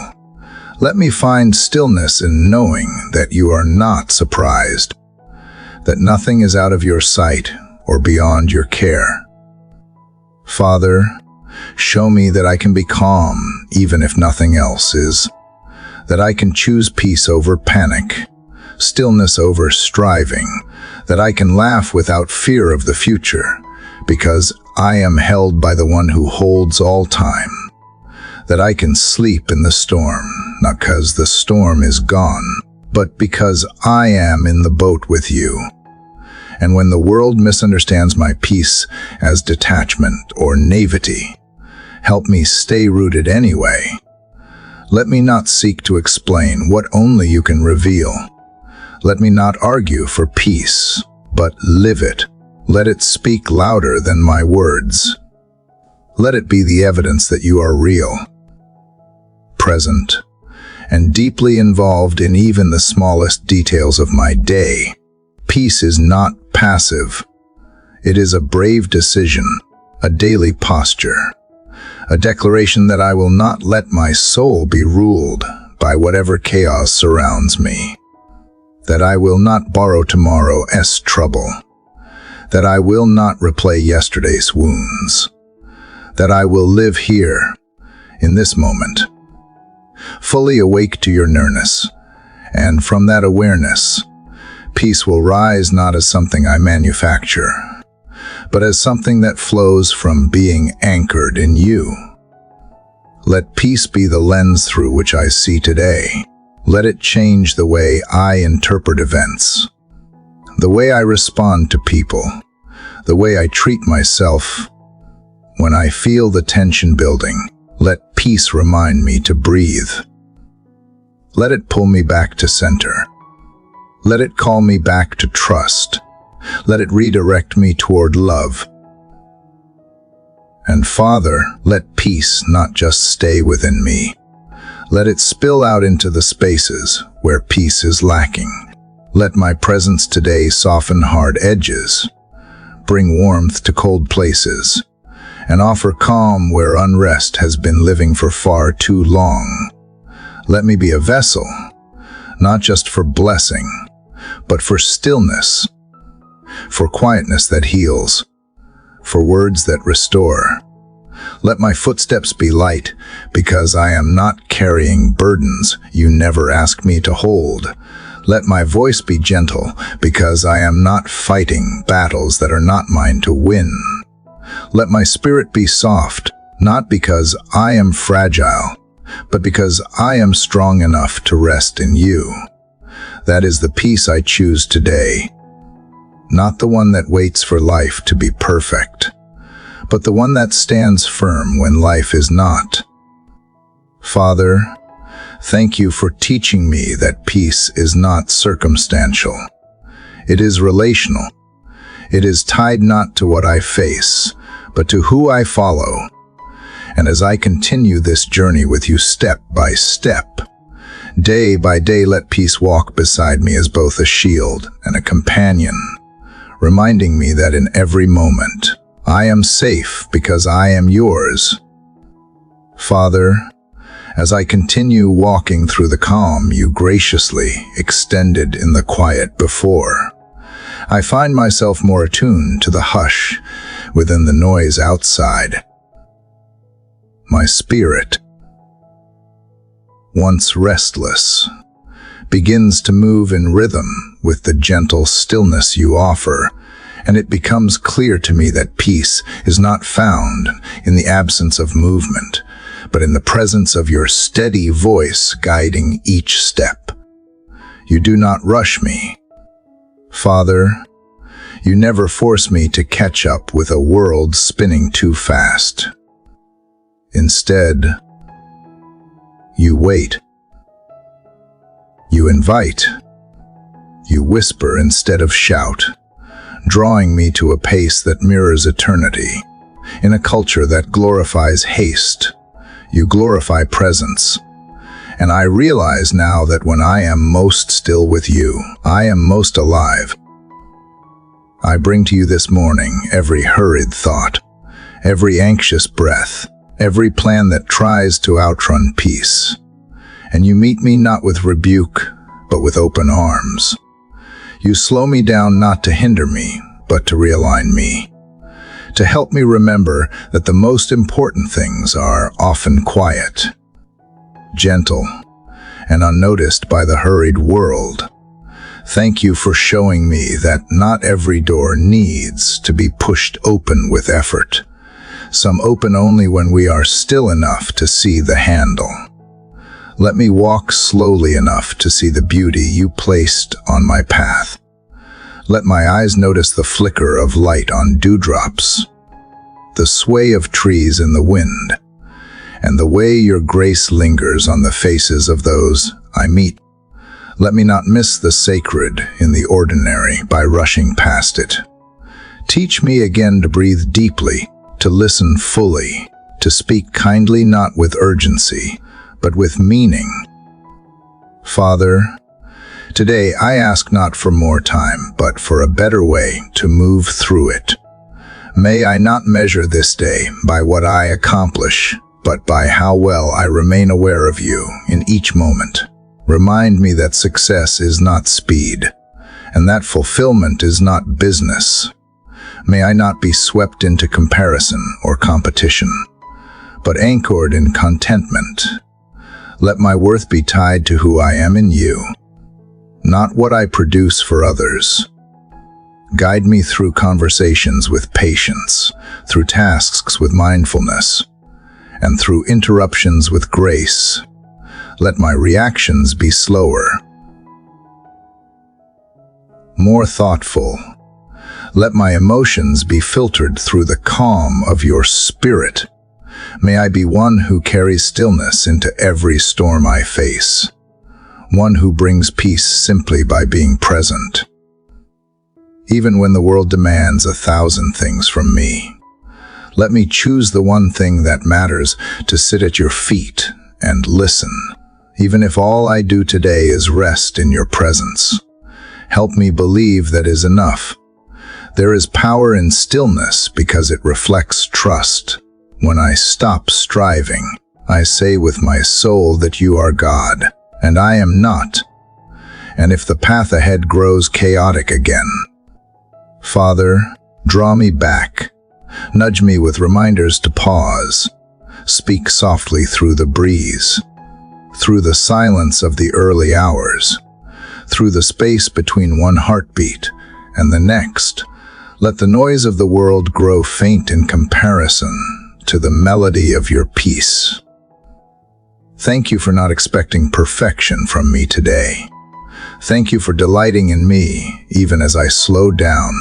let me find stillness in knowing that you are not surprised, that nothing is out of your sight or beyond your care. Father, show me that I can be calm even if nothing else is, that I can choose peace over panic, stillness over striving, that I can laugh without fear of the future, because I am held by the one who holds all time, that I can sleep in the storm, not because the storm is gone, but because I am in the boat with you. And when the world misunderstands my peace as detachment or naivety, help me stay rooted anyway. Let me not seek to explain what only you can reveal. Let me not argue for peace, but live it. Let it speak louder than my words. Let it be the evidence that you are real, present, and deeply involved in even the smallest details of my day. Peace is not passive. It is a brave decision, a daily posture, a declaration that I will not let my soul be ruled by whatever chaos surrounds me, that I will not borrow tomorrow's trouble, that I will not replay yesterday's wounds, that I will live here, in this moment, fully awake to your nearness, and from that awareness, peace will rise not as something I manufacture, but as something that flows from being anchored in you. Let peace be the lens through which I see today. Let it change the way I interpret events, the way I respond to people, the way I treat myself. When I feel the tension building, let peace remind me to breathe. Let it pull me back to center. Let it call me back to trust. Let it redirect me toward love. And Father, let peace not just stay within me. Let it spill out into the spaces where peace is lacking. Let my presence today soften hard edges, bring warmth to cold places, and offer calm where unrest has been living for far too long. Let me be a vessel, not just for blessing, but for stillness, for quietness that heals, for words that restore. Let my footsteps be light, because I am not carrying burdens you never asked me to hold. Let my voice be gentle, because I am not fighting battles that are not mine to win. Let my spirit be soft, not because I am fragile, but because I am strong enough to rest in you. That is the peace I choose today, not the one that waits for life to be perfect, but the one that stands firm when life is not. Father, thank you for teaching me that peace is not circumstantial. It is relational. It is tied not to what I face, but to who I follow. And as I continue this journey with you step by step, day by day, let peace walk beside me as both a shield and a companion, reminding me that in every moment, I am safe because I am yours. Father, As I continue walking through the calm you graciously extended in the quiet before, I find myself more attuned to the hush within the noise outside. My spirit, once restless, begins to move in rhythm with the gentle stillness you offer, and it becomes clear to me that peace is not found in the absence of movement, but in the presence of your steady voice guiding each step. You do not rush me, Father. You never force me to catch up with a world spinning too fast. Instead, you wait. You invite. You whisper instead of shout, drawing me to a pace that mirrors eternity. In a culture that glorifies haste, you glorify presence. And I realize now that when I am most still with you, I am most alive. I bring to you this morning every hurried thought, every anxious breath, every plan that tries to outrun peace. And you meet me not with rebuke, but with open arms. You slow me down not to hinder me, but to realign me, to help me remember that the most important things are often quiet, gentle, and unnoticed by the hurried world. Thank you for showing me that not every door needs to be pushed open with effort. Some open only when we are still enough to see the handle. Let me walk slowly enough to see the beauty you placed on my path. Let my eyes notice the flicker of light on dewdrops, the sway of trees in the wind, and the way your grace lingers on the faces of those I meet. Let me not miss the sacred in the ordinary by rushing past it. Teach me again to breathe deeply, to listen fully, to speak kindly not with urgency, but with meaning. Father, today I ask not for more time, but for a better way to move through it. May I not measure this day by what I accomplish, but by how well I remain aware of you in each moment. Remind me that success is not speed, and that fulfillment is not business. May I not be swept into comparison or competition, but anchored in contentment. Let my worth be tied to who I am in you, not what I produce for others. Guide me through conversations with patience, through tasks with mindfulness, and through interruptions with grace. Let my reactions be slower, more thoughtful. Let my emotions be filtered through the calm of your spirit. May I be one who carries stillness into every storm I face, one who brings peace simply by being present. Even when the world demands 1,000 things from me, let me choose the one thing that matters, to sit at your feet and listen. Even if all I do today is rest in your presence, help me believe that is enough. There is power in stillness because it reflects trust. When I stop striving, I say with my soul that you are God, and I am not. And if the path ahead grows chaotic again, Father, draw me back. Nudge me with reminders to pause. Speak softly through the breeze, through the silence of the early hours, through the space between one heartbeat and the next. Let the noise of the world grow faint in comparison to the melody of your peace. Thank you for not expecting perfection from me today. Thank you for delighting in me, even as I slow down.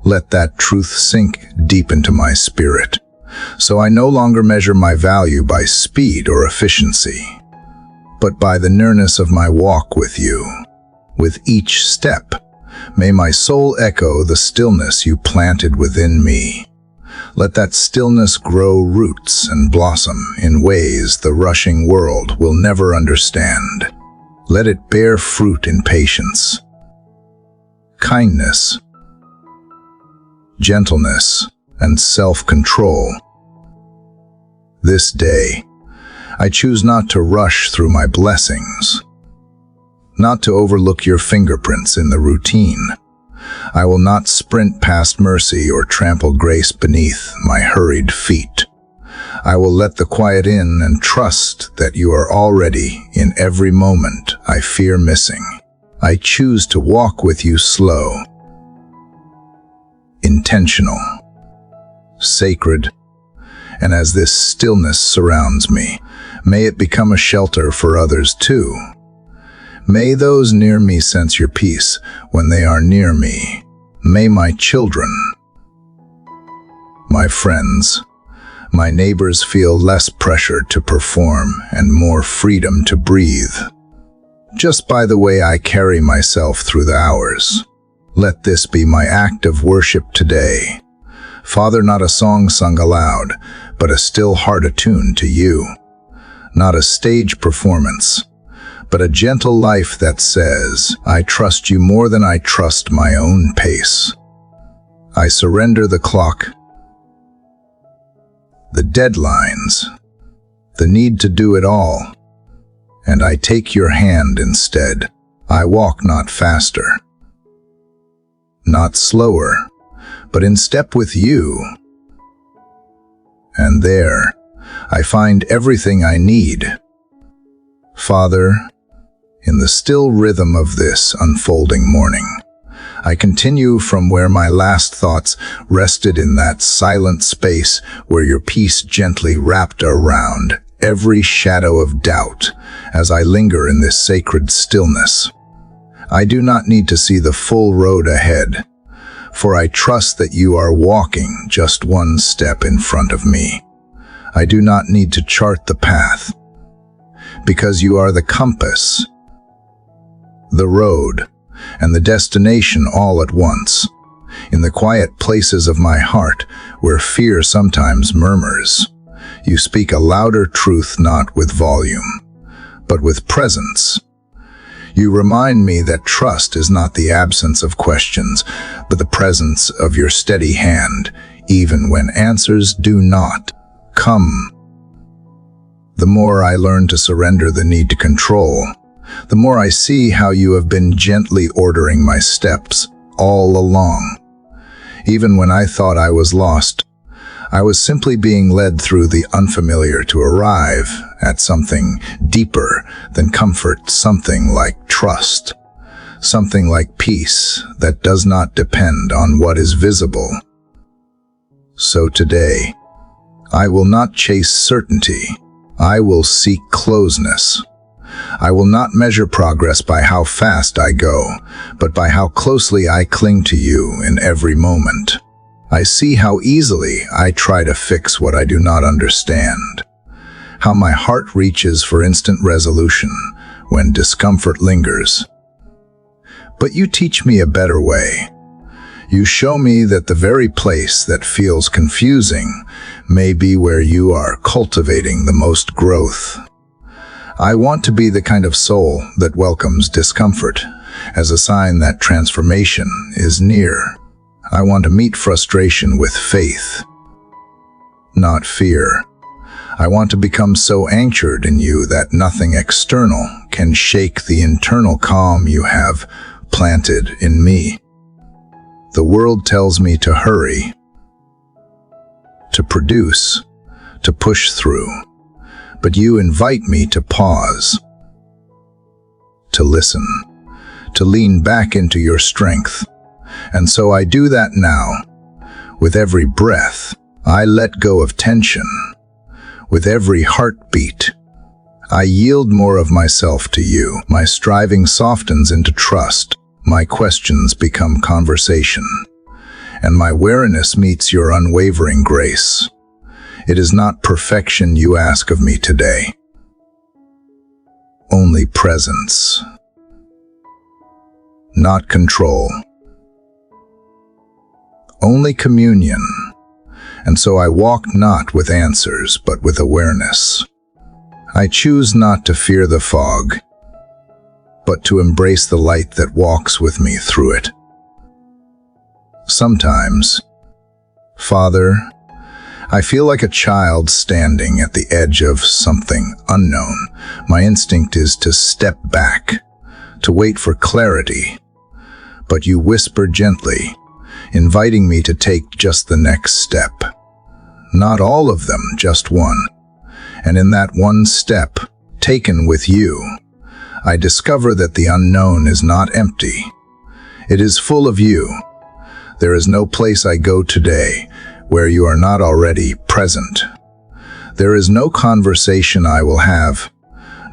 Let that truth sink deep into my spirit, so I no longer measure my value by speed or efficiency, but by the nearness of my walk with you. With each step, may my soul echo the stillness you planted within me. Let that stillness grow roots and blossom in ways the rushing world will never understand. Let it bear fruit in patience, kindness, gentleness, and self-control. This day, I choose not to rush through my blessings, not to overlook your fingerprints in the routine. I will not sprint past mercy or trample grace beneath my hurried feet. I will let the quiet in and trust that you are already in every moment I fear missing. I choose to walk with you slow, intentional, sacred, and as this stillness surrounds me, may it become a shelter for others too. May those near me sense your peace when they are near me. May my children, my friends, my neighbors feel less pressure to perform and more freedom to breathe. Just by the way I carry myself through the hours. Let this be my act of worship today. Father, not a song sung aloud, but a still heart attuned to you. Not a stage performance, but a gentle life that says, I trust you more than I trust my own pace. I surrender the clock, the deadlines, the need to do it all, and I take your hand instead. I walk not faster, not slower, but in step with you. And there, I find everything I need. Father, in the still rhythm of this unfolding morning, I continue from where my last thoughts rested, in that silent space where your peace gently wrapped around every shadow of doubt as I linger in this sacred stillness. I do not need to see the full road ahead, for I trust that you are walking just one step in front of me. I do not need to chart the path, because you are the compass, the road, and the destination all at once. In the quiet places of my heart, where fear sometimes murmurs, you speak a louder truth, not with volume, but with presence. You remind me that trust is not the absence of questions, but the presence of your steady hand, even when answers do not come. The more I learn to surrender the need to control, the more I see how you have been gently ordering my steps all along. Even when I thought I was lost, I was simply being led through the unfamiliar to arrive at something deeper than comfort, something like trust, something like peace that does not depend on what is visible. So today, I will not chase certainty. I will seek closeness. I will not measure progress by how fast I go, but by how closely I cling to you in every moment. I see how easily I try to fix what I do not understand, how my heart reaches for instant resolution when discomfort lingers. But you teach me a better way. You show me that the very place that feels confusing may be where you are cultivating the most growth. I want to be the kind of soul that welcomes discomfort as a sign that transformation is near. I want to meet frustration with faith, not fear. I want to become so anchored in you that nothing external can shake the internal calm you have planted in me. The world tells me to hurry, to produce, to push through, but you invite me to pause, to listen, to lean back into your strength. And so I do that now. With every breath, I let go of tension. With every heartbeat, I yield more of myself to you. My striving softens into trust. My questions become conversation. And my weariness meets your unwavering grace. It is not perfection you ask of me today. Only presence. Not control. Only communion. And so I walk not with answers, but with awareness. I choose not to fear the fog, but to embrace the light that walks with me through it. Sometimes, Father, I feel like a child standing at the edge of something unknown. My instinct is to step back, to wait for clarity. But you whisper gently, inviting me to take just the next step. Not all of them, just one. And in that one step, taken with you, I discover that the unknown is not empty. It is full of you. There is no place I go today where you are not already present. There is no conversation I will have,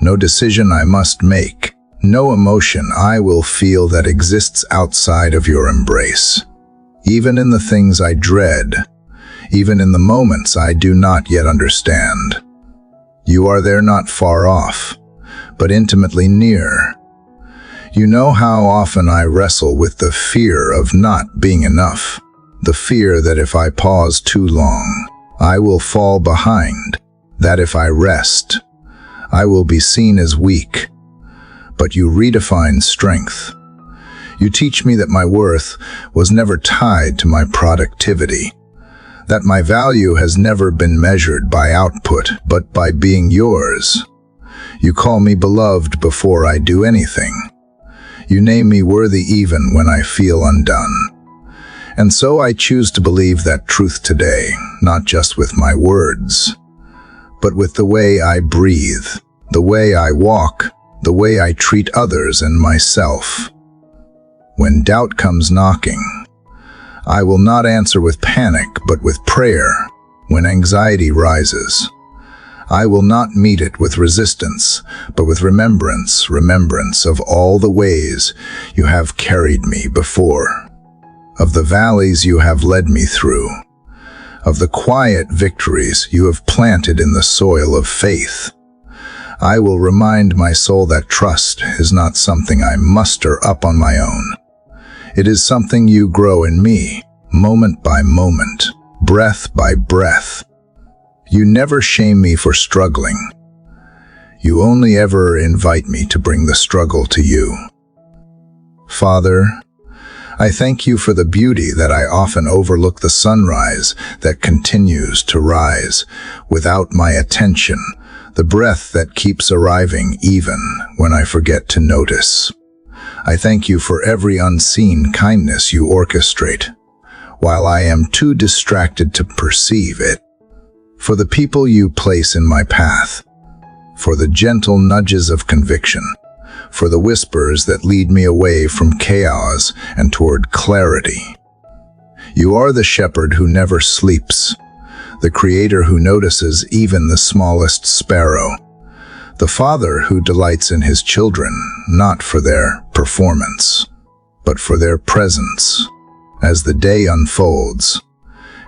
no decision I must make, no emotion I will feel that exists outside of your embrace. Even in the things I dread, even in the moments I do not yet understand, you are there, not far off, but intimately near. You know how often I wrestle with the fear of not being enough, the fear that if I pause too long, I will fall behind, that if I rest, I will be seen as weak. But you redefine strength. You teach me that my worth was never tied to my productivity, that my value has never been measured by output, but by being yours. You call me beloved before I do anything. You name me worthy even when I feel undone. And so I choose to believe that truth today, not just with my words, but with the way I breathe, the way I walk, the way I treat others and myself. When doubt comes knocking, I will not answer with panic, but with prayer. When anxiety rises, I will not meet it with resistance, but with remembrance of all the ways you have carried me before, of the valleys you have led me through, of the quiet victories you have planted in the soil of faith. I will remind my soul that trust is not something I muster up on my own. It is something you grow in me, moment by moment, breath by breath. You never shame me for struggling. You only ever invite me to bring the struggle to you. Father, I thank you for the beauty that I often overlook, the sunrise that continues to rise without my attention, the breath that keeps arriving even when I forget to notice. I thank you for every unseen kindness you orchestrate, while I am too distracted to perceive it. For the people you place in my path, for the gentle nudges of conviction, for the whispers that lead me away from chaos and toward clarity. You are the shepherd who never sleeps, the creator who notices even the smallest sparrow, the father who delights in his children, not for their performance, but for their presence. As the day unfolds,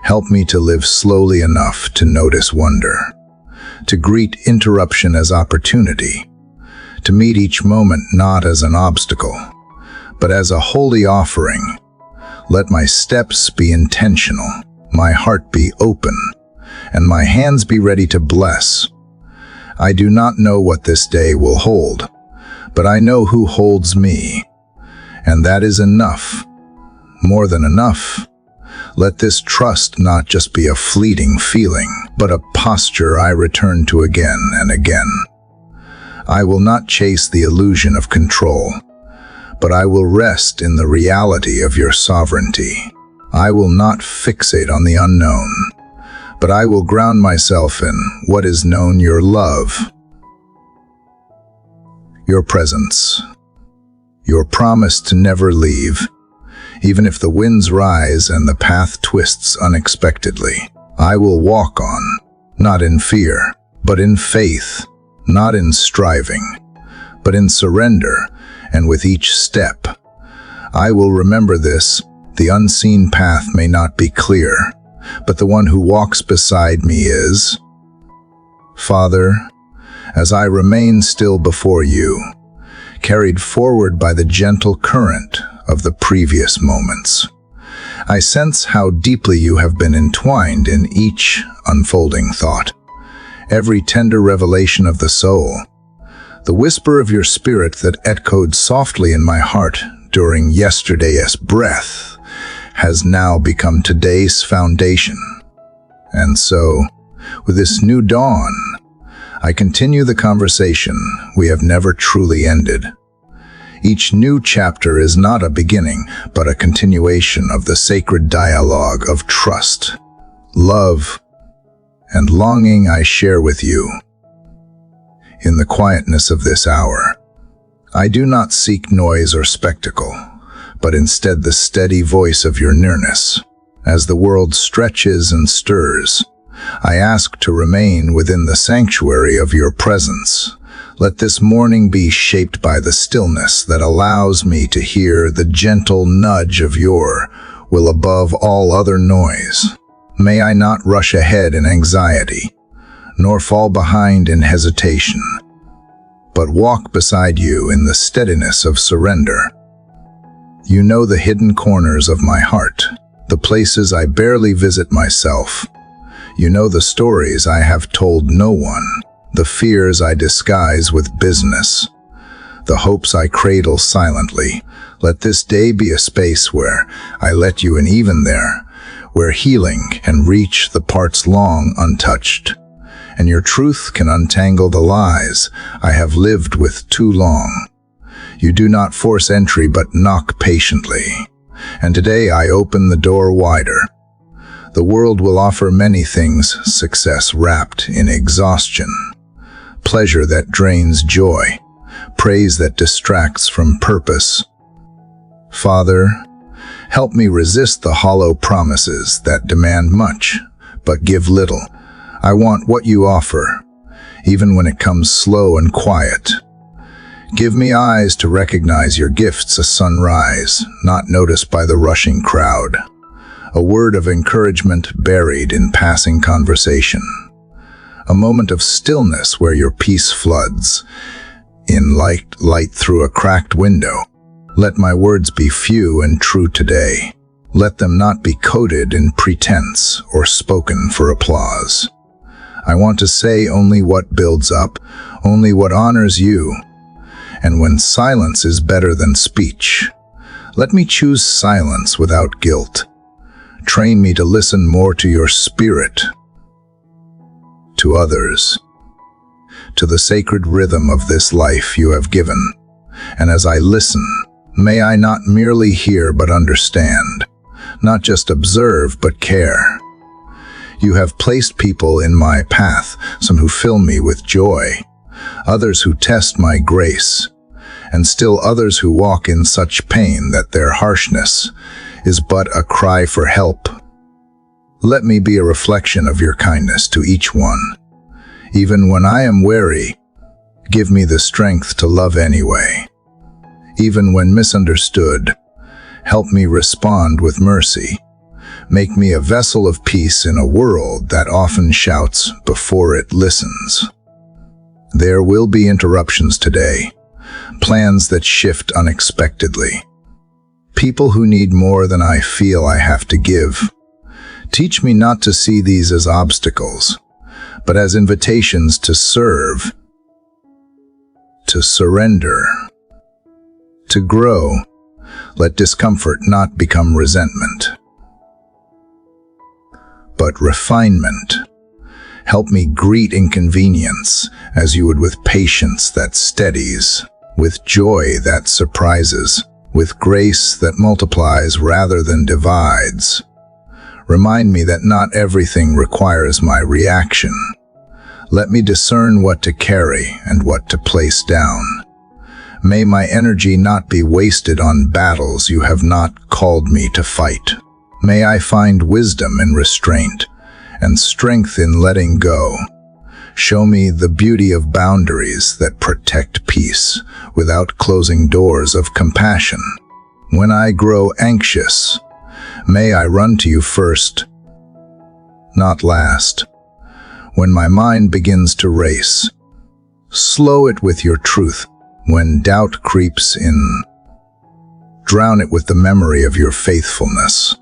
help me to live slowly enough to notice wonder, to greet interruption as opportunity, to meet each moment not as an obstacle, but as a holy offering. Let my steps be intentional, my heart be open, and my hands be ready to bless. I do not know what this day will hold, but I know who holds me, and that is enough, more than enough. Let this trust not just be a fleeting feeling, but a posture I return to again and again. I will not chase the illusion of control, but I will rest in the reality of your sovereignty. I will not fixate on the unknown, but I will ground myself in what is known, your love, your presence, your promise to never leave. Even if the winds rise and the path twists unexpectedly, I will walk on, not in fear, but in faith, not in striving, but in surrender, and with each step, I will remember this: the unseen path may not be clear, but the one who walks beside me is. Father, as I remain still before you, carried forward by the gentle current of the previous moments, I sense how deeply you have been entwined in each unfolding thought, every tender revelation of the soul. The whisper of your spirit that echoed softly in my heart during yesterday's breath has now become today's foundation. And so, with this new dawn, I continue the conversation we have never truly ended. Each new chapter is not a beginning, but a continuation of the sacred dialogue of trust, love, and longing I share with you. In the quietness of this hour, I do not seek noise or spectacle, but instead the steady voice of your nearness. As the world stretches and stirs, I ask to remain within the sanctuary of your presence. Let this morning be shaped by the stillness that allows me to hear the gentle nudge of your will above all other noise. May I not rush ahead in anxiety, nor fall behind in hesitation, but walk beside you in the steadiness of surrender. You know the hidden corners of my heart, the places I barely visit myself. You know the stories I have told no one, the fears I disguise with business, the hopes I cradle silently. Let this day be a space where I let you in, even there, where healing can reach the parts long untouched, and your truth can untangle the lies I have lived with too long. You do not force entry but knock patiently, and today I open the door wider. The world will offer many things: success wrapped in exhaustion, pleasure that drains joy, praise that distracts from purpose. Father, help me resist the hollow promises that demand much, but give little. I want what you offer, even when it comes slow and quiet. Give me eyes to recognize your gifts, a sunrise, not noticed by the rushing crowd, a word of encouragement buried in passing conversation, a moment of stillness where your peace floods in light through a cracked window. Let my words be few and true today. Let them not be coded in pretense or spoken for applause. I want to say only what builds up, only what honors you. And when silence is better than speech, let me choose silence without guilt. Train me to listen more to your spirit, to others, to the sacred rhythm of this life you have given. And as I listen, may I not merely hear but understand, not just observe but care. You have placed people in my path, some who fill me with joy, others who test my grace, and still others who walk in such pain that their harshness is but a cry for help. Let me be a reflection of your kindness to each one. Even when I am weary, give me the strength to love anyway. Even when misunderstood, help me respond with mercy. Make me a vessel of peace in a world that often shouts before it listens. There will be interruptions today, plans that shift unexpectedly, people who need more than I feel I have to give. Teach me not to see these as obstacles, but as invitations to serve, to surrender, to grow. Let discomfort not become resentment, but refinement. Help me greet inconvenience as you would, with patience that steadies, with joy that surprises, with grace that multiplies rather than divides. Remind me that not everything requires my reaction. Let me discern what to carry and what to place down. May my energy not be wasted on battles you have not called me to fight. May I find wisdom in restraint and strength in letting go. Show me the beauty of boundaries that protect peace without closing doors of compassion. When I grow anxious, may I run to you first, not last. When my mind begins to race, slow it with your truth. When doubt creeps in, drown it with the memory of your faithfulness.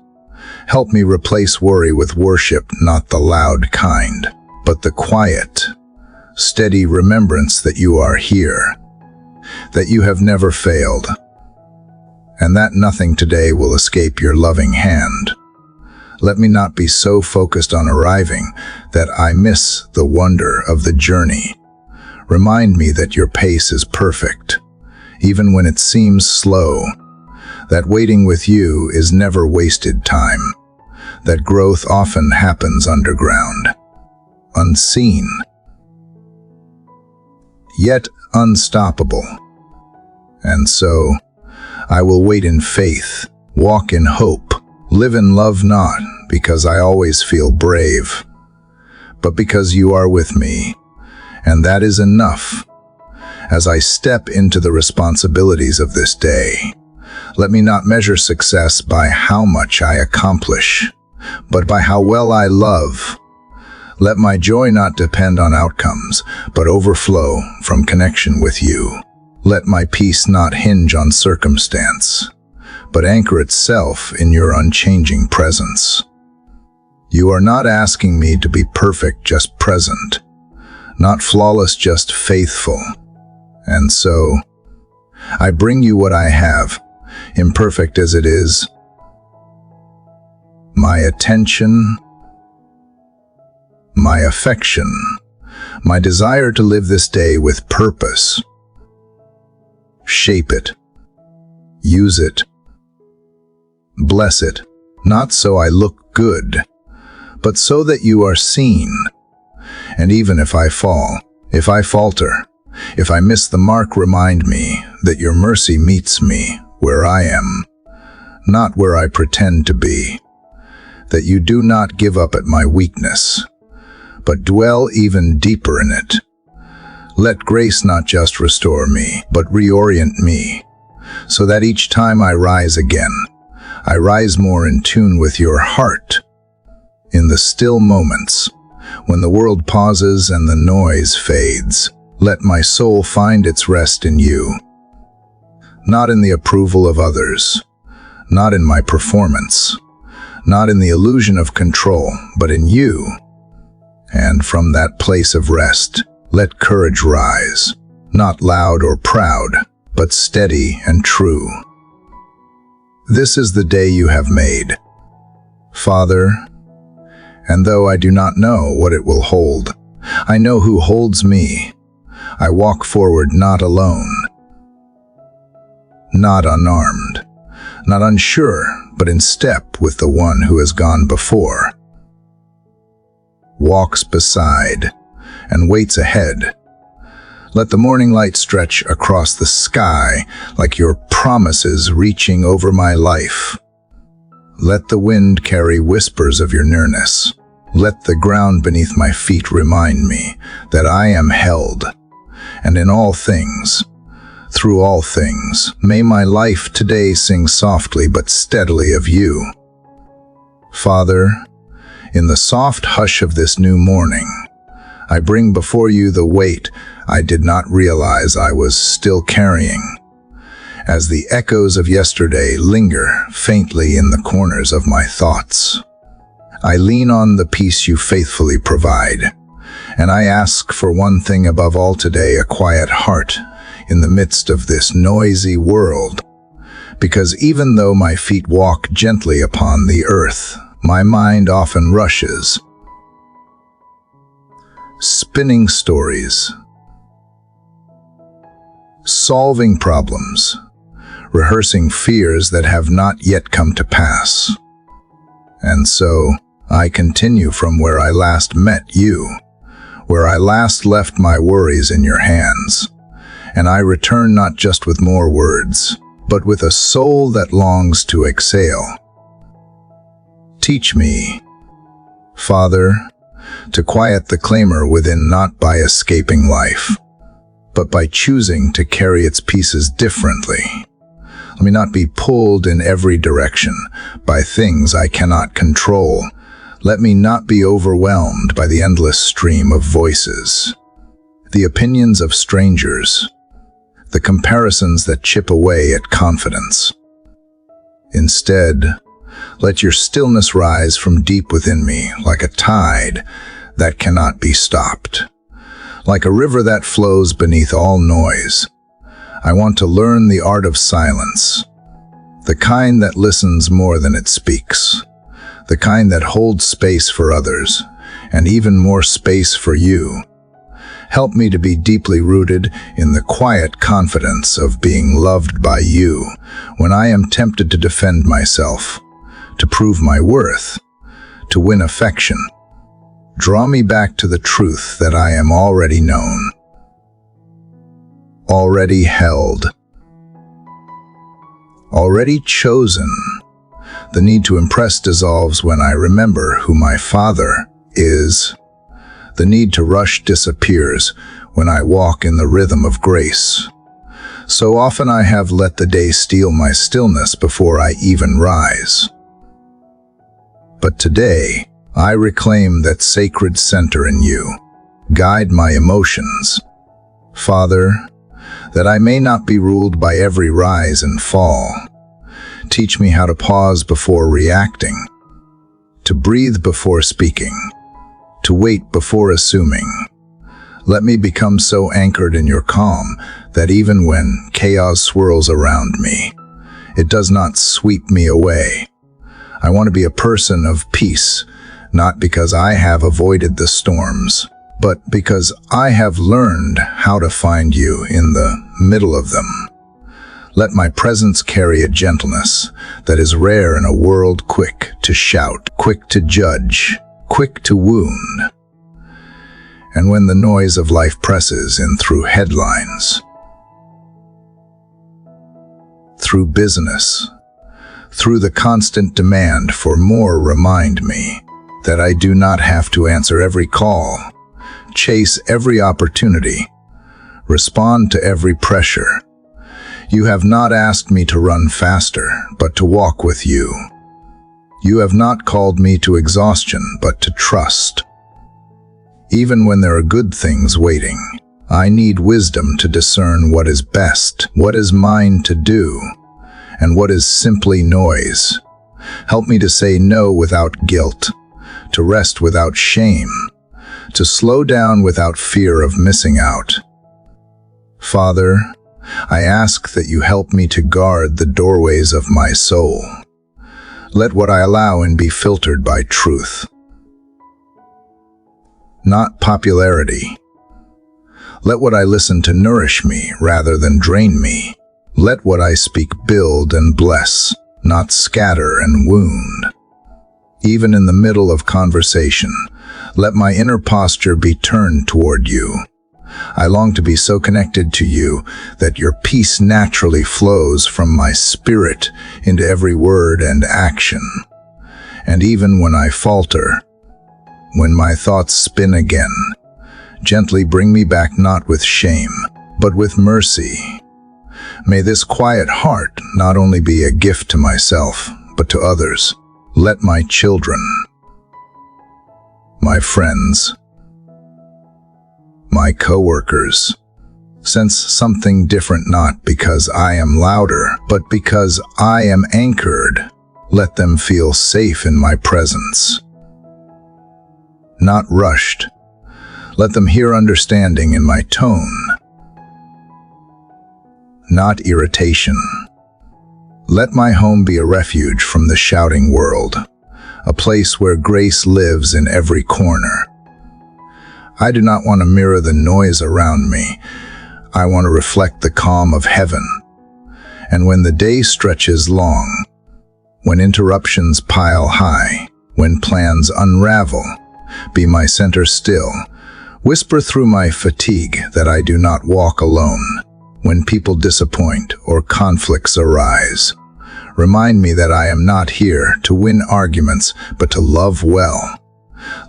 Help me replace worry with worship, not the loud kind, but the quiet, steady remembrance that you are here, that you have never failed, and that nothing today will escape your loving hand. Let me not be so focused on arriving that I miss the wonder of the journey. Remind me that your pace is perfect, even when it seems slow, that waiting with you is never wasted time, that growth often happens underground, unseen, yet unstoppable. And so, I will wait in faith, walk in hope, live in love, not because I always feel brave, but because you are with me, and that is enough. As I step into the responsibilities of this day, let me not measure success by how much I accomplish, but by how well I love. Let my joy not depend on outcomes, but overflow from connection with you. Let my peace not hinge on circumstance, but anchor itself in your unchanging presence. You are not asking me to be perfect, just present, not flawless, just faithful. And so, I bring you what I have, imperfect as it is, my attention, my affection, my desire to live this day with purpose. Shape it, use it, bless it, not so I look good, but so that you are seen. And even if I fall, if I falter, if I miss the mark, remind me that your mercy meets me where I am, not where I pretend to be, that you do not give up at my weakness, but dwell even deeper in it. Let grace not just restore me, but reorient me, so that each time I rise again, I rise more in tune with your heart. In the still moments, when the world pauses and the noise fades, let my soul find its rest in you. Not in the approval of others, not in my performance, not in the illusion of control, but in you. And from that place of rest, let courage rise, not loud or proud, but steady and true. This is the day you have made, Father, and though I do not know what it will hold, I know who holds me. I walk forward not alone, not unarmed, not unsure, but in step with the one who has gone before, walks beside, and waits ahead. Let the morning light stretch across the sky like your promises reaching over my life. Let the wind carry whispers of your nearness. Let the ground beneath my feet remind me that I am held. And in all things, through all things, may my life today sing softly but steadily of you. Father, in the soft hush of this new morning, I bring before you the weight I did not realize I was still carrying. As the echoes of yesterday linger faintly in the corners of my thoughts, I lean on the peace you faithfully provide, and I ask for one thing above all today, a quiet heart in the midst of this noisy world, because even though my feet walk gently upon the earth, my mind often rushes, spinning stories, solving problems, rehearsing fears that have not yet come to pass. And so, I continue from where I last met you, where I last left my worries in your hands, and I return not just with more words, but with a soul that longs to exhale. Teach me, Father, to quiet the clamor within, not by escaping life, but by choosing to carry its pieces differently. Let me not be pulled in every direction by things I cannot control. Let me not be overwhelmed by the endless stream of voices, the opinions of strangers, the comparisons that chip away at confidence. Instead, let your stillness rise from deep within me like a tide that cannot be stopped, like a river that flows beneath all noise. I want to learn the art of silence, the kind that listens more than it speaks, the kind that holds space for others, and even more space for you. Help me to be deeply rooted in the quiet confidence of being loved by you when I am tempted to defend myself, to prove my worth, to win affection. Draw me back to the truth that I am already known, already held, already chosen. The need to impress dissolves when I remember who my Father is. The need to rush disappears when I walk in the rhythm of grace. So often I have let the day steal my stillness before I even rise. But today, I reclaim that sacred center in you. Guide my emotions, Father, that I may not be ruled by every rise and fall. Teach me how to pause before reacting, to breathe before speaking, to wait before assuming. Let me become so anchored in your calm that even when chaos swirls around me, it does not sweep me away. I want to be a person of peace, not because I have avoided the storms, but because I have learned how to find you in the middle of them. Let my presence carry a gentleness that is rare in a world quick to shout, quick to judge, quick to wound. And when the noise of life presses in through headlines, through business, through the constant demand for more, remind me that I do not have to answer every call, chase every opportunity, respond to every pressure. You have not asked me to run faster, but to walk with you. You have not called me to exhaustion, but to trust. Even when there are good things waiting, I need wisdom to discern what is best, what is mine to do, and what is simply noise. Help me to say no without guilt, to rest without shame, to slow down without fear of missing out. Father, I ask that you help me to guard the doorways of my soul. Let what I allow in be filtered by truth, not popularity. Let what I listen to nourish me rather than drain me. Let what I speak build and bless, not scatter and wound. Even in the middle of conversation, let my inner posture be turned toward you. I long to be so connected to you that your peace naturally flows from my spirit into every word and action. And even when I falter, when my thoughts spin again, gently bring me back not with shame, but with mercy. May this quiet heart not only be a gift to myself, but to others. Let my children, my friends, my co-workers sense something different, not because I am louder, but because I am anchored. Let them feel safe in my presence, not rushed. Let them hear understanding in my tone, not irritation. Let my home be a refuge from the shouting world, a place where grace lives in every corner. I do not want to mirror the noise around me. I want to reflect the calm of heaven. And when the day stretches long, when interruptions pile high, when plans unravel, be my center still. Whisper through my fatigue that I do not walk alone. When people disappoint or conflicts arise, remind me that I am not here to win arguments, but to love well.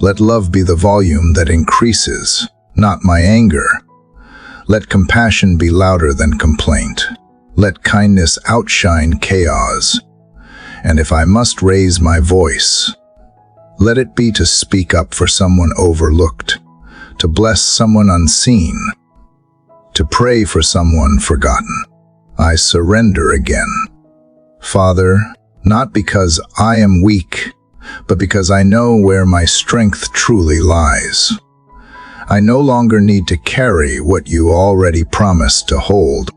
Let love be the volume that increases, not my anger. Let compassion be louder than complaint. Let kindness outshine chaos. And if I must raise my voice, let it be to speak up for someone overlooked, to bless someone unseen, to pray for someone forgotten. I surrender again. Father, not because I am weak, but because I know where my strength truly lies. I no longer need to carry what you already promised to hold.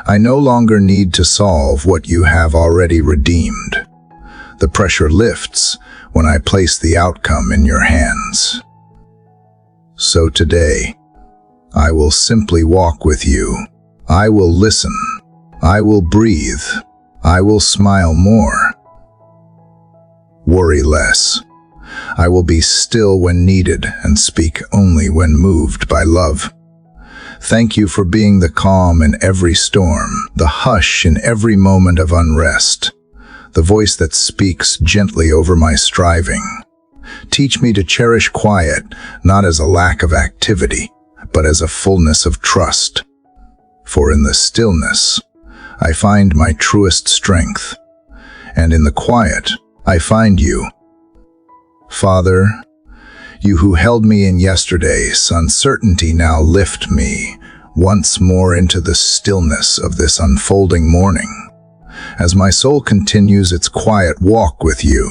I no longer need to solve what you have already redeemed. The pressure lifts when I place the outcome in your hands. So today, I will simply walk with you. I will listen. I will breathe. I will smile more. Worry less. I will be still when needed and speak only when moved by love. Thank you for being the calm in every storm, the hush in every moment of unrest, the voice that speaks gently over my striving. Teach me to cherish quiet, not as a lack of activity, but as a fullness of trust. For in the stillness, I find my truest strength, and in the quiet, I find you. Father, you who held me in yesterday's uncertainty now lift me once more into the stillness of this unfolding morning. As my soul continues its quiet walk with you,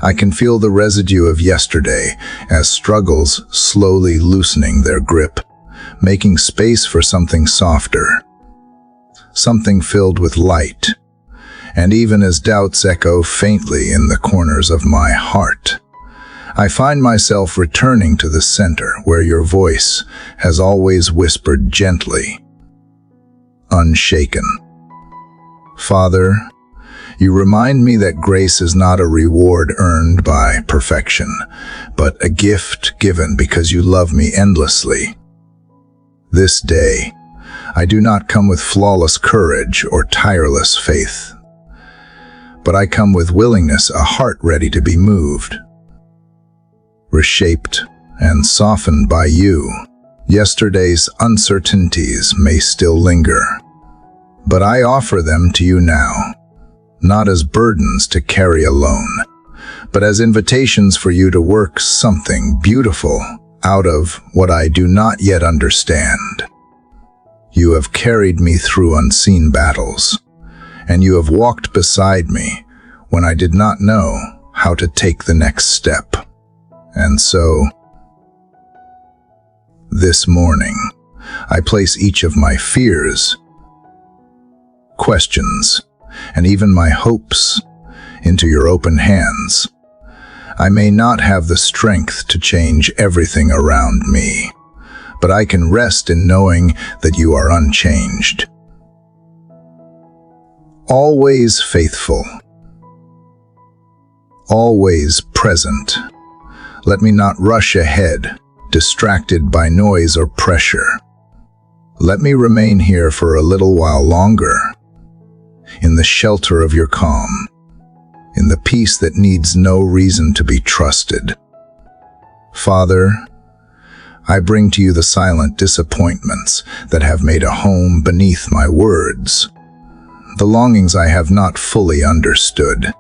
I can feel the residue of yesterday as struggles slowly loosening their grip, making space for something softer, something filled with light. And even as doubts echo faintly in the corners of my heart, I find myself returning to the center where your voice has always whispered gently, unshaken. Father, you remind me that grace is not a reward earned by perfection, but a gift given because you love me endlessly. This day, I do not come with flawless courage or tireless faith, but I come with willingness, a heart ready to be moved, reshaped and softened by you. Yesterday's uncertainties may still linger, but I offer them to you now, not as burdens to carry alone, but as invitations for you to work something beautiful out of what I do not yet understand. You have carried me through unseen battles, and you have walked beside me when I did not know how to take the next step. And so, this morning, I place each of my fears, questions, and even my hopes into your open hands. I may not have the strength to change everything around me, but I can rest in knowing that you are unchanged, always faithful, always present. Let me not rush ahead, distracted by noise or pressure. Let me remain here for a little while longer, in the shelter of your calm, in the peace that needs no reason to be trusted. Father, I bring to you the silent disappointments that have made a home beneath my words, the longings I have not fully understood,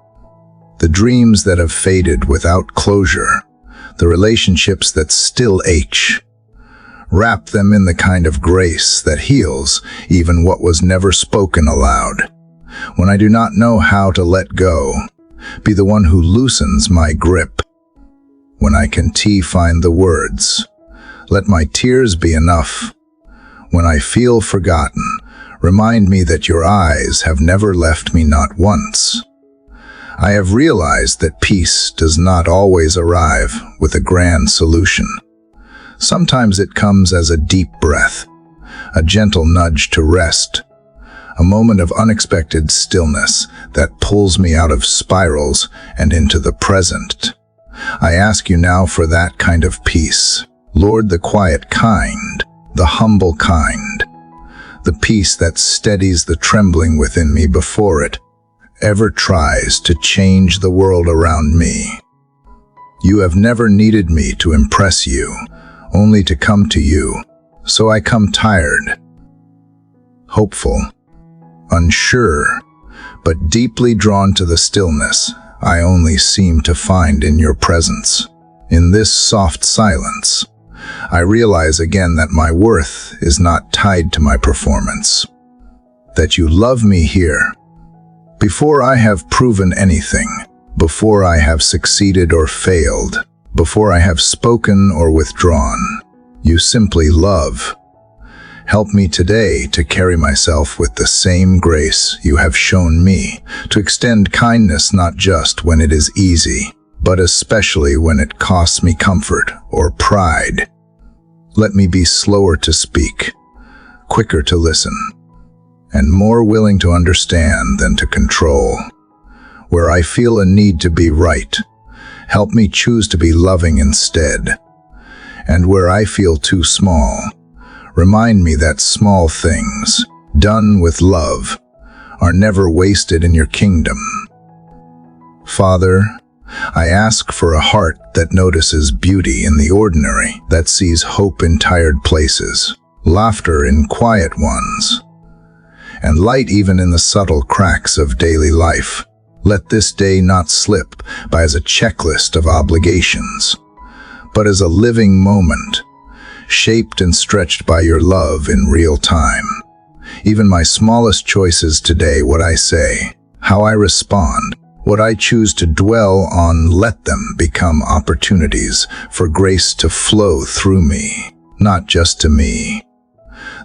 the dreams that have faded without closure, the relationships that still ache. Wrap them in the kind of grace that heals even what was never spoken aloud. When I do not know how to let go, be the one who loosens my grip. When I can find the words, let my tears be enough. When I feel forgotten, remind me that your eyes have never left me, not once. I have realized that peace does not always arrive with a grand solution. Sometimes it comes as a deep breath, a gentle nudge to rest, a moment of unexpected stillness that pulls me out of spirals and into the present. I ask you now for that kind of peace, Lord, the quiet kind, the humble kind, the peace that steadies the trembling within me before it ever tries to change the world around me. You have never needed me to impress you, only to come to you. So I come tired, hopeful, unsure, but deeply drawn to the stillness I only seem to find in your presence. In this soft silence, I realize again that my worth is not tied to my performance, that you love me here. Before I have proven anything, before I have succeeded or failed, before I have spoken or withdrawn, you simply love. Help me today to carry myself with the same grace you have shown me, to extend kindness not just when it is easy, but especially when it costs me comfort or pride. Let me be slower to speak, quicker to listen, and more willing to understand than to control. Where I feel a need to be right, help me choose to be loving instead. And where I feel too small, remind me that small things, done with love, are never wasted in your kingdom. Father, I ask for a heart that notices beauty in the ordinary, that sees hope in tired places, laughter in quiet ones, and light even in the subtle cracks of daily life. Let this day not slip by as a checklist of obligations, but as a living moment, shaped and stretched by your love in real time. Even my smallest choices today, what I say, how I respond, what I choose to dwell on, let them become opportunities for grace to flow through me, not just to me.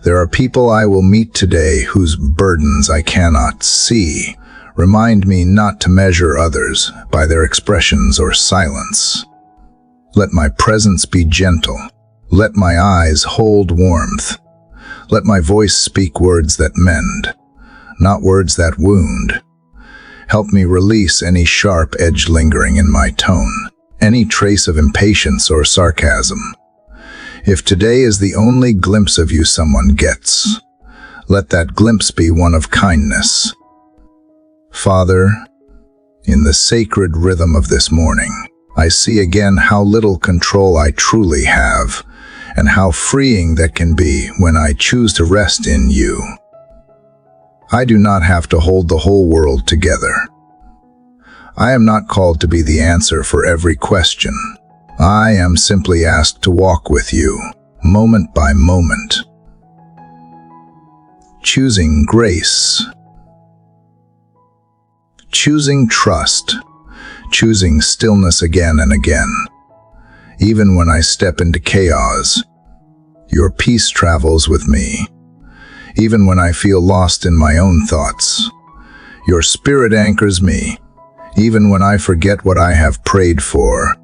There are people I will meet today whose burdens I cannot see. Remind me not to measure others by their expressions or silence. Let my presence be gentle. Let my eyes hold warmth. Let my voice speak words that mend, not words that wound. Help me release any sharp edge lingering in my tone, any trace of impatience or sarcasm. If today is the only glimpse of you someone gets, let that glimpse be one of kindness. Father, in the sacred rhythm of this morning, I see again how little control I truly have, and how freeing that can be when I choose to rest in you. I do not have to hold the whole world together. I am not called to be the answer for every question. I am simply asked to walk with you, moment by moment. Choosing grace. Choosing trust. Choosing stillness again and again. Even when I step into chaos, your peace travels with me. Even when I feel lost in my own thoughts, your spirit anchors me. Even when I forget what I have prayed for,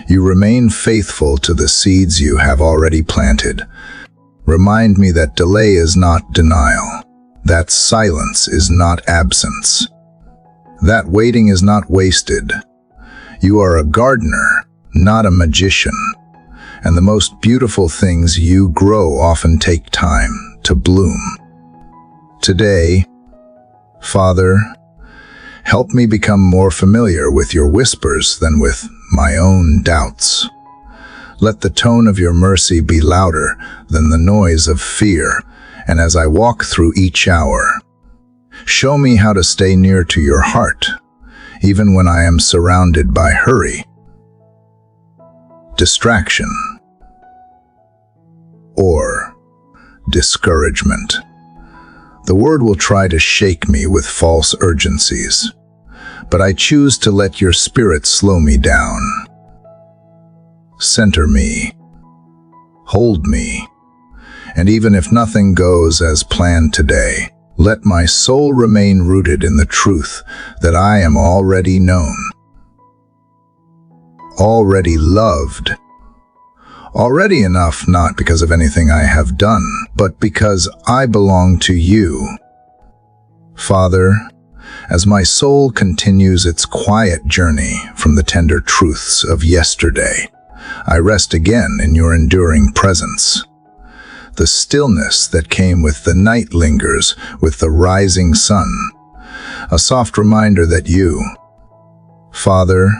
you remain faithful to the seeds you have already planted. Remind me that delay is not denial, that silence is not absence, that waiting is not wasted. You are a gardener, not a magician, and the most beautiful things you grow often take time to bloom. Today, Father, help me become more familiar with your whispers than with my own doubts. Let the tone of your mercy be louder than the noise of fear, and as I walk through each hour, show me how to stay near to your heart, even when I am surrounded by hurry, distraction, or discouragement. The word will try to shake me with false urgencies, but I choose to let your spirit slow me down. Center me, hold me, and even if nothing goes as planned today, let my soul remain rooted in the truth that I am already known, already loved, already enough not because of anything I have done, but because I belong to you. Father, as my soul continues its quiet journey from the tender truths of yesterday, I rest again in your enduring presence. The stillness that came with the night lingers with the rising sun, a soft reminder that you, Father,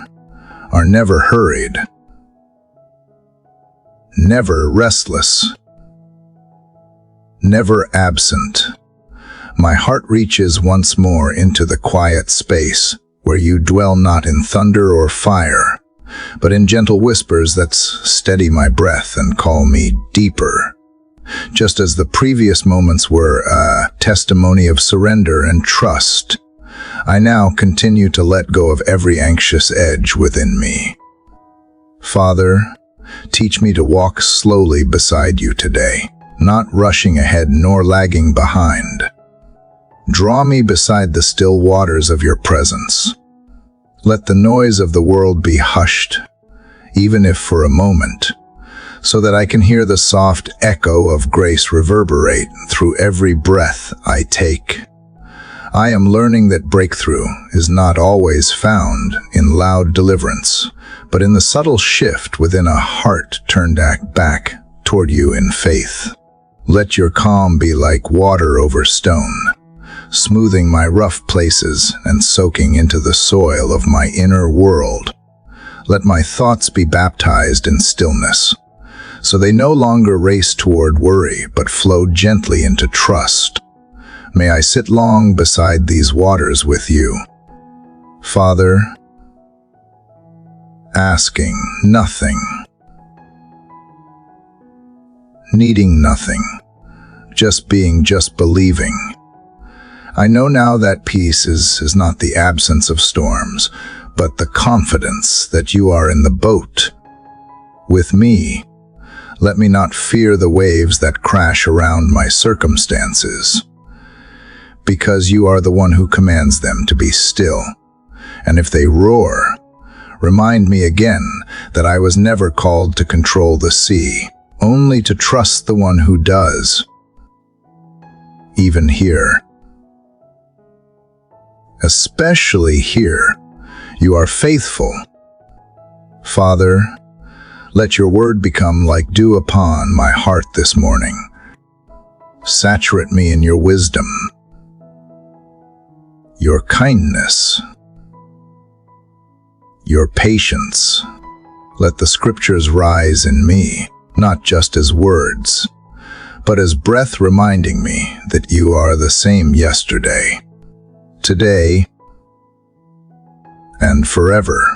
are never hurried, never restless, never absent. My heart reaches once more into the quiet space where you dwell not in thunder or fire, but in gentle whispers that steady my breath and call me deeper. Just as the previous moments were a testimony of surrender and trust, I now continue to let go of every anxious edge within me. Father, teach me to walk slowly beside you today, not rushing ahead nor lagging behind. Draw me beside the still waters of your presence. Let the noise of the world be hushed, even if for a moment, so that I can hear the soft echo of grace reverberate through every breath I take. I am learning that breakthrough is not always found in loud deliverance, but in the subtle shift within a heart turned back toward you in faith. Let your calm be like water over stone, smoothing my rough places and soaking into the soil of my inner world. Let my thoughts be baptized in stillness, so they no longer race toward worry but flow gently into trust. May I sit long beside these waters with you, Father, asking nothing, needing nothing, just being, just believing. I know now that peace is not the absence of storms, but the confidence that you are in the boat with me. Let me not fear the waves that crash around my circumstances, because you are the one who commands them to be still. And if they roar, remind me again that I was never called to control the sea, only to trust the one who does. Even here, especially here, you are faithful. Father, let your word become like dew upon my heart this morning. Saturate me in your wisdom, your kindness, your patience. Let the scriptures rise in me, not just as words, but as breath reminding me that you are the same yesterday, today, and forever.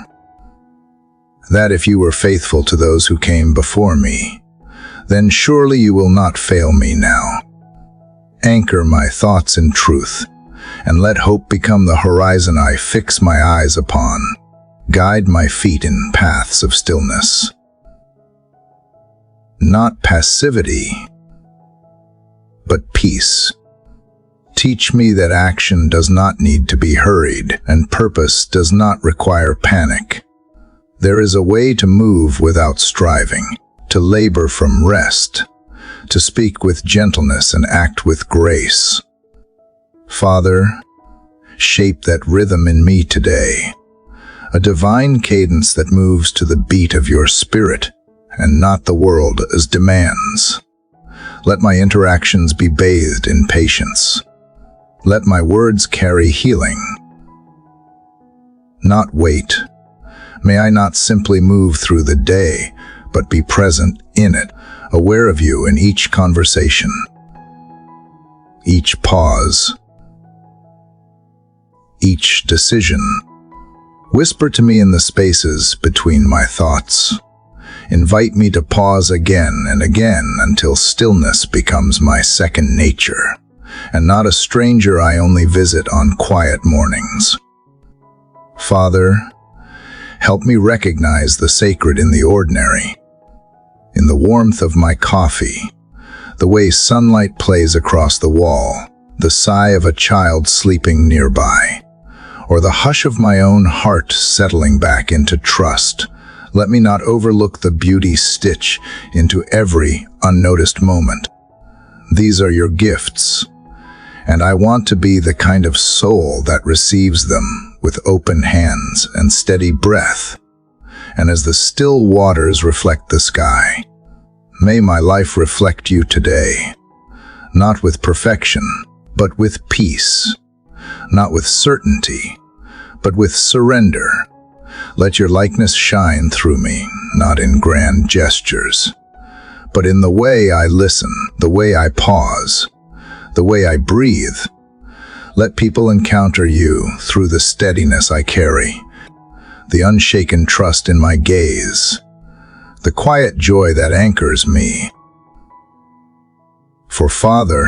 That if you were faithful to those who came before me, then surely you will not fail me now. Anchor my thoughts in truth, and let hope become the horizon I fix my eyes upon. Guide my feet in paths of stillness, not passivity, but peace. Teach me that action does not need to be hurried, and purpose does not require panic. There is a way to move without striving, to labor from rest, to speak with gentleness and act with grace. Father, shape that rhythm in me today, a divine cadence that moves to the beat of your spirit and not the world's demands. Let my interactions be bathed in patience. Let my words carry healing, not weight. May I not simply move through the day, but be present in it, aware of you in each conversation, each pause, each decision. Whisper to me in the spaces between my thoughts. Invite me to pause again and again until stillness becomes my second nature, and not a stranger I only visit on quiet mornings. Father, help me recognize the sacred in the ordinary, in the warmth of my coffee, the way sunlight plays across the wall, the sigh of a child sleeping nearby, or the hush of my own heart settling back into trust. Let me not overlook the beauty stitched into every unnoticed moment. These are your gifts, and I want to be the kind of soul that receives them with open hands and steady breath. And as the still waters reflect the sky, may my life reflect you today, not with perfection, but with peace, not with certainty, but with surrender. Let your likeness shine through me, not in grand gestures, but in the way I listen, the way I pause, the way I breathe. Let people encounter you through the steadiness I carry, the unshaken trust in my gaze, the quiet joy that anchors me. For Father,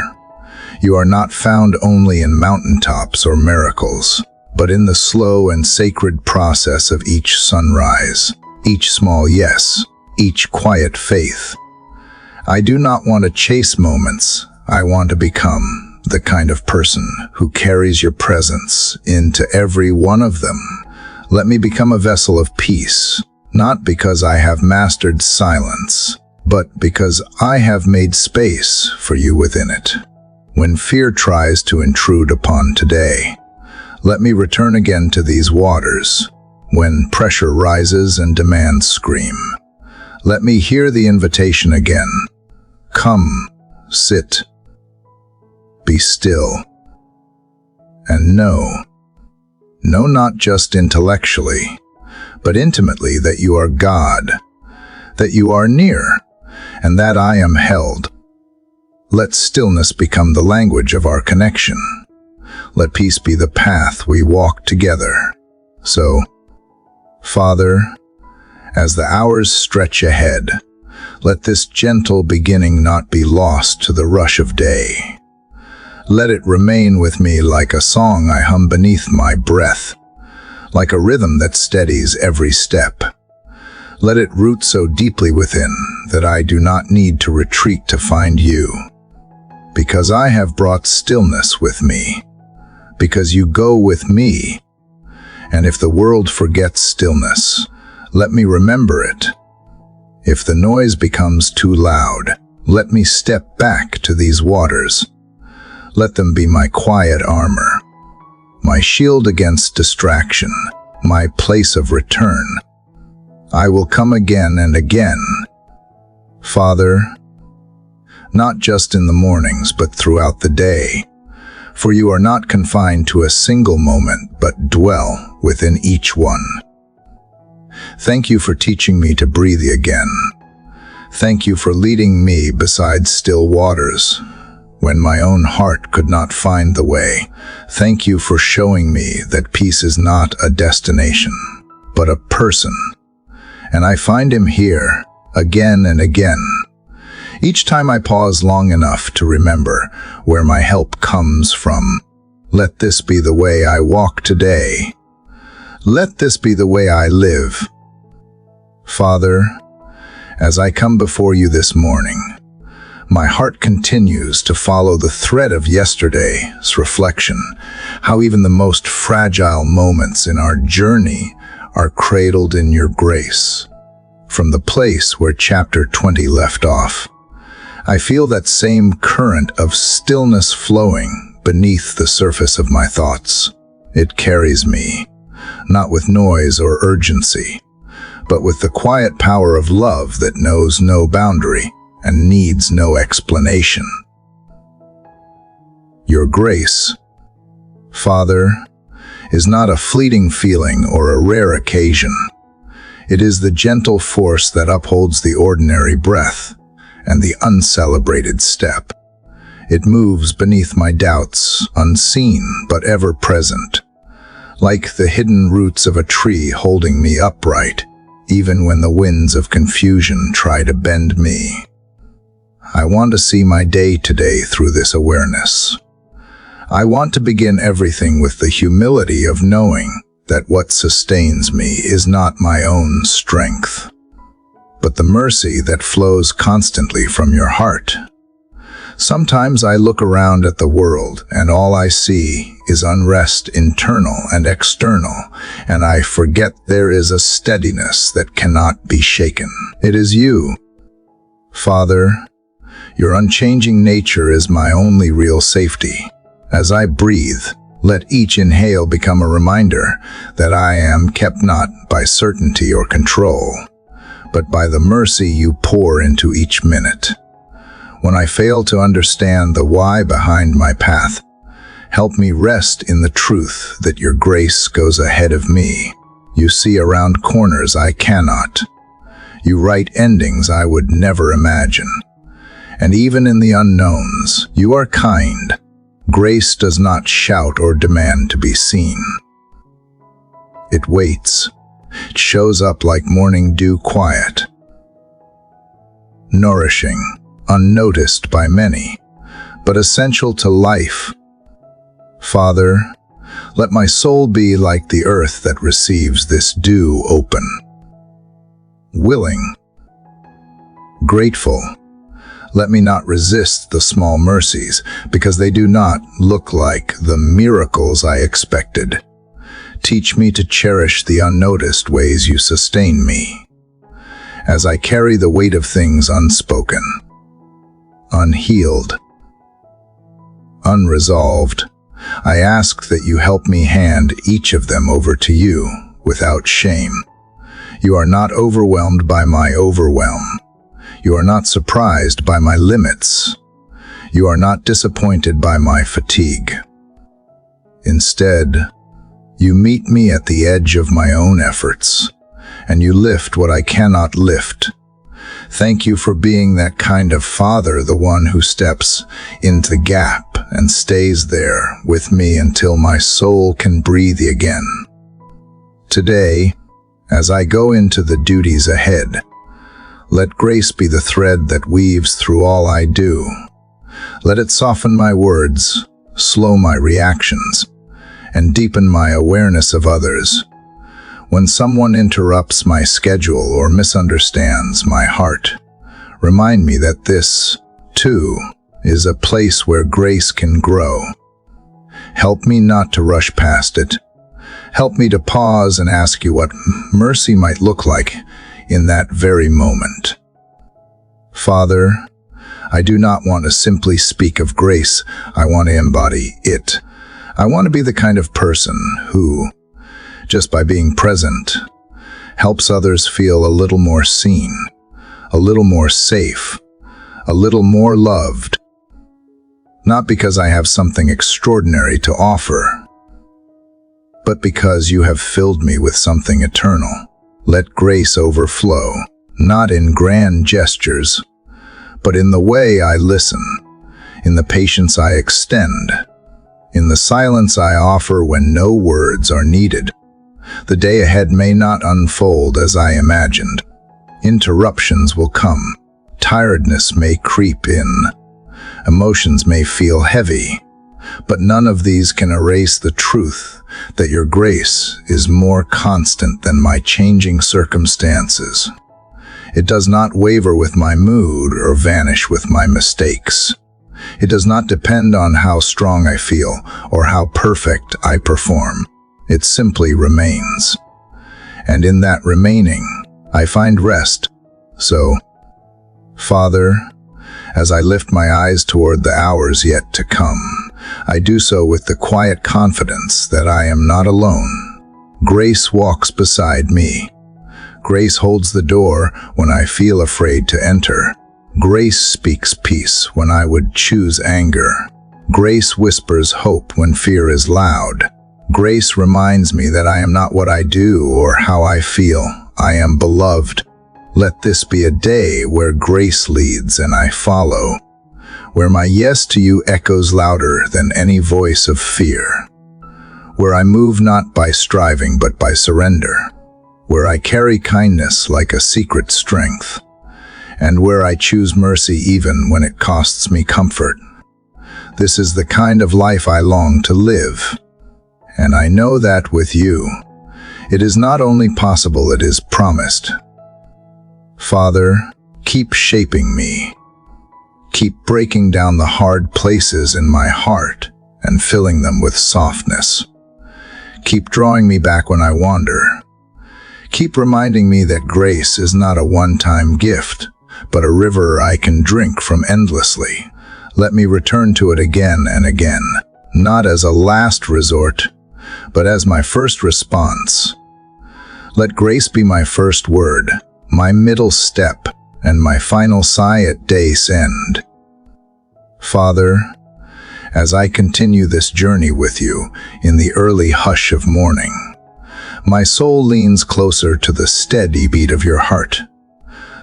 you are not found only in mountaintops or miracles, but in the slow and sacred process of each sunrise, each small yes, each quiet faith. I do not want to chase moments. I want to become the kind of person who carries your presence into every one of them, Let me become a vessel of peace, not because I have mastered silence, but because I have made space for you within it. When fear tries to intrude upon today, let me return again to these waters. When pressure rises and demands scream, let me hear the invitation again. Come, sit, be still, and know not just intellectually, but intimately that you are God, that you are near, and that I am held. Let stillness become the language of our connection. Let peace be the path we walk together. So, Father, as the hours stretch ahead, let this gentle beginning not be lost to the rush of day. Let it remain with me like a song I hum beneath my breath, like a rhythm that steadies every step. Let it root so deeply within that I do not need to retreat to find you. Because I have brought stillness with me, because you go with me. And if the world forgets stillness, let me remember it. If the noise becomes too loud, let me step back to these waters. Let them be my quiet armor, my shield against distraction, my place of return. I will come again and again, Father, not just in the mornings, but throughout the day. For you are not confined to a single moment, but dwell within each one. Thank you for teaching me to breathe again. Thank you for leading me beside still waters, when my own heart could not find the way. Thank you for showing me that peace is not a destination, but a person. And I find him here, again and again. Each time I pause long enough to remember where my help comes from. Let this be the way I walk today. Let this be the way I live. Father, as I come before you this morning, my heart continues to follow the thread of yesterday's reflection, how even the most fragile moments in our journey are cradled in your grace. From the place where chapter 20 left off, I feel that same current of stillness flowing beneath the surface of my thoughts. It carries me, not with noise or urgency, but with the quiet power of love that knows no boundary and needs no explanation. Your grace, Father, is not a fleeting feeling or a rare occasion. It is the gentle force that upholds the ordinary breath and the uncelebrated step. It moves beneath my doubts, unseen but ever present, like the hidden roots of a tree holding me upright, even when the winds of confusion try to bend me. I want to see my day today through this awareness. I want to begin everything with the humility of knowing that what sustains me is not my own strength, but the mercy that flows constantly from your heart. Sometimes I look around at the world and all I see is unrest, internal and external, and I forget there is a steadiness that cannot be shaken. It is you, Father. Your unchanging nature is my only real safety. As I breathe, let each inhale become a reminder that I am kept not by certainty or control, but by the mercy you pour into each minute. When I fail to understand the why behind my path, help me rest in the truth that your grace goes ahead of me. You see around corners I cannot. You write endings I would never imagine. And even in the unknowns, you are kind. Grace does not shout or demand to be seen. It waits. It shows up like morning dew, quiet, nourishing, unnoticed by many, but essential to life. Father, let my soul be like the earth that receives this dew, open, willing, grateful. Let me not resist the small mercies, because they do not look like the miracles I expected. Teach me to cherish the unnoticed ways you sustain me. As I carry the weight of things unspoken, unhealed, unresolved, I ask that you help me hand each of them over to you without shame. You are not overwhelmed by my overwhelm. You are not surprised by my limits. You are not disappointed by my fatigue. Instead, you meet me at the edge of my own efforts, and you lift what I cannot lift. Thank you for being that kind of father, the one who steps into the gap and stays there with me until my soul can breathe again. Today, as I go into the duties ahead, let grace be the thread that weaves through all I do. Let it soften my words, slow my reactions, and deepen my awareness of others. When someone interrupts my schedule or misunderstands my heart, remind me that this, too, is a place where grace can grow. Help me not to rush past it. Help me to pause and ask you what mercy might look like in that very moment. Father, I do not want to simply speak of grace. I want to embody it. I want to be the kind of person who, just by being present, helps others feel a little more seen, a little more safe, a little more loved. Not because I have something extraordinary to offer, but because you have filled me with something eternal. Let grace overflow, not in grand gestures, but in the way I listen, in the patience I extend, in the silence I offer when no words are needed. The day ahead may not unfold as I imagined. Interruptions will come. Tiredness may creep in. Emotions may feel heavy. But none of these can erase the truth that your grace is more constant than my changing circumstances. It does not waver with my mood or vanish with my mistakes. It does not depend on how strong I feel or how perfect I perform. It simply remains. And in that remaining, I find rest. So, Father, as I lift my eyes toward the hours yet to come, I do so with the quiet confidence that I am not alone. Grace walks beside me. Grace holds the door when I feel afraid to enter. Grace speaks peace when I would choose anger. Grace whispers hope when fear is loud. Grace reminds me that I am not what I do or how I feel. I am beloved. Let this be a day where grace leads and I follow, where my yes to you echoes louder than any voice of fear, where I move not by striving but by surrender, where I carry kindness like a secret strength, and where I choose mercy even when it costs me comfort. This is the kind of life I long to live, and I know that with you, it is not only possible, it is promised. Father, keep shaping me. Keep breaking down the hard places in my heart and filling them with softness. Keep drawing me back when I wander. Keep reminding me that grace is not a one-time gift, but a river I can drink from endlessly. Let me return to it again and again, not as a last resort, but as my first response. Let grace be my first word, my middle step, and my final sigh at day's end. Father, as I continue this journey with you in the early hush of morning, my soul leans closer to the steady beat of your heart.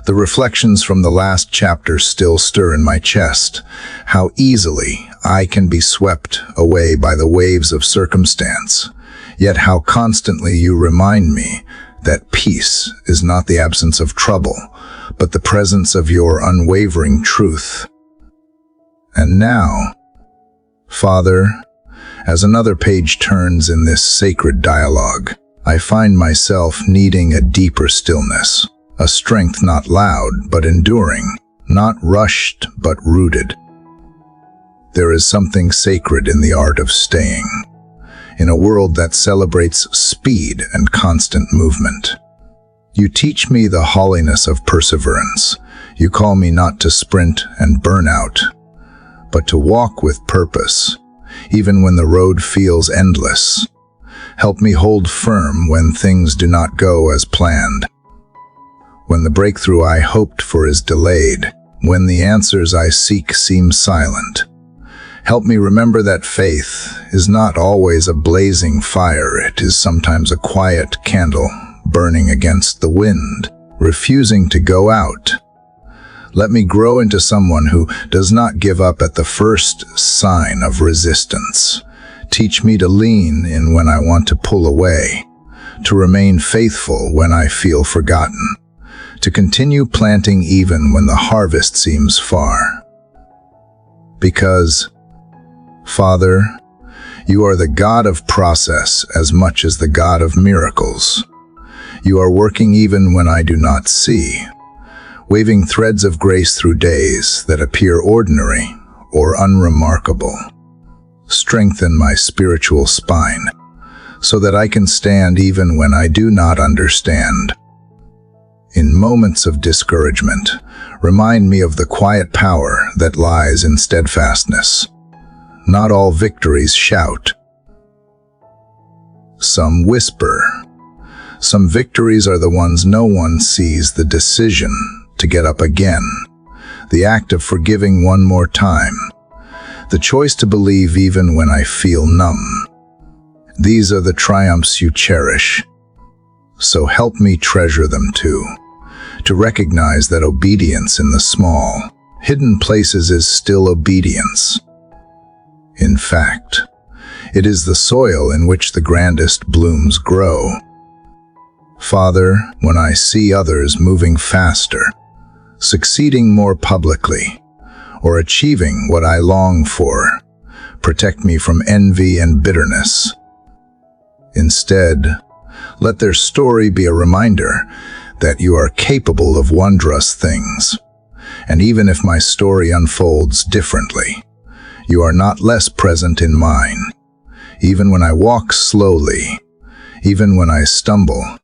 The reflections from the last chapter still stir in my chest, how easily I can be swept away by the waves of circumstance, yet how constantly you remind me that peace is not the absence of trouble, but the presence of your unwavering truth. And now, Father, as another page turns in this sacred dialogue, I find myself needing a deeper stillness, a strength not loud but enduring, not rushed but rooted. There is something sacred in the art of staying, in a world that celebrates speed and constant movement. You teach me the holiness of perseverance. You call me not to sprint and burn out, but to walk with purpose, even when the road feels endless. Help me hold firm when things do not go as planned, when the breakthrough I hoped for is delayed, when the answers I seek seem silent. Help me remember that faith is not always a blazing fire. It is sometimes a quiet candle burning against the wind, refusing to go out. Let me grow into someone who does not give up at the first sign of resistance. Teach me to lean in when I want to pull away, to remain faithful when I feel forgotten, to continue planting even when the harvest seems far. Because, Father, you are the God of process as much as the God of miracles. You are working even when I do not see, waving threads of grace through days that appear ordinary or unremarkable. Strengthen my spiritual spine so that I can stand even when I do not understand. In moments of discouragement, remind me of the quiet power that lies in steadfastness. Not all victories shout. Some whisper. Some victories are the ones no one sees: the decision to get up again, the act of forgiving one more time, the choice to believe even when I feel numb. These are the triumphs you cherish, so help me treasure them too, to recognize that obedience in the small, hidden places is still obedience. In fact, it is the soil in which the grandest blooms grow. Father, when I see others moving faster, succeeding more publicly, or achieving what I long for, protect me from envy and bitterness. Instead, let their story be a reminder that you are capable of wondrous things. And even if my story unfolds differently, you are not less present in mine. Even when I walk slowly, even when I stumble,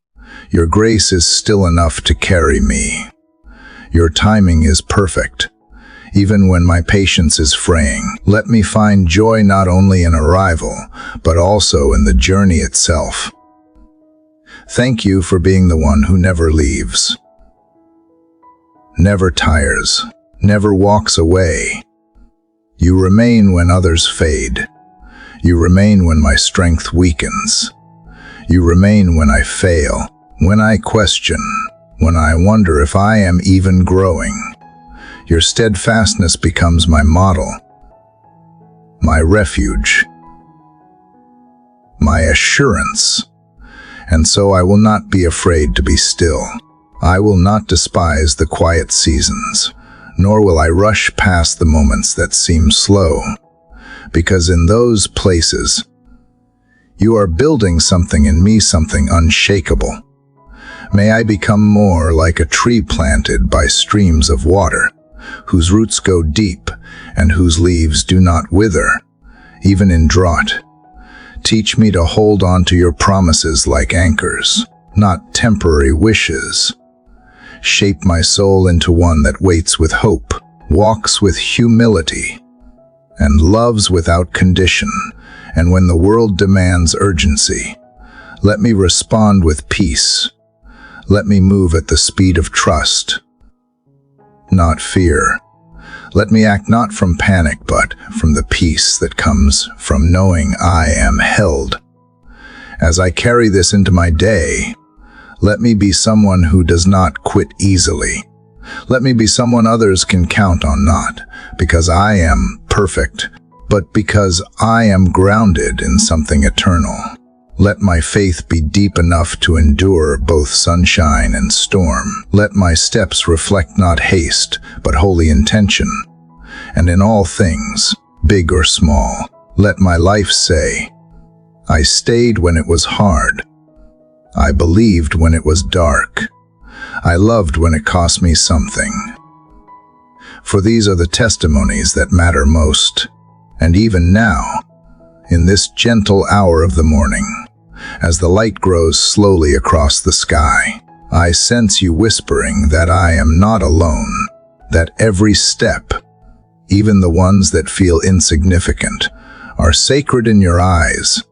your grace is still enough to carry me. Your timing is perfect. Even when my patience is fraying, let me find joy not only in arrival, but also in the journey itself. Thank you for being the one who never leaves, never tires, never walks away. You remain when others fade. You remain when my strength weakens. You remain when I fail, when I question, when I wonder if I am even growing. Your steadfastness becomes my model, my refuge, my assurance. And so I will not be afraid to be still. I will not despise the quiet seasons, nor will I rush past the moments that seem slow, because in those places, you are building something in me, something unshakable. May I become more like a tree planted by streams of water, whose roots go deep and whose leaves do not wither, even in drought. Teach me to hold on to your promises like anchors, not temporary wishes. Shape my soul into one that waits with hope, walks with humility, and loves without condition. And when the world demands urgency, let me respond with peace. Let me move at the speed of trust, not fear. Let me act not from panic, but from the peace that comes from knowing I am held. As I carry this into my day, let me be someone who does not quit easily. Let me be someone others can count on, not because I am perfect, but because I am grounded in something eternal. Let my faith be deep enough to endure both sunshine and storm. Let my steps reflect not haste, but holy intention. And in all things, big or small, let my life say, I stayed when it was hard. I believed when it was dark. I loved when it cost me something. For these are the testimonies that matter most. And even now, In this gentle hour of the morning, as the light grows slowly across the sky, I sense you whispering that I am not alone, that every step, even the ones that feel insignificant, are sacred in your eyes,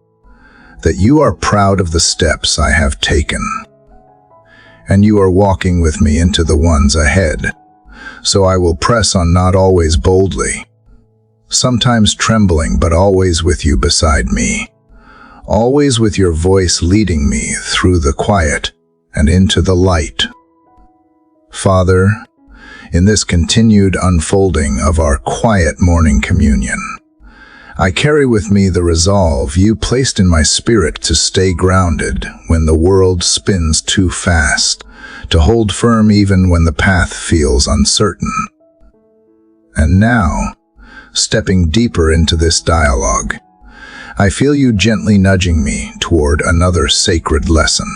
that you are proud of the steps I have taken, and you are walking with me into the ones ahead. So I will press on, not always boldly, sometimes trembling, but always with you beside me, always with your voice leading me through the quiet and into the light. Father, in this continued unfolding of our quiet morning communion, I carry with me the resolve you placed in my spirit to stay grounded when the world spins too fast, to hold firm even when the path feels uncertain. And now, stepping deeper into this dialogue, I feel you gently nudging me toward another sacred lesson: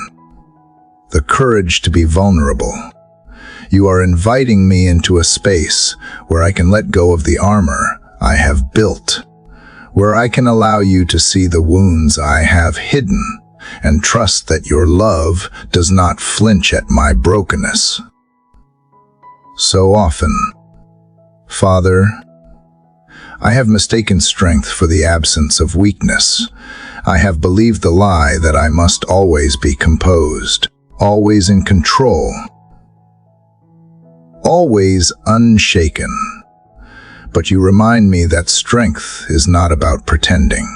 the courage to be vulnerable. You are inviting me into a space where I can let go of the armor I have built, where I can allow you to see the wounds I have hidden, and trust that your love does not flinch at my brokenness. So often, Father, I have mistaken strength for the absence of weakness. I have believed the lie that I must always be composed, always in control, always unshaken. But you remind me that strength is not about pretending.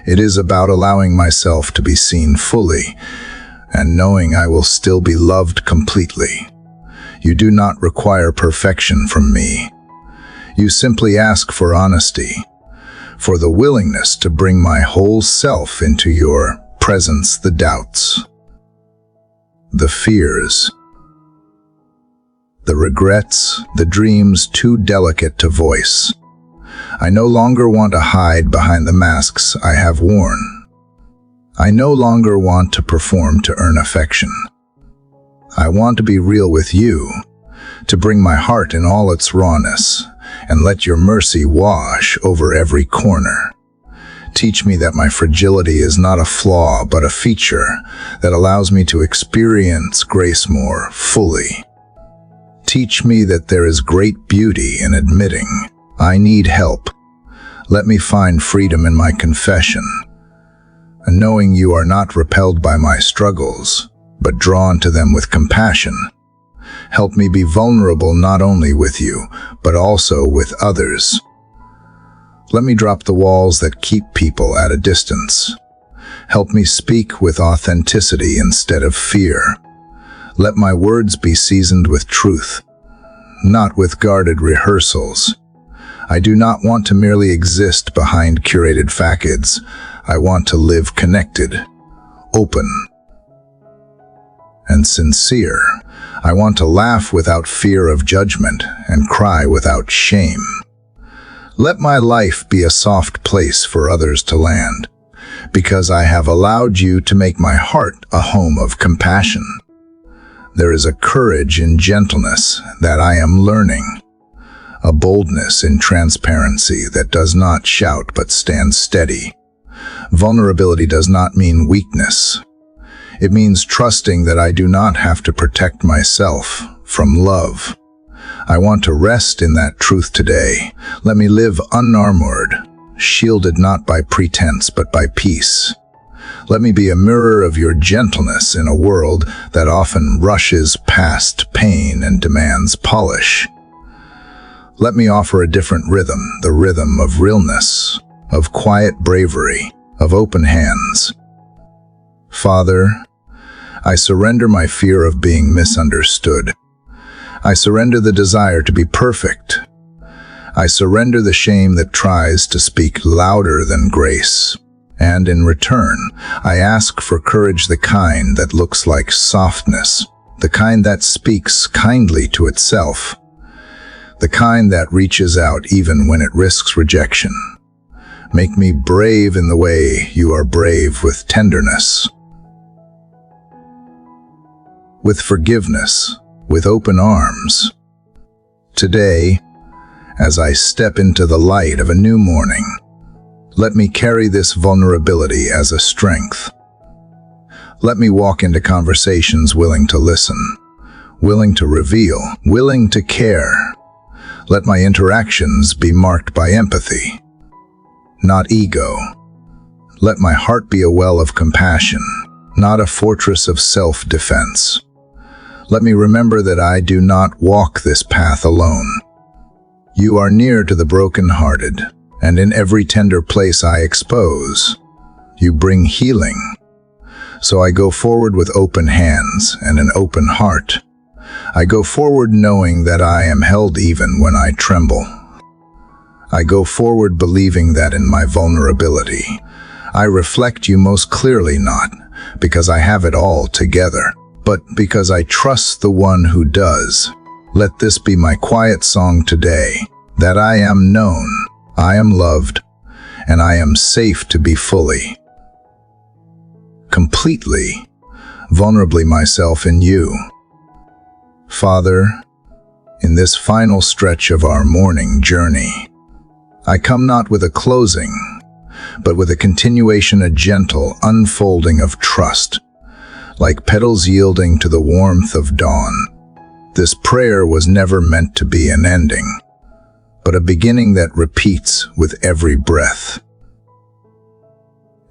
It is about allowing myself to be seen fully and knowing I will still be loved completely. You do not require perfection from me. You simply ask for honesty, for the willingness to bring my whole self into your presence, the doubts, the fears, the regrets, the dreams too delicate to voice. I no longer want to hide behind the masks I have worn. I no longer want to perform to earn affection. I want to be real with you, to bring my heart in all its rawness, and let your mercy wash over every corner. Teach me that my fragility is not a flaw, but a feature that allows me to experience grace more fully. Teach me that there is great beauty in admitting I need help. Let me find freedom in my confession, and knowing you are not repelled by my struggles, but drawn to them with compassion. Help me be vulnerable not only with you, but also with others. Let me drop the walls that keep people at a distance. Help me speak with authenticity instead of fear. Let my words be seasoned with truth, not with guarded rehearsals. I do not want to merely exist behind curated facades. I want to live connected, open, and sincere. I want to laugh without fear of judgment and cry without shame. Let my life be a soft place for others to land, because I have allowed you to make my heart a home of compassion. There is a courage in gentleness that I am learning, a boldness in transparency that does not shout but stands steady. Vulnerability does not mean weakness. It means trusting that I do not have to protect myself from love. I want to rest in that truth today. Let me live unarmored, shielded not by pretense but by peace. Let me be a mirror of your gentleness in a world that often rushes past pain and demands polish. Let me offer a different rhythm, the rhythm of realness, of quiet bravery, of open hands. Father, I surrender my fear of being misunderstood. I surrender the desire to be perfect. I surrender the shame that tries to speak louder than grace. And in return, I ask for courage, the kind that looks like softness, the kind that speaks kindly to itself, the kind that reaches out even when it risks rejection. Make me brave in the way you are brave, with tenderness, with forgiveness, with open arms. Today, as I step into the light of a new morning, Let me carry this vulnerability as a strength. Let me walk into conversations willing to listen, willing to reveal, willing to care. Let my interactions be marked by empathy, not ego. Let my heart be a well of compassion, not a fortress of self-defense. Let me remember that I do not walk this path alone. You are near to the brokenhearted, and in every tender place I expose, you bring healing. So I go forward with open hands and an open heart. I go forward knowing that I am held even when I tremble. I go forward believing that in my vulnerability, I reflect you most clearly, not because I have it all together, but because I trust the one who does. Let this be my quiet song today, that I am known, I am loved, and I am safe to be fully, completely, vulnerably myself in you. Father, in this final stretch of our morning journey, I come not with a closing, but with a continuation, a gentle unfolding of trust, like petals yielding to the warmth of dawn. This prayer was never meant to be an ending, but a beginning that repeats with every breath,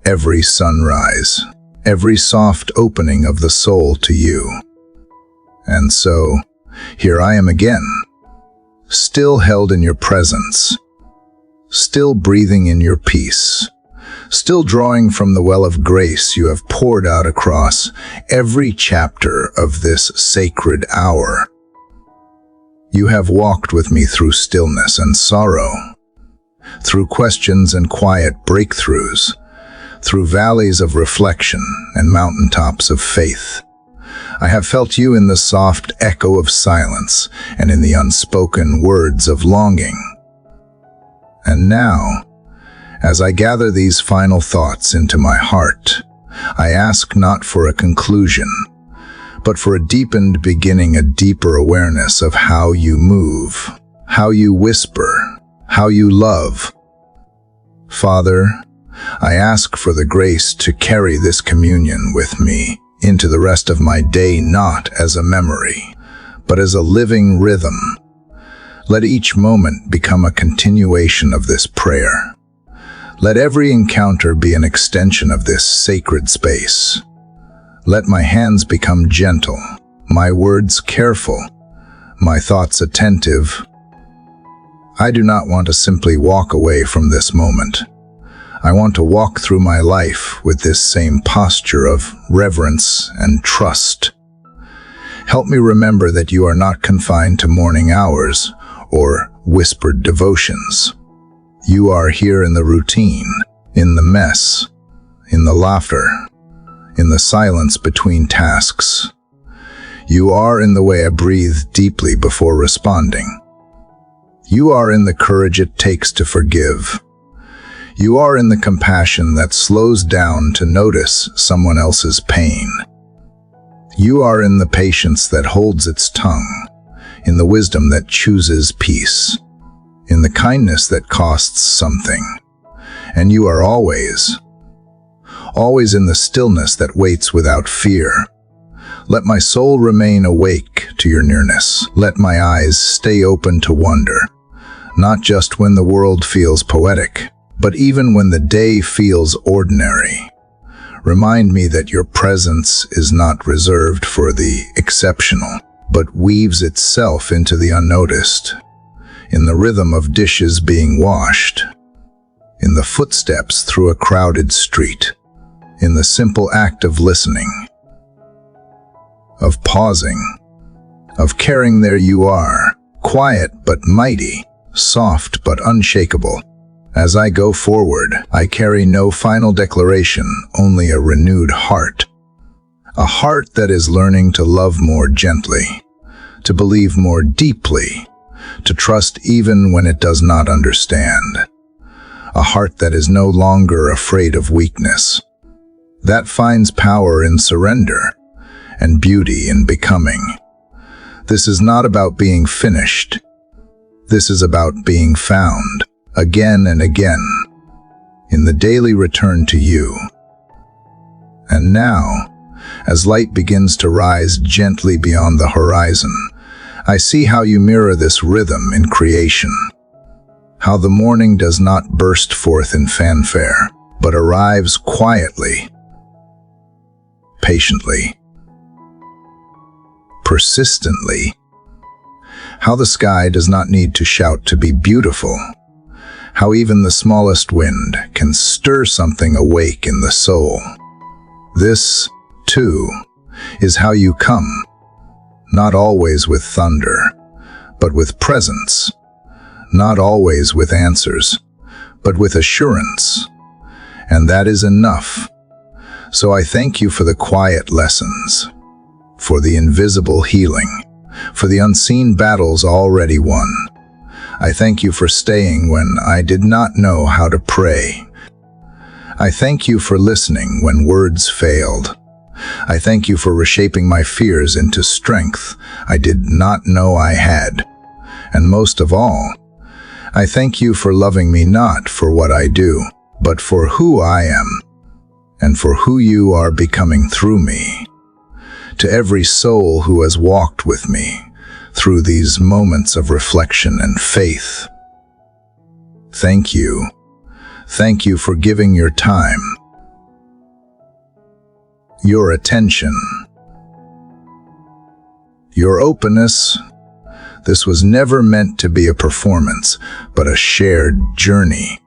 every sunrise, every soft opening of the soul to you. And so, here I am again, still held in your presence, still breathing in your peace, still drawing from the well of grace you have poured out across every chapter of this sacred hour. You have walked with me through stillness and sorrow, through questions and quiet breakthroughs, through valleys of reflection and mountaintops of faith. I have felt you in the soft echo of silence and in the unspoken words of longing. And now, as I gather these final thoughts into my heart, I ask not for a conclusion, but for a deepened beginning, a deeper awareness of how you move, how you whisper, how you love. Father, I ask for the grace to carry this communion with me into the rest of my day, not as a memory, but as a living rhythm. Let each moment become a continuation of this prayer. Let every encounter be an extension of this sacred space. Let my hands become gentle, my words careful, my thoughts attentive. I do not want to simply walk away from this moment. I want to walk through my life with this same posture of reverence and trust. Help me remember that you are not confined to morning hours or whispered devotions. You are here in the routine, in the mess, in the laughter, in the silence between tasks. You are in the way I breathe deeply before responding. You are in the courage it takes to forgive. You are in the compassion that slows down to notice someone else's pain. You are in the patience that holds its tongue, in the wisdom that chooses peace, in the kindness that costs something. And you are always in the stillness that waits without fear. Let my soul remain awake to your nearness. Let my eyes stay open to wonder, not just when the world feels poetic, but even when the day feels ordinary. Remind me that your presence is not reserved for the exceptional, but weaves itself into the unnoticed, in the rhythm of dishes being washed, in the footsteps through a crowded street, in the simple act of listening, of pausing, of caring. There you are, quiet but mighty, soft but unshakable. As I go forward, I carry no final declaration, only a renewed heart. A heart that is learning to love more gently, to believe more deeply, to trust even when it does not understand. A heart that is no longer afraid of weakness, that finds power in surrender and beauty in becoming. This is not about being finished. This is about being found, again and again, in the daily return to you. And now, as light begins to rise gently beyond the horizon, I see how you mirror this rhythm in creation. How the morning does not burst forth in fanfare, but arrives quietly, patiently, persistently. How the sky does not need to shout to be beautiful. How even the smallest wind can stir something awake in the soul. This, too, is how you come, not always with thunder, but with presence, not always with answers, but with assurance. And that is enough. So I thank you for the quiet lessons, for the invisible healing, for the unseen battles already won. I thank you for staying when I did not know how to pray. I thank you for listening when words failed. I thank you for reshaping my fears into strength I did not know I had. And most of all, I thank you for loving me not for what I do, but for who I am, and for who you are becoming through me. To every soul who has walked with me through these moments of reflection and faith, thank you. Thank you for giving your time, your attention, your openness. This was never meant to be a performance, but a shared journey.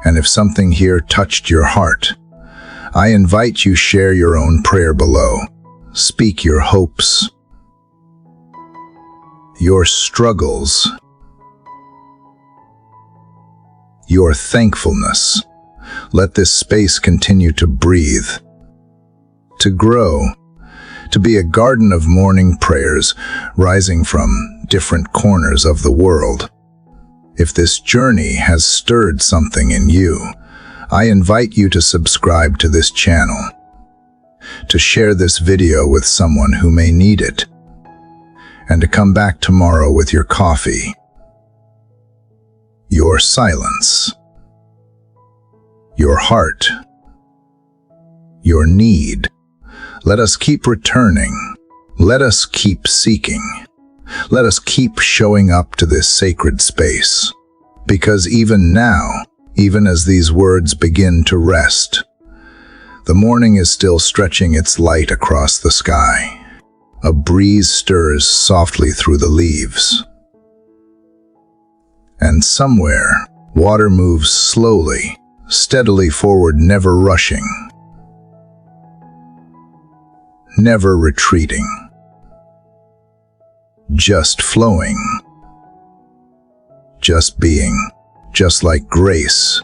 And if something here touched your heart, I invite you share your own prayer below. Speak your hopes, your struggles, your thankfulness. Let this space continue to breathe, to grow, to be a garden of morning prayers rising from different corners of the world. If this journey has stirred something in you, I invite you to subscribe to this channel, to share this video with someone who may need it, and to come back tomorrow with your coffee, your silence, your heart, your need. Let us keep returning. Let us keep seeking. Let us keep showing up to this sacred space. Because even now, even as these words begin to rest, the morning is still stretching its light across the sky. A breeze stirs softly through the leaves. And somewhere, water moves slowly, steadily forward, never rushing, never retreating, just flowing, just being, just like grace,